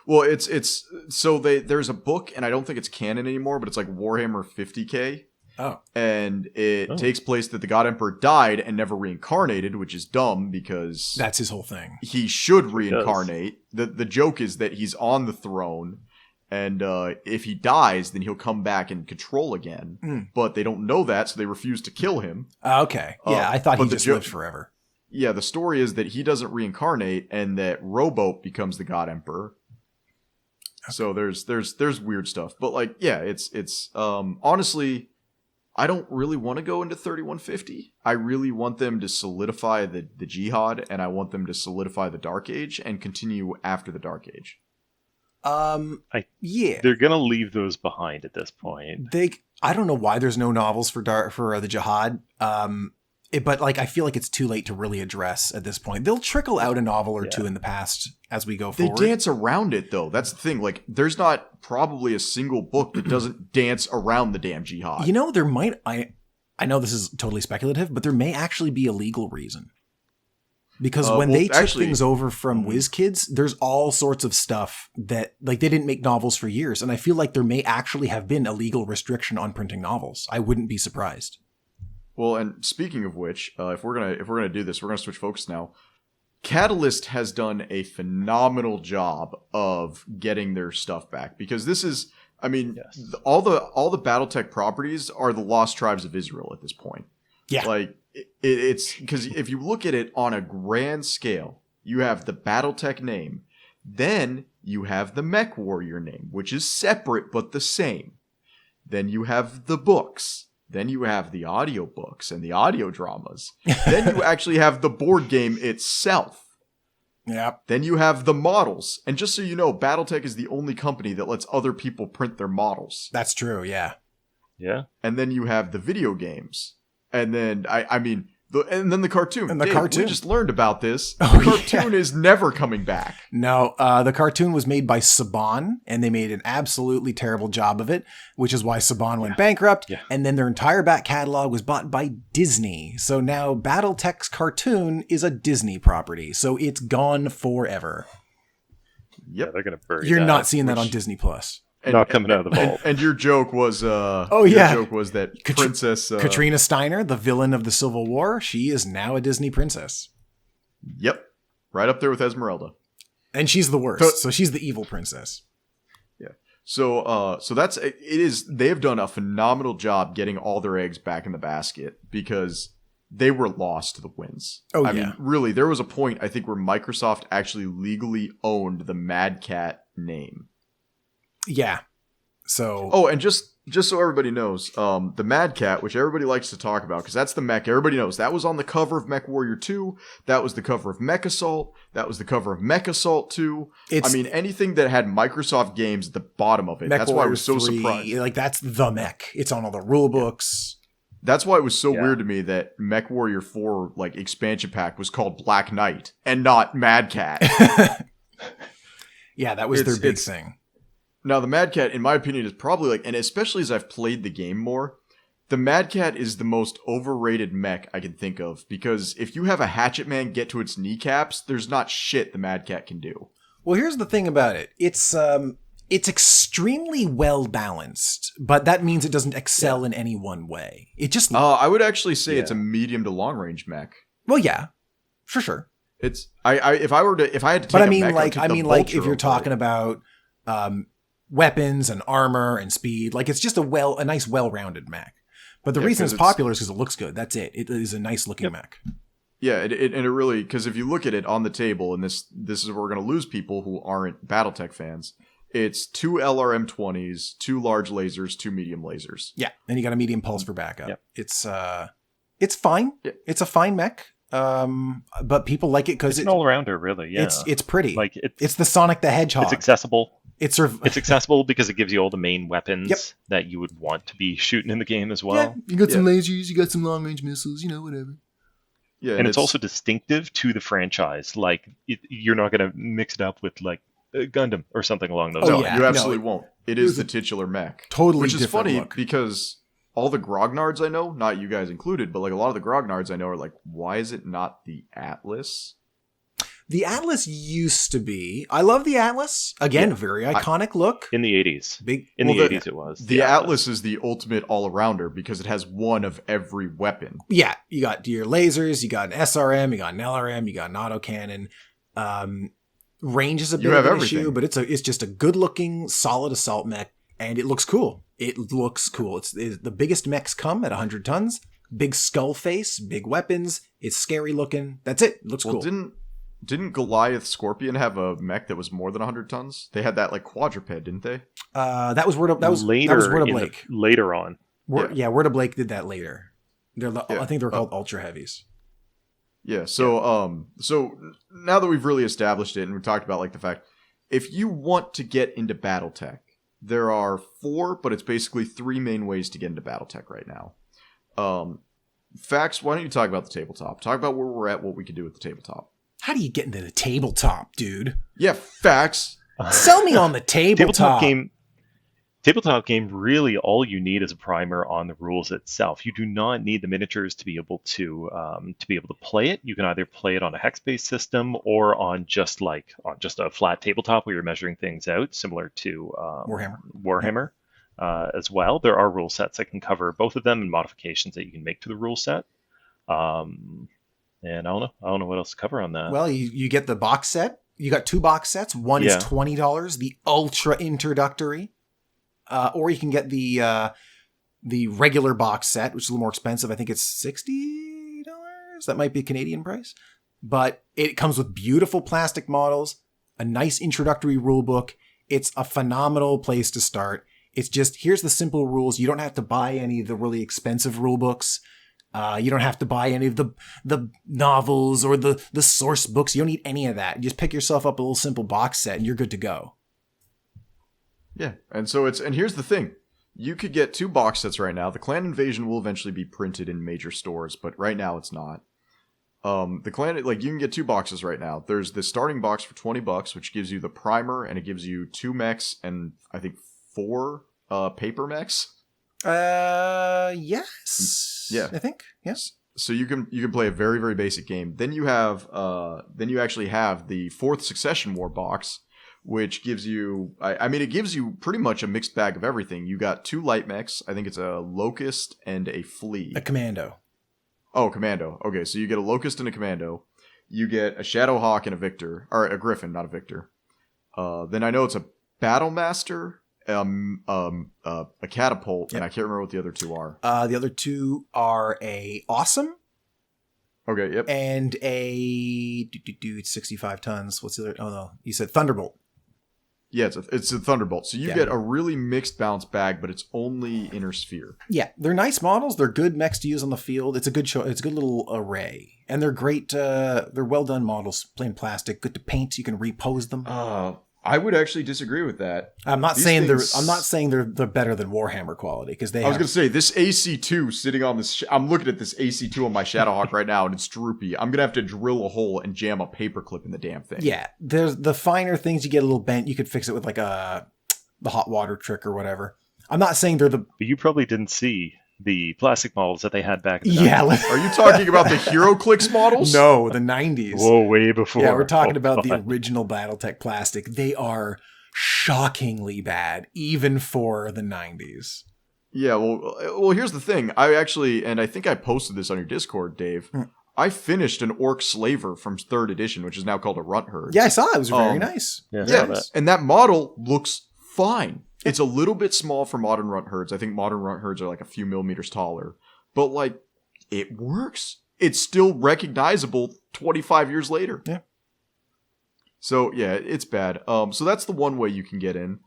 Speaker 1: Well, it's so there's a book, and I don't think it's canon anymore, but it's like Warhammer 50K.
Speaker 2: Oh.
Speaker 1: And it takes place that the God Emperor died and never reincarnated, which is dumb because
Speaker 2: that's his whole thing.
Speaker 1: He should reincarnate. The joke is that he's on the throne. And if he dies, then he'll come back and control again. But they don't know that, so they refuse to kill him.
Speaker 2: Okay. Yeah, I thought he just lived forever.
Speaker 1: Yeah, the story is that he doesn't reincarnate, and that Rowboat becomes the God Emperor. Okay. So there's weird stuff. But it's honestly, I don't really want to go into 3150. I really want them to solidify the Jihad, and I want them to solidify the Dark Age and continue after the Dark Age.
Speaker 3: They're gonna leave those behind at this point.
Speaker 2: I don't know why there's no novels for the Jihad. But I feel like it's too late to really address at this point. They'll trickle out a novel or two in the past as we go forward.
Speaker 1: They dance around it though. That's the thing. There's not probably a single book that doesn't dance around the damn Jihad.
Speaker 2: There might. I know this is totally speculative, but there may actually be a legal reason. Because when they took things over from WizKids, there's all sorts of stuff that they didn't make novels for years, and I feel like there may actually have been a legal restriction on printing novels. I wouldn't be surprised.
Speaker 1: Well, and speaking of which, if we're gonna do this, we're gonna switch focus now. Catalyst has done a phenomenal job of getting their stuff back because this is, all the Battletech properties are the Lost Tribes of Israel at this point.
Speaker 2: Yeah,
Speaker 1: it's because if you look at it on a grand scale, you have the Battletech name, then you have the Mech Warrior name, which is separate but the same. Then you have the books. Then you have the audio books and the audio dramas. Then you actually have the board game itself.
Speaker 2: Yeah.
Speaker 1: Then you have the models. And just so you know, Battletech is the only company that lets other people print their models.
Speaker 2: That's true, yeah.
Speaker 3: Yeah.
Speaker 1: And then you have the video games. And then, And then the cartoon.
Speaker 2: And the
Speaker 1: Dave,
Speaker 2: cartoon.
Speaker 1: We just learned about this. The cartoon is never coming back.
Speaker 2: No, the cartoon was made by Saban, and they made an absolutely terrible job of it, which is why Saban went bankrupt. Yeah. And then their entire back catalog was bought by Disney. So now Battletech's cartoon is a Disney property. So it's gone forever.
Speaker 1: Yep,
Speaker 3: yeah, they're gonna bury.
Speaker 2: You're not seeing that on Disney Plus.
Speaker 3: Not coming out of the vault.
Speaker 1: And your joke was, your joke was that Princess
Speaker 2: Katrina Steiner, the villain of the Civil War, she is now a Disney princess.
Speaker 1: Yep, right up there with Esmeralda.
Speaker 2: And she's the worst, so she's the evil princess.
Speaker 1: Yeah. So that's it. They have done a phenomenal job getting all their eggs back in the basket because they were lost to the winds. I mean, really, there was a point I think where Microsoft actually legally owned the Mad Cat name.
Speaker 2: Yeah. So.
Speaker 1: Oh, and just so everybody knows, the Mad Cat, which everybody likes to talk about, because that's the mech everybody knows. That was on the cover of MechWarrior 2. That was the cover of Mech Assault. That was the cover of Mech Assault 2. I mean, anything that had Microsoft games at the bottom of it. That's why I was so surprised.
Speaker 2: Like, that's the mech. It's on all the rule books.
Speaker 1: That's why it was so weird to me that MechWarrior 4 like expansion pack was called Black Knight and not Mad Cat.
Speaker 2: Yeah, that was their big thing.
Speaker 1: Now, the Mad Cat, in my opinion, is probably like, and especially as I've played the game more, the Mad Cat is the most overrated mech I can think of, because if you have a Hatchet Man get to its kneecaps, there's not shit the Mad Cat can do.
Speaker 2: Well, here's the thing about it. It's extremely well balanced, but that means it doesn't excel in any one way. It just...
Speaker 1: I would actually say it's a medium to long range mech.
Speaker 2: Well, yeah, for sure.
Speaker 1: It's, if I had to take
Speaker 2: but I
Speaker 1: a
Speaker 2: mean,
Speaker 1: mech,
Speaker 2: like if you're talking about, weapons and armor and speed, like it's just a nice well-rounded mech. But the reason it's popular is because it looks good. That's it. It is a nice looking mech.
Speaker 1: Yeah, and it really, because if you look at it on the table, and this is where we're going to lose people who aren't Battletech fans. It's 2 LRM-20s, 2 large lasers, 2 medium lasers.
Speaker 2: Yeah, and you got a medium pulse for backup.
Speaker 1: Yep.
Speaker 2: It's fine. Yeah. It's a fine mech. But people like it because
Speaker 3: it's an all-rounder, really. Yeah,
Speaker 2: it's pretty.
Speaker 3: Like
Speaker 2: it's the Sonic the Hedgehog.
Speaker 3: It's accessible.
Speaker 2: It's
Speaker 3: accessible because it gives you all the main weapons that you would want to be shooting in the game as well.
Speaker 2: Yeah, you got some lasers, you got some long-range missiles, whatever.
Speaker 1: Yeah,
Speaker 3: and it's also distinctive to the franchise. Like, you're not going to mix it up with, like, Gundam or something along those lines.
Speaker 1: You absolutely won't. It is the titular mech.
Speaker 2: Totally
Speaker 1: Which is funny
Speaker 2: look.
Speaker 1: Because all the grognards I know, not you guys included, but like a lot of the grognards I know are like, why is it not the Atlas?
Speaker 2: The Atlas used to be. I love the Atlas. Again, very iconic look.
Speaker 3: In the 80s.
Speaker 2: Big.
Speaker 3: In the 80s it was.
Speaker 1: The Atlas is the ultimate all-arounder because it has one of every weapon.
Speaker 2: Yeah. You got your lasers, you got an SRM, you got an LRM, you got an autocannon. Range is a bit of an issue, but it's just a good-looking, solid assault mech, and it looks cool. It's the biggest mechs come at 100 tons. Big skull face, big weapons. It's scary looking. That's it. It looks cool.
Speaker 1: Didn't Goliath Scorpion have a mech that was more than 100 tons? They had that like quadruped, didn't they?
Speaker 2: That was Word of Blake.
Speaker 3: Later on.
Speaker 2: Word of Blake did that later. I think they're called Ultra Heavies.
Speaker 1: Yeah, so now that we've really established it and we've talked about like the fact, if you want to get into Battletech, there are 4, but it's basically 3 main ways to get into Battletech right now. Fax, why don't you talk about the tabletop? Talk about where we're at, what we can do with the tabletop.
Speaker 2: How do you get into the tabletop, dude?
Speaker 1: Yeah, Fax.
Speaker 2: Sell me on the tabletop.
Speaker 3: Tabletop game, really all you need is a primer on the rules itself. You do not need the miniatures to be able to play it. You can either play it on a hex-based system or on just a flat tabletop where you're measuring things out, similar to Warhammer as well. There are rule sets that can cover both of them and modifications that you can make to the rule set. And I don't know what else to cover on that.
Speaker 2: Well, you get the box set. You got 2 box sets. One is $20, the ultra introductory. Or you can get the regular box set, which is a little more expensive. I think it's $60. That might be a Canadian price. But it comes with beautiful plastic models, a nice introductory rule book. It's a phenomenal place to start. It's just, here's the simple rules. You don't have to buy any of the really expensive rule books. You don't have to buy any of the novels or the source books. You don't need any of that. You just pick yourself up a little simple box set and you're good to go.
Speaker 1: Yeah, and so and here's the thing. you could get 2 box sets right now. The Clan Invasion will eventually be printed in major stores, but right now it's not. The Clan, like, you can get 2 boxes right now. There's the starting box for $20, which gives you the primer, and it gives you 2 mechs and I think 4 paper mechs.
Speaker 2: Yes.
Speaker 1: Yeah.
Speaker 2: I think. Yes.
Speaker 1: So you can play a very, very basic game. Then you actually have the 4th Succession War box, which gives you, it gives you pretty much a mixed bag of everything. You got 2 light mechs. I think it's a Locust and a Flea.
Speaker 2: A Commando.
Speaker 1: Oh, Commando. Okay, so you get a Locust and a Commando. You get a Shadowhawk and a Victor. Or a Griffin, not a Victor. Then I know it's a Battlemaster, a Catapult, and I can't remember what the other 2 are.
Speaker 2: The other 2 are a Awesome.
Speaker 1: Okay, yep.
Speaker 2: And a... It's 65 tons. What's the other... Oh, no. You said Thunderbolt.
Speaker 1: Yeah, it's a Thunderbolt. So you get a really mixed balanced bag, but it's only Inner Sphere.
Speaker 2: Yeah, they're nice models. They're good mechs to use on the field. It's a good show. It's a good little array, and they're great. They're well done models, plain plastic, good to paint. You can repose them.
Speaker 1: I would actually disagree with that.
Speaker 2: I'm not saying they're better than Warhammer quality because I was
Speaker 1: going to say this AC2 sitting on this. I'm looking at this AC2 on my Shadowhawk right now, and it's droopy. I'm gonna have to drill a hole and jam a paperclip in the damn thing.
Speaker 2: Yeah, there's the finer things. You get a little bent. You could fix it with like the hot water trick or whatever. I'm not saying they're the.
Speaker 3: But you probably didn't see the plastic models that they had back in the
Speaker 2: 90s.
Speaker 1: Are you talking about the HeroClix models?
Speaker 2: No, the 90s.
Speaker 3: Whoa, way before.
Speaker 2: Yeah, we're talking about the original Battletech plastic. They are shockingly bad, even for the 90s.
Speaker 1: Yeah, well, here's the thing. I think I posted this on your Discord, Dave. I finished an Orc Slaver from 3rd edition, which is now called a Runt Herd.
Speaker 2: Yeah, I saw it. It was very nice.
Speaker 3: Yeah,
Speaker 1: and that model looks fine. It's a little bit small for modern Runt Herds. I think modern Runt Herds are like a few millimeters taller. But, like, it works. It's still recognizable 25 years later.
Speaker 2: Yeah.
Speaker 1: So, yeah, it's bad. So that's the one way you can get in.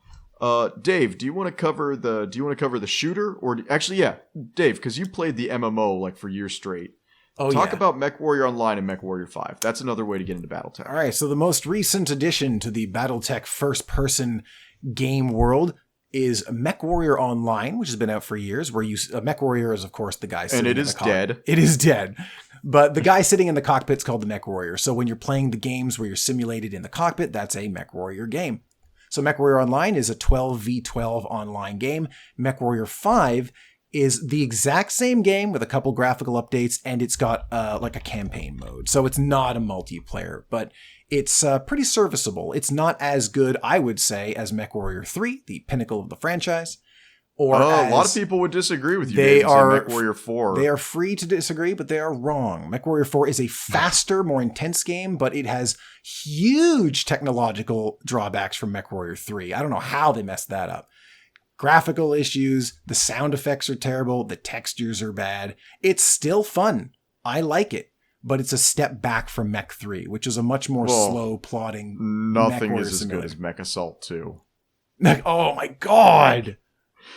Speaker 1: Dave, do you want to cover the shooter? Or actually, yeah, Dave, because you played the MMO, like, for years straight. Talk about MechWarrior Online and MechWarrior 5. That's another way to get into Battletech.
Speaker 2: All right, so the most recent addition to the Battletech first-person game world is MechWarrior Online, which has been out for years, where MechWarrior is, of course, the guy sitting in the cockpit. And it is dead. It is dead. But the guy sitting in the cockpit is called the MechWarrior. So when you're playing the games where you're simulated in the cockpit, that's a MechWarrior game. So MechWarrior Online is a 12v12 online game. MechWarrior 5 is the exact same game with a couple graphical updates, and it's got like a campaign mode. So it's not a multiplayer, but it's pretty serviceable. It's not as good, I would say, as MechWarrior 3, the pinnacle of the franchise. Or
Speaker 1: a lot of people would disagree with you.
Speaker 2: They are
Speaker 1: MechWarrior 4.
Speaker 2: They are free to disagree, but they are wrong. MechWarrior 4 is a faster, more intense game, but it has huge technological drawbacks from MechWarrior 3. I don't know how they messed that up. Graphical issues, the sound effects are terrible, the textures are bad. It's still fun. I like it. But it's a step back from Mech 3, which is a much more slow, plodding
Speaker 1: nothing is as good as Mech Assault 2.
Speaker 2: Oh my god!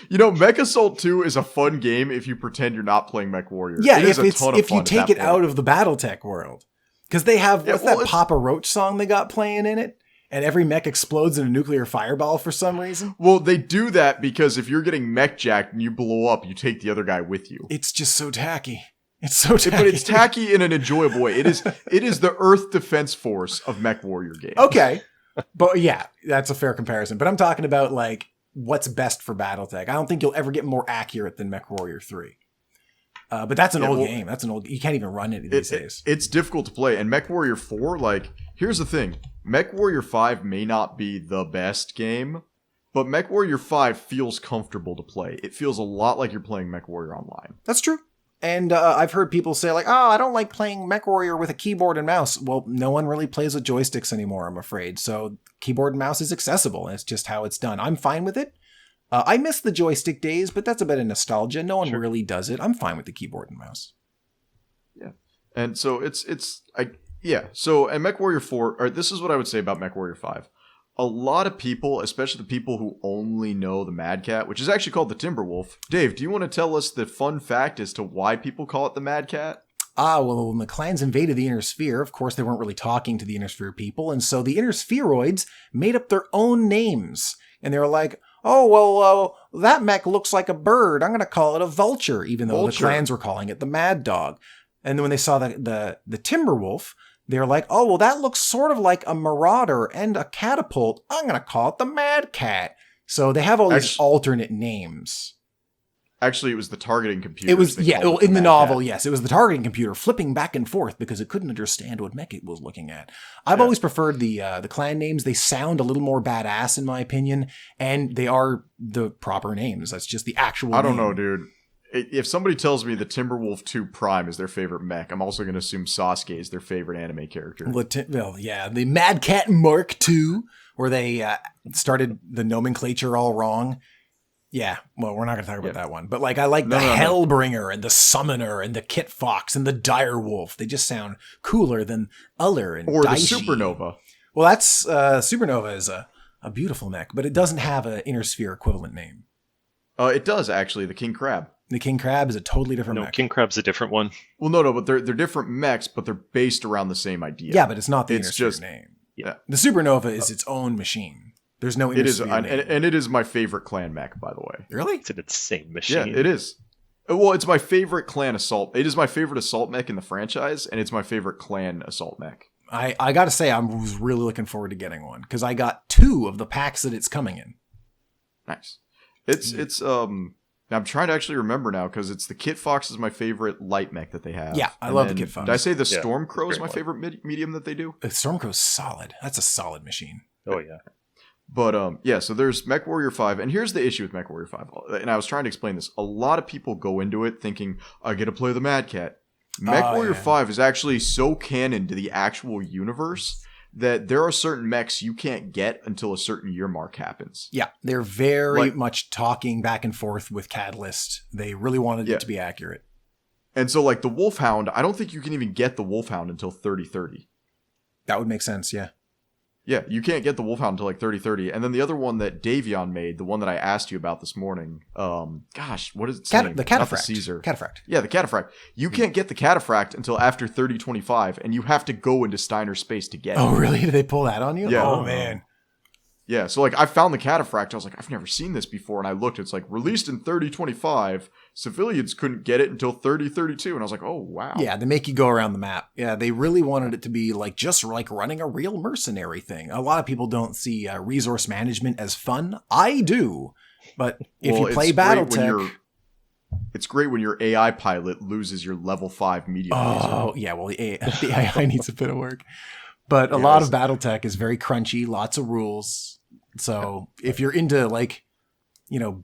Speaker 1: You know, Mech Assault 2 is a fun game if you pretend you're not playing MechWarrior.
Speaker 2: Yeah, if you take it out of the Battletech world. Because they have, what's that Papa Roach song they got playing in it? And every mech explodes in a nuclear fireball for some reason?
Speaker 1: Well, they do that because if you're getting mech jacked and you blow up, you take the other guy with you.
Speaker 2: It's just so tacky. It's so tacky.
Speaker 1: But it's tacky in an enjoyable way. It is the Earth Defense Force of MechWarrior games.
Speaker 2: Okay. But yeah, that's a fair comparison. But I'm talking about, like, what's best for Battletech. I don't think you'll ever get more accurate than MechWarrior 3. But that's an old game. You can't even run it these days.
Speaker 1: It's difficult to play. And MechWarrior 4, like, here's the thing. MechWarrior 5 may not be the best game, but MechWarrior 5 feels comfortable to play. It feels a lot like you're playing MechWarrior Online.
Speaker 2: That's true. And I've heard people say, like, I don't like playing MechWarrior with a keyboard and mouse. Well, no one really plays with joysticks anymore, I'm afraid. So keyboard and mouse is accessible, and it's just how it's done. I'm fine with it. I miss the joystick days, but that's a bit of nostalgia. No one really does it. I'm fine with the keyboard and mouse.
Speaker 1: Yeah. And so and MechWarrior 4, this is what I would say about MechWarrior 5. A lot of people, especially the people who only know the Mad Cat, which is actually called the Timberwolf. Dave, do you want to tell us the fun fact as to why people call it the Mad Cat?
Speaker 2: Well, when the clans invaded the Inner Sphere, of course, they weren't really talking to the Inner Sphere people, and so the Inner Spheroids made up their own names. And they were like, that mech looks like a bird. I'm going to call it a vulture, even though the
Speaker 1: Vulture.
Speaker 2: clans were calling it the Mad Dog. And then when they saw the Timberwolf, they're like, oh, well, that looks sort of like a Marauder and a Catapult. I'm going to call it the Mad Cat. So they have all these alternate names.
Speaker 1: Actually, it was the targeting computer.
Speaker 2: It was, in the novel, yes. It was the targeting computer flipping back and forth because it couldn't understand what mech it was looking at. I've always preferred the clan names. They sound a little more badass, in my opinion, and they are the proper names. That's just the actual
Speaker 1: I don't
Speaker 2: name.
Speaker 1: know, dude. If somebody tells me the Timberwolf 2 Prime is their favorite mech, I'm also going to assume Sasuke is their favorite anime character.
Speaker 2: The Mad Cat Mark II, where they started the nomenclature all wrong. Yeah, well, we're not going to talk about that one. But I like the Hellbringer and the Summoner and the Kit Fox and the Dire Wolf. They just sound cooler than Uller and
Speaker 1: Or
Speaker 2: Daishi.
Speaker 1: the Supernova.
Speaker 2: Well, that's Supernova is a beautiful mech, but it doesn't have an Inner Sphere equivalent name.
Speaker 1: It does, actually. The King Crab.
Speaker 2: The King Crab is a totally different
Speaker 3: No,
Speaker 2: mech.
Speaker 3: King Crab's a different one.
Speaker 1: Well, no, but they're different mechs, but they're based around the same idea.
Speaker 2: Yeah, but it's not the Inner Sphere name.
Speaker 1: Yeah.
Speaker 2: The Supernova is its own machine. There's no Inner Sphere name.
Speaker 1: And it is my favorite clan mech, by the way.
Speaker 2: Really?
Speaker 3: It's an insane machine.
Speaker 1: Yeah, it is. Well, it's my favorite clan assault. It is my favorite assault mech in the franchise, and it's my favorite clan assault mech.
Speaker 2: I got to say, I was really looking forward to getting one because I got 2 of the packs that it's coming in.
Speaker 1: Nice. I'm trying to actually remember now because it's the Kit Fox is my favorite light mech that they have.
Speaker 2: Yeah, I love the Kit Fox.
Speaker 1: Did I say the Stormcrow is my
Speaker 3: one.
Speaker 1: favorite medium that they do?
Speaker 2: The Stormcrow's solid. That's a solid machine.
Speaker 3: Oh, yeah.
Speaker 1: But so there's MechWarrior 5, and here's the issue with MechWarrior 5. And I was trying to explain this. A lot of people go into it thinking, I get to play the Mad Cat. MechWarrior 5 is actually so canon to the actual universe that there are certain mechs you can't get until a certain year mark happens.
Speaker 2: Yeah, they're very much talking back and forth with Catalyst. They really wanted it to be accurate.
Speaker 1: And so the Wolfhound, I don't think you can even get the Wolfhound until 3030.
Speaker 2: That would make sense, yeah.
Speaker 1: Yeah, you can't get the Wolfhound until 3030. And then the other one that Davion made, the one that I asked you about this morning, what is its name?
Speaker 2: The Cataphract.
Speaker 1: Not the Caesar.
Speaker 2: Cataphract.
Speaker 1: Yeah, the Cataphract. You can't get the Cataphract until after 3025, and you have to go into Steiner space to get it.
Speaker 2: Oh, really? Did they pull that on you?
Speaker 1: Yeah.
Speaker 2: Oh, man.
Speaker 1: Yeah, so I found the Cataphract. I was like, I've never seen this before. And I looked, it's released in 3025. Civilians couldn't get it until 3032. And I was like, oh, wow.
Speaker 2: Yeah, they make you go around the map. Yeah, they really wanted it to be just running a real mercenary thing. A lot of people don't see resource management as fun. I do. But if you play Battletech...
Speaker 1: It's great when your AI pilot loses your level 5 medium laser.
Speaker 2: Oh, yeah, well, the AI needs a bit of work. But a lot of Battletech is very crunchy, lots of rules. So if you're into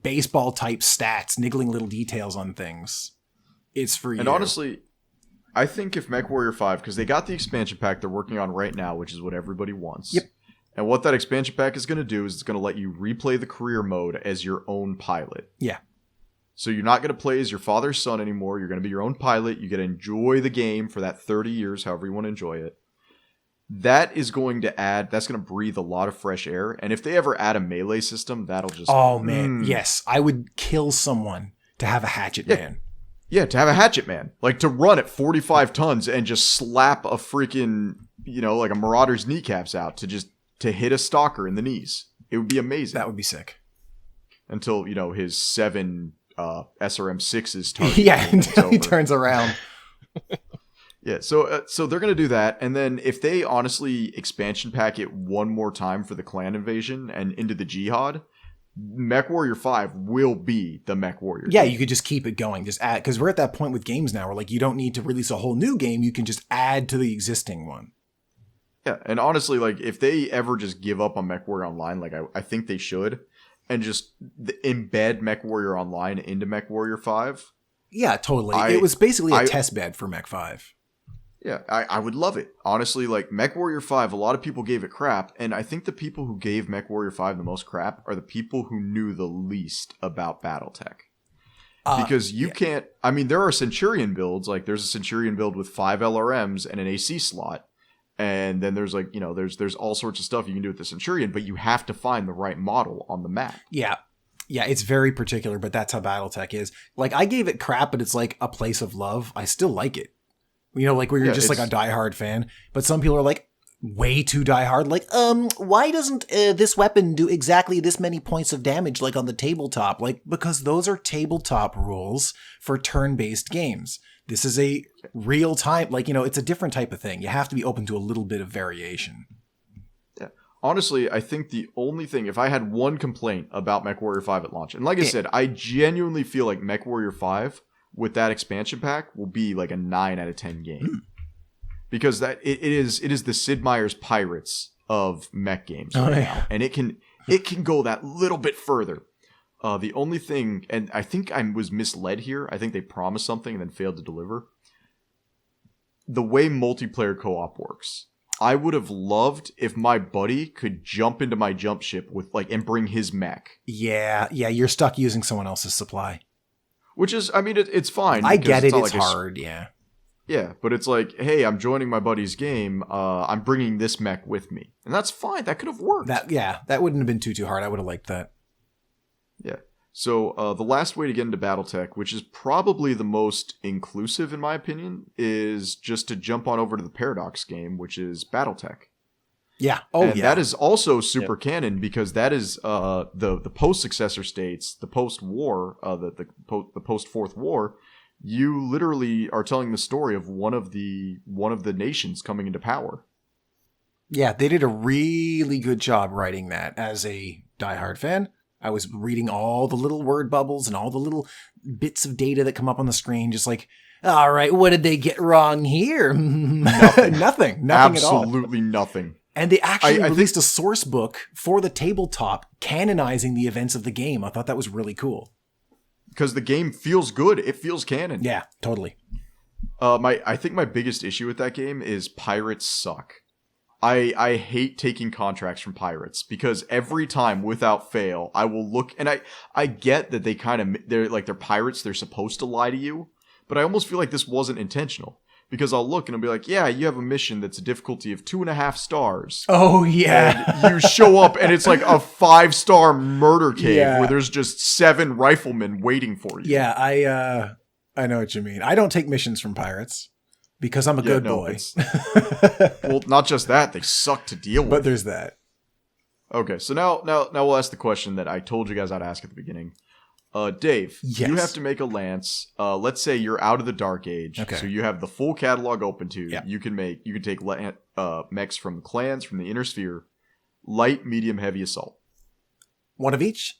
Speaker 2: baseball type stats, niggling little details on things, it's for you.
Speaker 1: And honestly, I think if MechWarrior 5, because they got the expansion pack they're working on right now, which is what everybody wants.
Speaker 2: Yep.
Speaker 1: And what that expansion pack is going to do is it's going to let you replay the career mode as your own pilot.
Speaker 2: Yeah.
Speaker 1: So you're not going to play as your father's son anymore. You're going to be your own pilot. You get to enjoy the game for that 30 years, however you want to enjoy it. That's going to breathe a lot of fresh air. And if they ever add a melee system, that'll just...
Speaker 2: Oh, man. Yes. I would kill someone to have a hatchet man.
Speaker 1: Yeah, to have a hatchet man. To run at 45 tons and just slap a freaking, a Marauder's kneecaps out to hit a stalker in the knees. It would be amazing.
Speaker 2: That would be sick.
Speaker 1: Until, his 7 SRM6s target.
Speaker 2: Yeah, until he turns around.
Speaker 1: Yeah, so they're going to do that, and then if they honestly expansion pack it one more time for the clan invasion and into the Jihad, MechWarrior 5 will be the MechWarrior.
Speaker 2: Yeah, you could just keep it going. Just add, because we're at that point with games now where you don't need to release a whole new game. You can just add to the existing one.
Speaker 1: Yeah, and honestly, if they ever just give up on MechWarrior Online, I think they should, and just embed MechWarrior Online into MechWarrior 5.
Speaker 2: Yeah, totally. It was basically a test bed for Mech 5.
Speaker 1: Yeah, I would love it. Honestly, MechWarrior 5, a lot of people gave it crap, and I think the people who gave MechWarrior 5 the most crap are the people who knew the least about Battletech. Because you can't... I mean, there are Centurion builds, there's a Centurion build with 5 LRMs and an AC slot, and then there's there's all sorts of stuff you can do with the Centurion, but you have to find the right model on the map.
Speaker 2: Yeah. Yeah, it's very particular, but that's how Battletech is. I gave it crap, but it's a place of love. I still like it. Where you're just a diehard fan. But some people are like, way too diehard. Like, why doesn't this weapon do exactly this many points of damage like on the tabletop? Like, because those are tabletop rules for turn-based games. This is a real time, like, it's a different type of thing. You have to be open to a little bit of variation.
Speaker 1: Yeah. Honestly, I think the only thing, if I had one complaint about MechWarrior 5 at launch, and like I said, I genuinely feel like MechWarrior 5 with that expansion pack will be like a 9 out of 10 game. Because that it is the Sid Meier's Pirates of mech games now, and it can go that little bit further. The only thing, and I think I was misled here. I think they promised something and then failed to deliver. The way multiplayer co-op works, I would have loved if my buddy could jump into my jump ship with and bring his mech.
Speaker 2: Yeah, you're stuck using someone else's supply.
Speaker 1: Which is, I mean, it's fine.
Speaker 2: I get it.
Speaker 1: It's
Speaker 2: like hard. Yeah.
Speaker 1: Yeah, but it's like, hey, I'm joining my buddy's game. I'm bringing this mech with me, and that's fine. That could have worked.
Speaker 2: That wouldn't have been too hard. I would have liked that.
Speaker 1: Yeah. So the last way to get into BattleTech, which is probably the most inclusive in my opinion, is just to jump on over to the Paradox game, which is BattleTech.
Speaker 2: Yeah.
Speaker 1: That is also super canon because that is the post successor states, the post war, the post Fourth War. You literally are telling the story of one of the nations coming into power.
Speaker 2: Yeah, they did a really good job writing that. As a diehard fan, I was reading all the little word bubbles and all the little bits of data that come up on the screen, just like, all right, what did they get wrong here? Nothing at all.
Speaker 1: Absolutely nothing.
Speaker 2: And they actually released a source book for the tabletop canonizing the events of the game. I thought that was really cool.
Speaker 1: Because the game feels good. It feels canon.
Speaker 2: Yeah, totally.
Speaker 1: I think my biggest issue with that game is pirates suck. I hate taking contracts from pirates because every time without fail I will look, and I get that they're pirates, they're supposed to lie to you, but I almost feel like this wasn't intentional. Because I'll look and I'll be like, yeah, you have a mission that's a difficulty of 2.5 stars.
Speaker 2: Oh, yeah.
Speaker 1: And you show up and it's like a 5-star murder cave where there's just 7 riflemen waiting for you.
Speaker 2: Yeah, I know what you mean. I don't take missions from pirates because I'm a good boy.
Speaker 1: Well, not just that, they suck to deal with.
Speaker 2: But there's that.
Speaker 1: Okay, so now we'll ask the question that I told you guys how to ask at the beginning. Dave,
Speaker 2: yes.
Speaker 1: You have to make a lance. Let's say you're out of the Dark Age, so you have the full catalog open to you.
Speaker 2: Yeah.
Speaker 1: You can take mechs from the clans, from the Inner Sphere, light, medium, heavy, assault.
Speaker 2: One of each?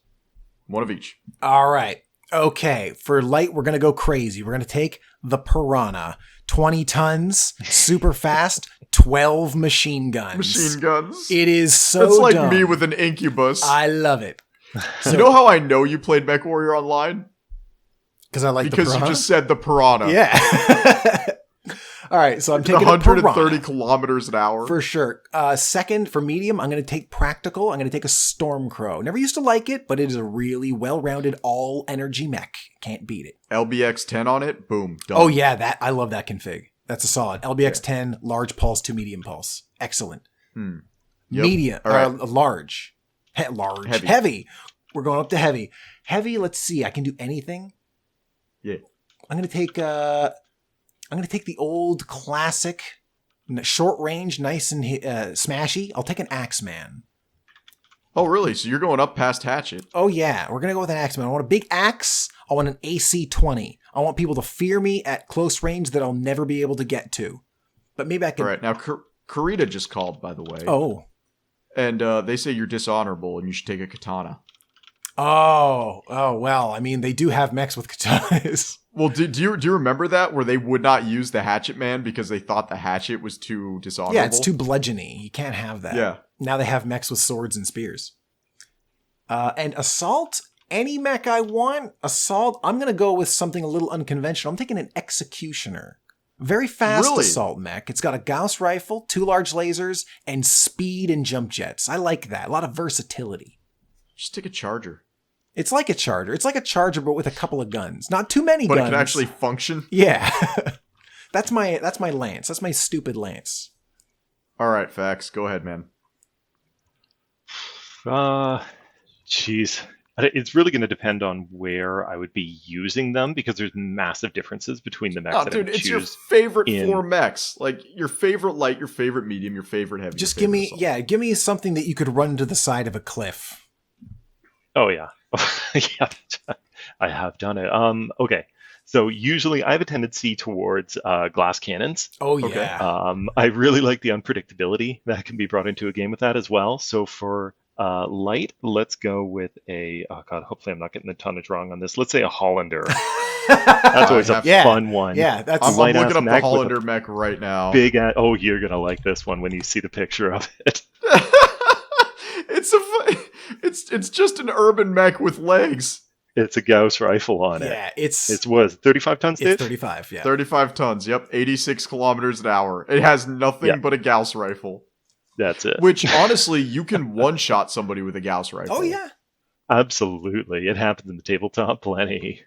Speaker 1: One of each.
Speaker 2: All right. Okay, for light, we're going to go crazy. We're going to take the Piranha. 20 tons, super fast, 12 machine guns.
Speaker 1: Machine guns.
Speaker 2: It is so
Speaker 1: That's like
Speaker 2: dumb.
Speaker 1: me with an Incubus.
Speaker 2: I love it.
Speaker 1: So, you know how I know you played MechWarrior Online?
Speaker 2: Because I like the
Speaker 1: Because
Speaker 2: Piranha?
Speaker 1: you just said the Piranha.
Speaker 2: Yeah. All right, so I'm taking
Speaker 1: 130 kilometers an hour.
Speaker 2: For sure. Second, for medium, I'm going to take practical. I'm going to take a Stormcrow. Never used to like it, but it is a really well-rounded all-energy mech. Can't beat it.
Speaker 1: LBX 10 on it, boom, done.
Speaker 2: Oh yeah, I love that config. That's a solid. LBX 10, large pulse to medium pulse. Excellent.
Speaker 1: Yep.
Speaker 2: Medium,
Speaker 1: All right.
Speaker 2: large. Heavy. We're going up to heavy. Heavy, let's see. I can do anything.
Speaker 1: Yeah.
Speaker 2: I'm going to take the old classic short range, nice and smashy. I'll take an Axeman.
Speaker 1: Oh, really? So you're going up past Hatchet?
Speaker 2: Oh, yeah. We're going to go with an Axeman. I want a big axe. I want an AC-20. I want people to fear me at close range that I'll never be able to get to. But maybe I can...
Speaker 1: All right. Now, Karita just called, by the way.
Speaker 2: Oh.
Speaker 1: And they say you're dishonorable and you should take a katana.
Speaker 2: Oh, well, I mean, they do have mechs with katanas.
Speaker 1: Well, do you remember that, where they would not use the Hatchet Man because they thought the Hatchet was too dishonorable?
Speaker 2: Yeah, it's too bludgeony. You can't have that.
Speaker 1: Yeah.
Speaker 2: Now they have mechs with swords and spears. And Assault, any mech I want. Assault, I'm going to go with something a little unconventional. I'm taking an Executioner. Very fast assault mech. It's got a Gauss rifle, 2 large lasers, and speed and jump jets. I like that. A lot of versatility.
Speaker 1: Just take a Charger.
Speaker 2: It's like a Charger. It's like a Charger, but with a couple of guns. Not too many
Speaker 1: guns. But it can actually function?
Speaker 2: Yeah. That's my lance. That's my stupid lance.
Speaker 1: All right, Fax. Go ahead, man.
Speaker 3: Jeez. It's really going to depend on where I would be using them because there's massive differences between the mechs
Speaker 1: Oh,
Speaker 3: that I
Speaker 1: dude,
Speaker 3: would
Speaker 1: it's your
Speaker 3: choose.
Speaker 1: favorite
Speaker 3: in-
Speaker 1: 4 mechs. Like, your favorite light, your favorite medium, your favorite heavy.
Speaker 2: Just
Speaker 1: your
Speaker 2: give
Speaker 1: favorite
Speaker 2: me,
Speaker 1: assault.
Speaker 2: give me something that you could run to the side of a cliff.
Speaker 3: Oh yeah, yeah, I have done it. Okay, so usually I have a tendency towards glass cannons.
Speaker 2: Oh,
Speaker 1: Okay.
Speaker 2: yeah.
Speaker 3: I really like the unpredictability that can be brought into a game with that as well. So for light, let's go with a, oh god, hopefully I'm not getting the tonnage wrong on this. Let's say a Hollander. That's always a
Speaker 2: Yeah.
Speaker 3: fun one.
Speaker 2: Yeah, that's
Speaker 1: I'm
Speaker 3: light-ass
Speaker 1: looking up the
Speaker 3: mech with a
Speaker 1: Hollander mech right now.
Speaker 3: big. Oh, you're gonna like this one when you see the picture of it.
Speaker 1: It's just an urban mech with legs.
Speaker 3: It's a Gauss rifle on it.
Speaker 2: Yeah, it's
Speaker 3: It's what, 35 tons, Dave?
Speaker 2: 35, yeah.
Speaker 1: 35 tons. Yep, 86 kilometers an hour. It has nothing
Speaker 3: Yeah.
Speaker 1: but a Gauss rifle.
Speaker 3: That's it.
Speaker 1: Which honestly, you can one-shot somebody with a Gauss rifle.
Speaker 2: Oh, yeah.
Speaker 3: Absolutely. It happens in the tabletop plenty.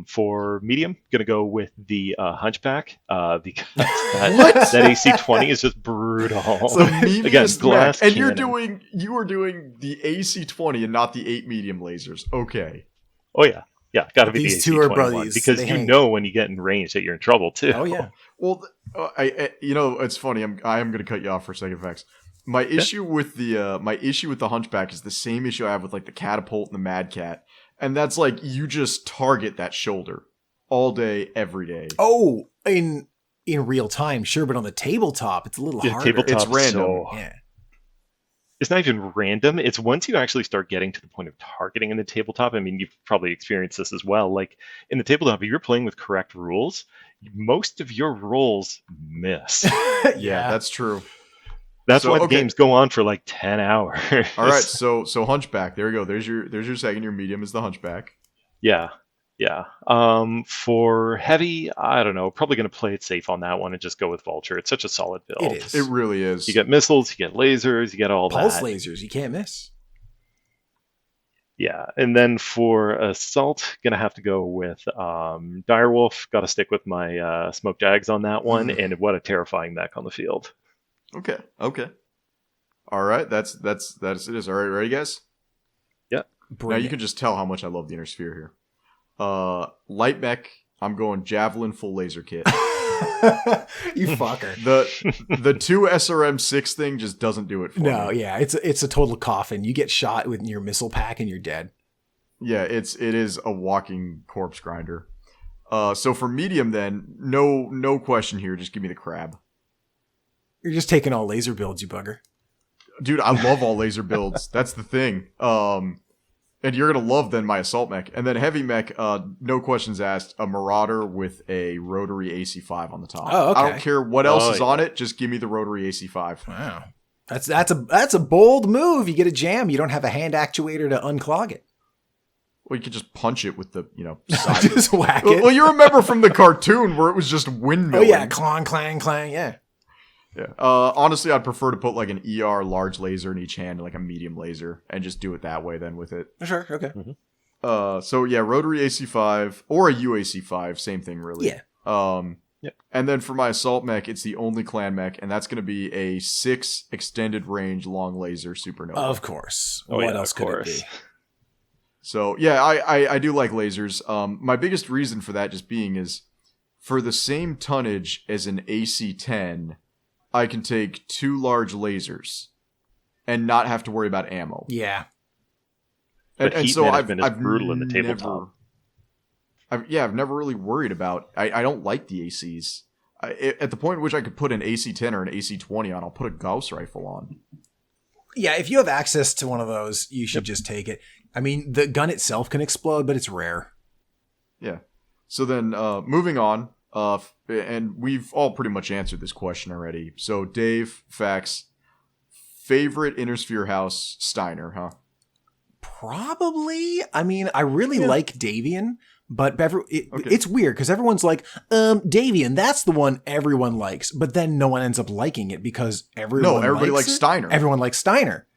Speaker 3: For medium, gonna go with the Hunchback because that AC-20 is just brutal.
Speaker 1: It's the medium
Speaker 3: Again, glass
Speaker 1: mech. And
Speaker 3: cannon.
Speaker 1: you are doing the AC-20 and not the 8 medium lasers. Okay.
Speaker 3: Oh yeah, gotta be
Speaker 2: These
Speaker 3: the
Speaker 2: two are
Speaker 3: AC-21
Speaker 2: brothers.
Speaker 3: because
Speaker 2: They
Speaker 3: you
Speaker 2: hang.
Speaker 3: know when you get in range that you're in trouble too.
Speaker 2: Oh, yeah.
Speaker 1: Well, it's funny. I am going to cut you off for a second, Vex. My issue with the Hunchback is the same issue I have with like the Catapult and the Mad Cat, and that's like you just target that shoulder all day, every day.
Speaker 2: Oh, in real time, sure, but on the tabletop, it's a little
Speaker 3: Yeah,
Speaker 2: harder.
Speaker 3: tabletop
Speaker 1: It's random.
Speaker 3: so-
Speaker 2: Yeah.
Speaker 3: It's not even random. It's once you actually start getting to the point of targeting in the tabletop. I mean, you've probably experienced this as well. Like in the tabletop, if you're playing with correct rules, most of your rolls miss.
Speaker 1: Yeah, that's true.
Speaker 3: That's
Speaker 1: So,
Speaker 3: why the
Speaker 1: okay.
Speaker 3: games go on for like 10 hours.
Speaker 1: All right, so Hunchback. There you go. There's your second. Your medium is the Hunchback.
Speaker 3: Yeah. For heavy, I don't know. Probably going to play it safe on that one and just go with Vulture. It's such a solid build.
Speaker 2: It is.
Speaker 1: It really is.
Speaker 3: You get missiles, you get lasers, you get all
Speaker 2: Pulse
Speaker 3: that.
Speaker 2: lasers, you can't miss.
Speaker 3: Yeah, and then for assault, gonna have to go with Direwolf. Got to stick with my smoke jags on that one, and what a terrifying mech on the field.
Speaker 1: Okay. All right, that's it is. All right, ready, guys?
Speaker 2: Bring
Speaker 1: Now you
Speaker 2: it.
Speaker 1: can just tell how much I love the Inner Sphere here. Light mech. I'm going Javelin full laser kit.
Speaker 2: You fucker.
Speaker 1: The 2 SRM6 thing just doesn't do it for
Speaker 2: No,
Speaker 1: me.
Speaker 2: yeah, it's a total coffin. You get shot with your missile pack and you're dead.
Speaker 1: Yeah, it is a walking corpse grinder. So for medium then, no question here. Just give me the crab.
Speaker 2: You're just taking all laser builds, you bugger.
Speaker 1: Dude, I love all laser builds. That's the thing. And you're gonna love then my assault mech. And then heavy mech, no questions asked, a Marauder with a rotary AC5 on the top.
Speaker 2: Oh, okay.
Speaker 1: I don't care what else
Speaker 3: Oh,
Speaker 1: is on it, just give me the rotary AC5.
Speaker 2: Wow. That's a bold move. You get a jam, you don't have a hand actuator to unclog it.
Speaker 1: Well, you could just punch it with the, side.
Speaker 2: Just whack it.
Speaker 1: Well, you remember from the cartoon where it was just windmilling.
Speaker 2: Oh yeah, clang, clang, clang, yeah.
Speaker 1: Yeah. Honestly, I'd prefer to put like an ER large laser in each hand, like a medium laser, and just do it that way then with it.
Speaker 2: Sure, okay.
Speaker 1: So yeah, rotary AC5 or a UAC5, same thing really.
Speaker 2: Yeah.
Speaker 3: Yep.
Speaker 1: And then for my assault mech, it's the only clan mech, and that's going to be a 6 extended range long laser supernova.
Speaker 2: Of course.
Speaker 3: Oh,
Speaker 2: What
Speaker 3: yeah,
Speaker 2: else
Speaker 3: of
Speaker 2: could
Speaker 3: course.
Speaker 2: it be?
Speaker 1: So yeah, I do like lasers. My biggest reason for that just being is for the same tonnage as an AC-10, I can take 2 large lasers and not have to worry about ammo.
Speaker 2: Yeah.
Speaker 3: But heat management is brutal in the tabletop.
Speaker 1: I've never really worried about. I don't like the ACs. At the point at which I could put an AC-10 or an AC-20 on, I'll put a Gauss rifle on.
Speaker 2: Yeah, if you have access to one of those, you should just take it. I mean, the gun itself can explode, but it's rare.
Speaker 1: Yeah. So then, moving on, and we've all pretty much answered this question already. So Dave, Fax, favorite Inner Sphere house, Steiner, huh?
Speaker 2: Probably. I mean, I really like Davian, but
Speaker 1: Okay.
Speaker 2: it's weird because everyone's like, Davian, that's the one everyone likes, but then no one ends up liking it because
Speaker 1: everybody likes
Speaker 2: it.
Speaker 1: Steiner.
Speaker 2: Everyone likes Steiner.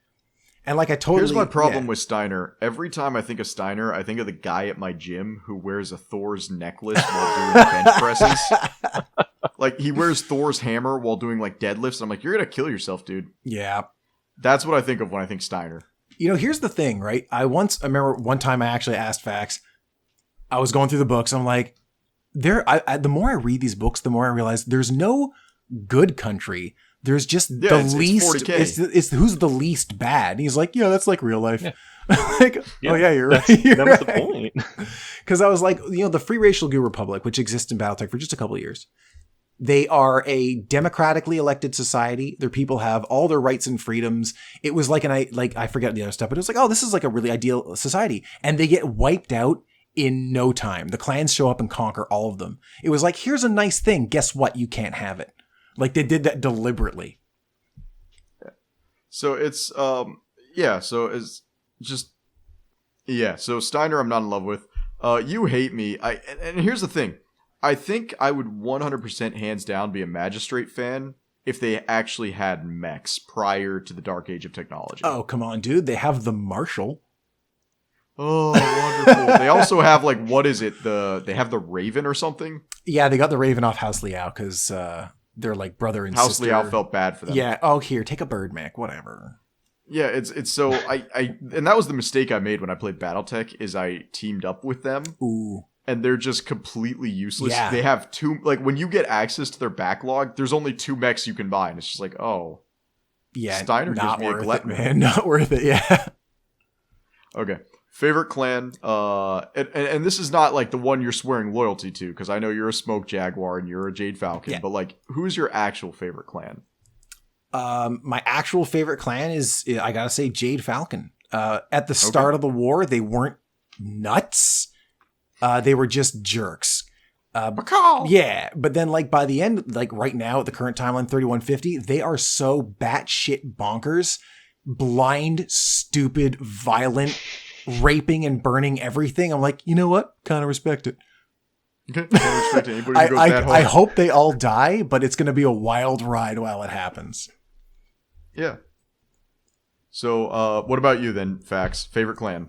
Speaker 2: And like I totally
Speaker 1: Here's my problem
Speaker 2: yeah.
Speaker 1: with Steiner. Every time I think of Steiner, I think of the guy at my gym who wears a Thor's necklace while doing bench presses. Like, he wears Thor's hammer while doing, like, deadlifts. I'm like, you're gonna kill yourself, dude.
Speaker 2: Yeah.
Speaker 1: That's what I think of when I think Steiner.
Speaker 2: Here's the thing, right? I remember one time I actually asked Fax, I was going through the books. I'm like, the more I read these books, the more I realize there's no good country. There's just the least. It's who's the least bad. And he's like, yeah, that's like real life. Yeah. Oh yeah, you're right. That was the point. Because I was like, the Free Racial Goo Republic, which exists in Battletech for just a couple of years. They are a democratically elected society. Their people have all their rights and freedoms. It was like I forget the other stuff, but it was like, oh, this is like a really ideal society. And they get wiped out in no time. The clans show up and conquer all of them. It was like, here's a nice thing. Guess what? You can't have it. Like they did that deliberately.
Speaker 1: So it's so Steiner I'm not in love with. You hate me. And here's the thing. I think I would 100% hands down be a Magistrate fan if they actually had mechs prior to the Dark Age of technology.
Speaker 2: Oh, come on, dude. They have the Marshal.
Speaker 1: Oh, wonderful. They also have, what is it? They have the Raven or something?
Speaker 2: Yeah, they got the Raven off House Liao because they're like brother and
Speaker 1: House
Speaker 2: sister.
Speaker 1: House Liao felt bad for them.
Speaker 2: Yeah. Oh, here, take a bird mech, whatever.
Speaker 1: Yeah, it's so and that was the mistake I made when I played Battletech is I teamed up with them.
Speaker 2: Ooh.
Speaker 1: And they're just completely useless.
Speaker 2: Yeah.
Speaker 1: They have two, when you get access to their backlog, there's only 2 mechs you can buy. And it's just like, oh.
Speaker 2: Yeah,
Speaker 1: Steiner
Speaker 2: not
Speaker 1: gives me a glut,
Speaker 2: man. Not worth it, yeah.
Speaker 1: Okay. Favorite clan. And this is not like the one you're swearing loyalty to, because I know you're a Smoke Jaguar and you're a Jade Falcon. Yeah. But who's your actual favorite clan?
Speaker 2: My actual favorite clan is, I gotta say, Jade Falcon. At the start of the war, they weren't nuts. They were just jerks. Yeah, but then by the end, right now at the current timeline 3150, they are so batshit bonkers, blind, stupid, violent, raping and burning everything. I'm like, you know what? Kind of respect it.
Speaker 1: Okay, kind of respect anybody who goes that hard.
Speaker 2: I hope they all die, but it's going to be a wild ride while it happens.
Speaker 1: Yeah. So, what about you then, Fax? Favorite clan?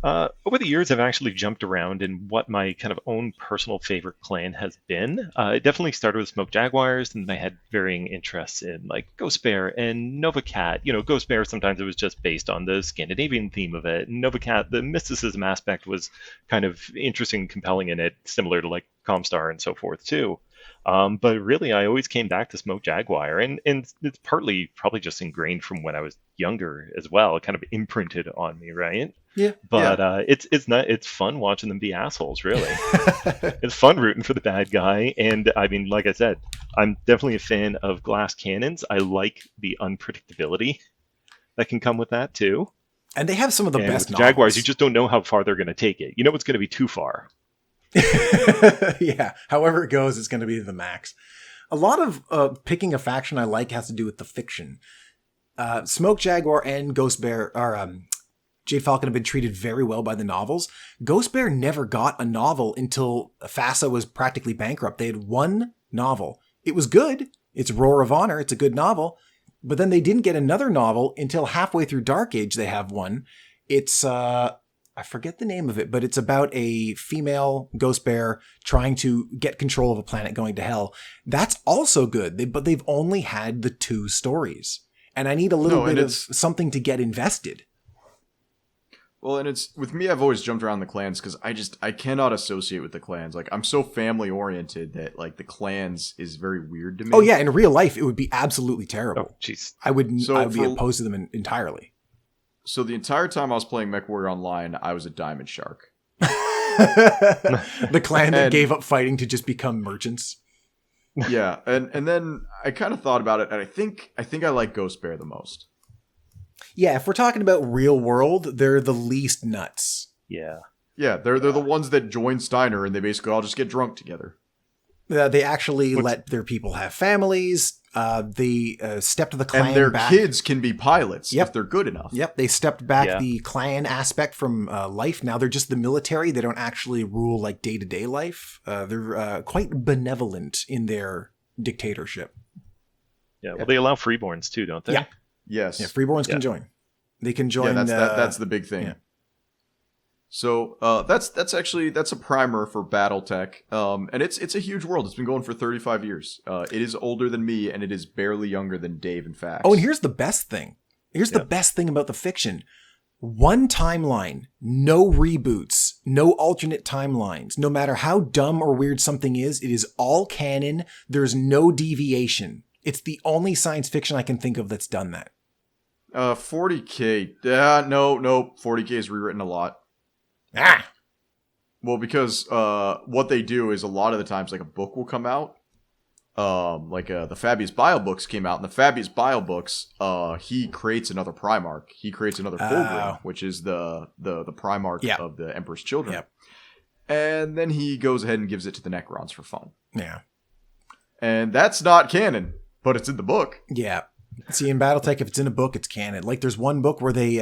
Speaker 3: Over the years, I've actually jumped around in what my kind of own personal favorite clan has been. It definitely started with Smoke Jaguars, and I had varying interests in Ghost Bear and Nova Cat. Ghost Bear, sometimes it was just based on the Scandinavian theme of it. And Nova Cat, the mysticism aspect was kind of interesting and compelling in it, similar to Comstar and so forth too. But really, I always came back to Smoke Jaguar, and it's partly probably just ingrained from when I was younger as well. It kind of imprinted on me, right?
Speaker 2: Yeah.
Speaker 3: But it's fun watching them be assholes, really. It's fun rooting for the bad guy, and I mean, like I said, I'm definitely a fan of glass cannons. I like the unpredictability that can come with that too.
Speaker 2: And they have some of the best
Speaker 3: with Jaguars. You just don't know how far they're going to take it. It's going to be too far.
Speaker 2: Yeah, however it goes, it's going to be the max. A lot of picking a faction I like has to do with the fiction. Smoke Jaguar and Ghost Bear Jade Falcon have been treated very well by the novels. Ghost Bear never got a novel until FASA was practically bankrupt. They had one novel. It was good. It's Roar of Honor. It's a good novel. But then they didn't get another novel until halfway through Dark Age. They have one. It's I forget the name of it, but it's about a female Ghost Bear trying to get control of a planet going to hell. That's also good, but they've only had the 2 stories. And I need a little bit of something to get invested.
Speaker 1: Well, and it's with me, I've always jumped around the clans because I cannot associate with the clans. I'm so family oriented that the clans is very weird to me.
Speaker 2: Oh yeah, in real life it would be absolutely terrible.
Speaker 3: Oh jeez,
Speaker 2: I would be opposed to them entirely.
Speaker 1: So the entire time I was playing MechWarrior Online, I was a Diamond Shark.
Speaker 2: The clan that gave up fighting to just become merchants.
Speaker 1: Yeah, and then I kind of thought about it, and I think I like Ghost Bear the most.
Speaker 2: Yeah, if we're talking about real world, they're the least nuts.
Speaker 3: Yeah.
Speaker 1: Yeah, they're the ones that join Steiner, and they basically all just get drunk together.
Speaker 2: They actually let their people have families. They stepped the clan
Speaker 1: and their
Speaker 2: back.
Speaker 1: Kids can be pilots if they're good enough.
Speaker 2: Yep, they stepped back the clan aspect from life. Now they're just the military. They don't actually rule day-to-day life. They're quite benevolent in their dictatorship.
Speaker 3: Yeah, well, they allow freeborns too, don't they?
Speaker 2: Yeah.
Speaker 1: Yes.
Speaker 2: Yeah, freeborns can join. They can join.
Speaker 1: Yeah, that's the big thing.
Speaker 2: Yeah.
Speaker 1: So that's a primer for BattleTech, and it's a huge world. It's been going for 35 years. It is older than me, and it is barely younger than Dave and Fax.
Speaker 2: Oh, and here's the best thing. Here's the best thing about the fiction. One timeline, no reboots, no alternate timelines. No matter how dumb or weird something is, it is all canon. There's no deviation. It's the only science fiction I can think of that's done that.
Speaker 1: 40K. No. 40K is rewritten a lot.
Speaker 2: Ah!
Speaker 1: Well, because what they do is a lot of the times, like, a book will come out. The Fabius Bio books came out, and the Fabius Bio books, he creates another Primarch. He creates another Fulgrim, which is the Primarch of the Emperor's Children.
Speaker 2: Yep.
Speaker 1: And then he goes ahead and gives it to the Necrons for fun.
Speaker 2: Yeah.
Speaker 1: And that's not canon, but it's in the book.
Speaker 2: Yeah. See, in Battletech, if it's in a book, it's canon. Like, there's one book where they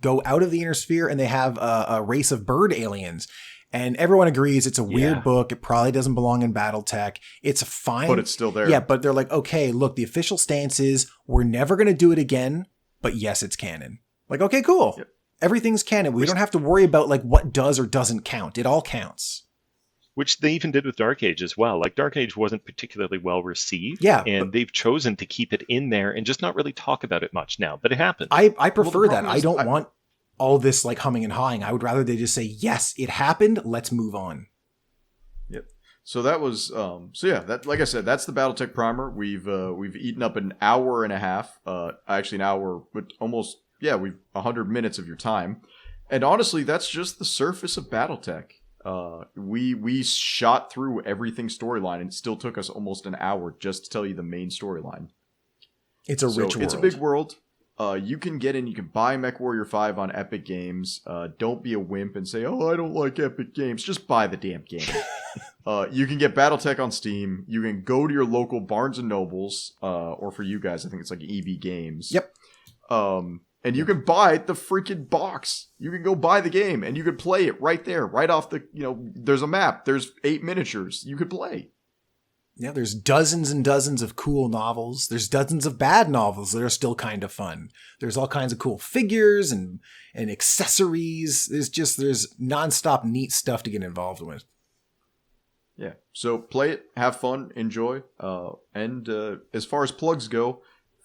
Speaker 2: go out of the inner sphere and they have a race of bird aliens. And everyone agrees it's a weird book. It probably doesn't belong in Battletech. It's fine.
Speaker 1: But it's still there.
Speaker 2: Yeah, but they're like, okay, look, the official stance is we're never going to do it again, but yes, it's canon. Like, okay, cool. Yep. Everything's canon. We don't have to worry about, like, what does or doesn't count. It all counts.
Speaker 3: Which they even did with Dark Age as well. Like, Dark Age wasn't particularly well received.
Speaker 2: Yeah.
Speaker 3: And they've chosen to keep it in there and just not really talk about it much now. But it happened.
Speaker 2: I prefer that. I don't want all this, like, humming and hawing. I would rather they just say, yes, it happened. Let's move on.
Speaker 1: Yep. So that was, that, like I said, that's the Battletech primer. We've eaten up an hour and a half. Actually an hour, but almost, we've 100 minutes of your time. And honestly, that's just the surface of Battletech. We shot through everything storyline, and it still took us almost an hour just to tell you the main storyline.
Speaker 2: It's a rich world.
Speaker 1: It's a big world. You can get in, you can buy MechWarrior 5 on Epic Games. Don't be a wimp and say, oh, I don't like Epic Games. Just buy the damn game. You can get Battletech on Steam. You can go to your local Barnes & Nobles, or for you guys, I think it's like EB Games.
Speaker 2: Yep.
Speaker 1: And you can buy the freaking box. You can go buy the game, and you can play it right there, right off the, there's a map. There's 8 miniatures. You could play.
Speaker 2: Yeah, there's dozens and dozens of cool novels. There's dozens of bad novels that are still kind of fun. There's all kinds of cool figures and accessories. There's nonstop neat stuff to get involved with.
Speaker 1: Yeah, so play it, have fun, enjoy. And as far as plugs go,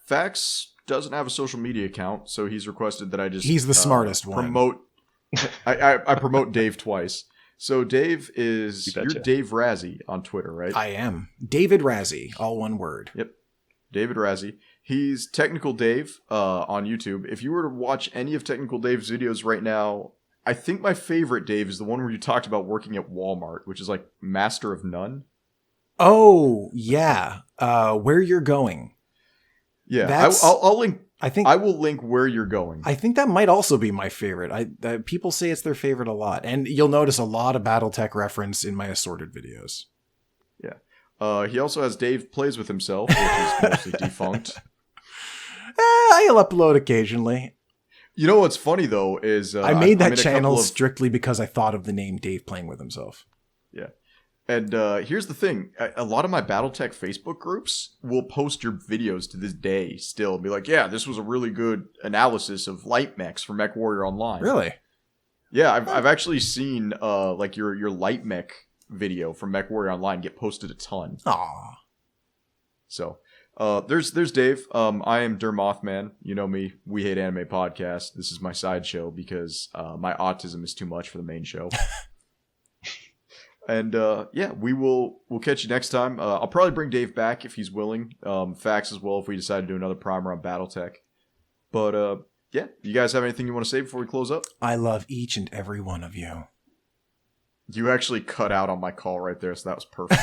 Speaker 1: Fax doesn't have a social media account, so he's requested that I just...
Speaker 2: He's the smartest one.
Speaker 1: I promote Dave twice. So Dave you're Dave Razzie on Twitter, right?
Speaker 2: I am. David Razzie, all one word.
Speaker 1: Yep. David Razzie. He's Technicaldave on YouTube. If you were to watch any of Technicaldave's videos right now, I think my favorite, Dave, is the one where you talked about working at Walmart, which is like Master of None.
Speaker 2: Oh, yeah. Where you're going.
Speaker 1: Yeah, I'll link. I will link where you're going.
Speaker 2: I think that might also be my favorite. People say it's their favorite a lot, and you'll notice a lot of BattleTech reference in my assorted videos.
Speaker 1: Yeah. He also has Dave Plays With Himself, which is mostly defunct.
Speaker 2: I'll upload occasionally.
Speaker 1: You know what's funny though is
Speaker 2: I made that channel strictly because I thought of the name Dave Playing With Himself.
Speaker 1: Yeah. And here's the thing. A lot of my Battletech Facebook groups will post your videos to this day still and be like, yeah, this was a really good analysis of light mechs for MechWarrior Online.
Speaker 2: Really?
Speaker 1: Yeah, I've actually seen like your light mech video from MechWarrior Online get posted a ton.
Speaker 2: Aww.
Speaker 1: So there's Dave. I am Mothman. You know me. We Hate Anime podcast. This is my side show because my autism is too much for the main show. And we'll catch you next time. I'll probably bring Dave back if he's willing. Fax as well if we decide to do another primer on Battletech. But you guys have anything you want to say before we close up?
Speaker 2: I love each and every one of you.
Speaker 1: You actually cut out on my call right there, so that was perfect.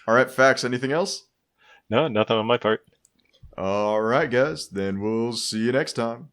Speaker 1: All right, Fax, anything else?
Speaker 3: No, nothing on my part.
Speaker 1: All right, guys. Then we'll see you next time.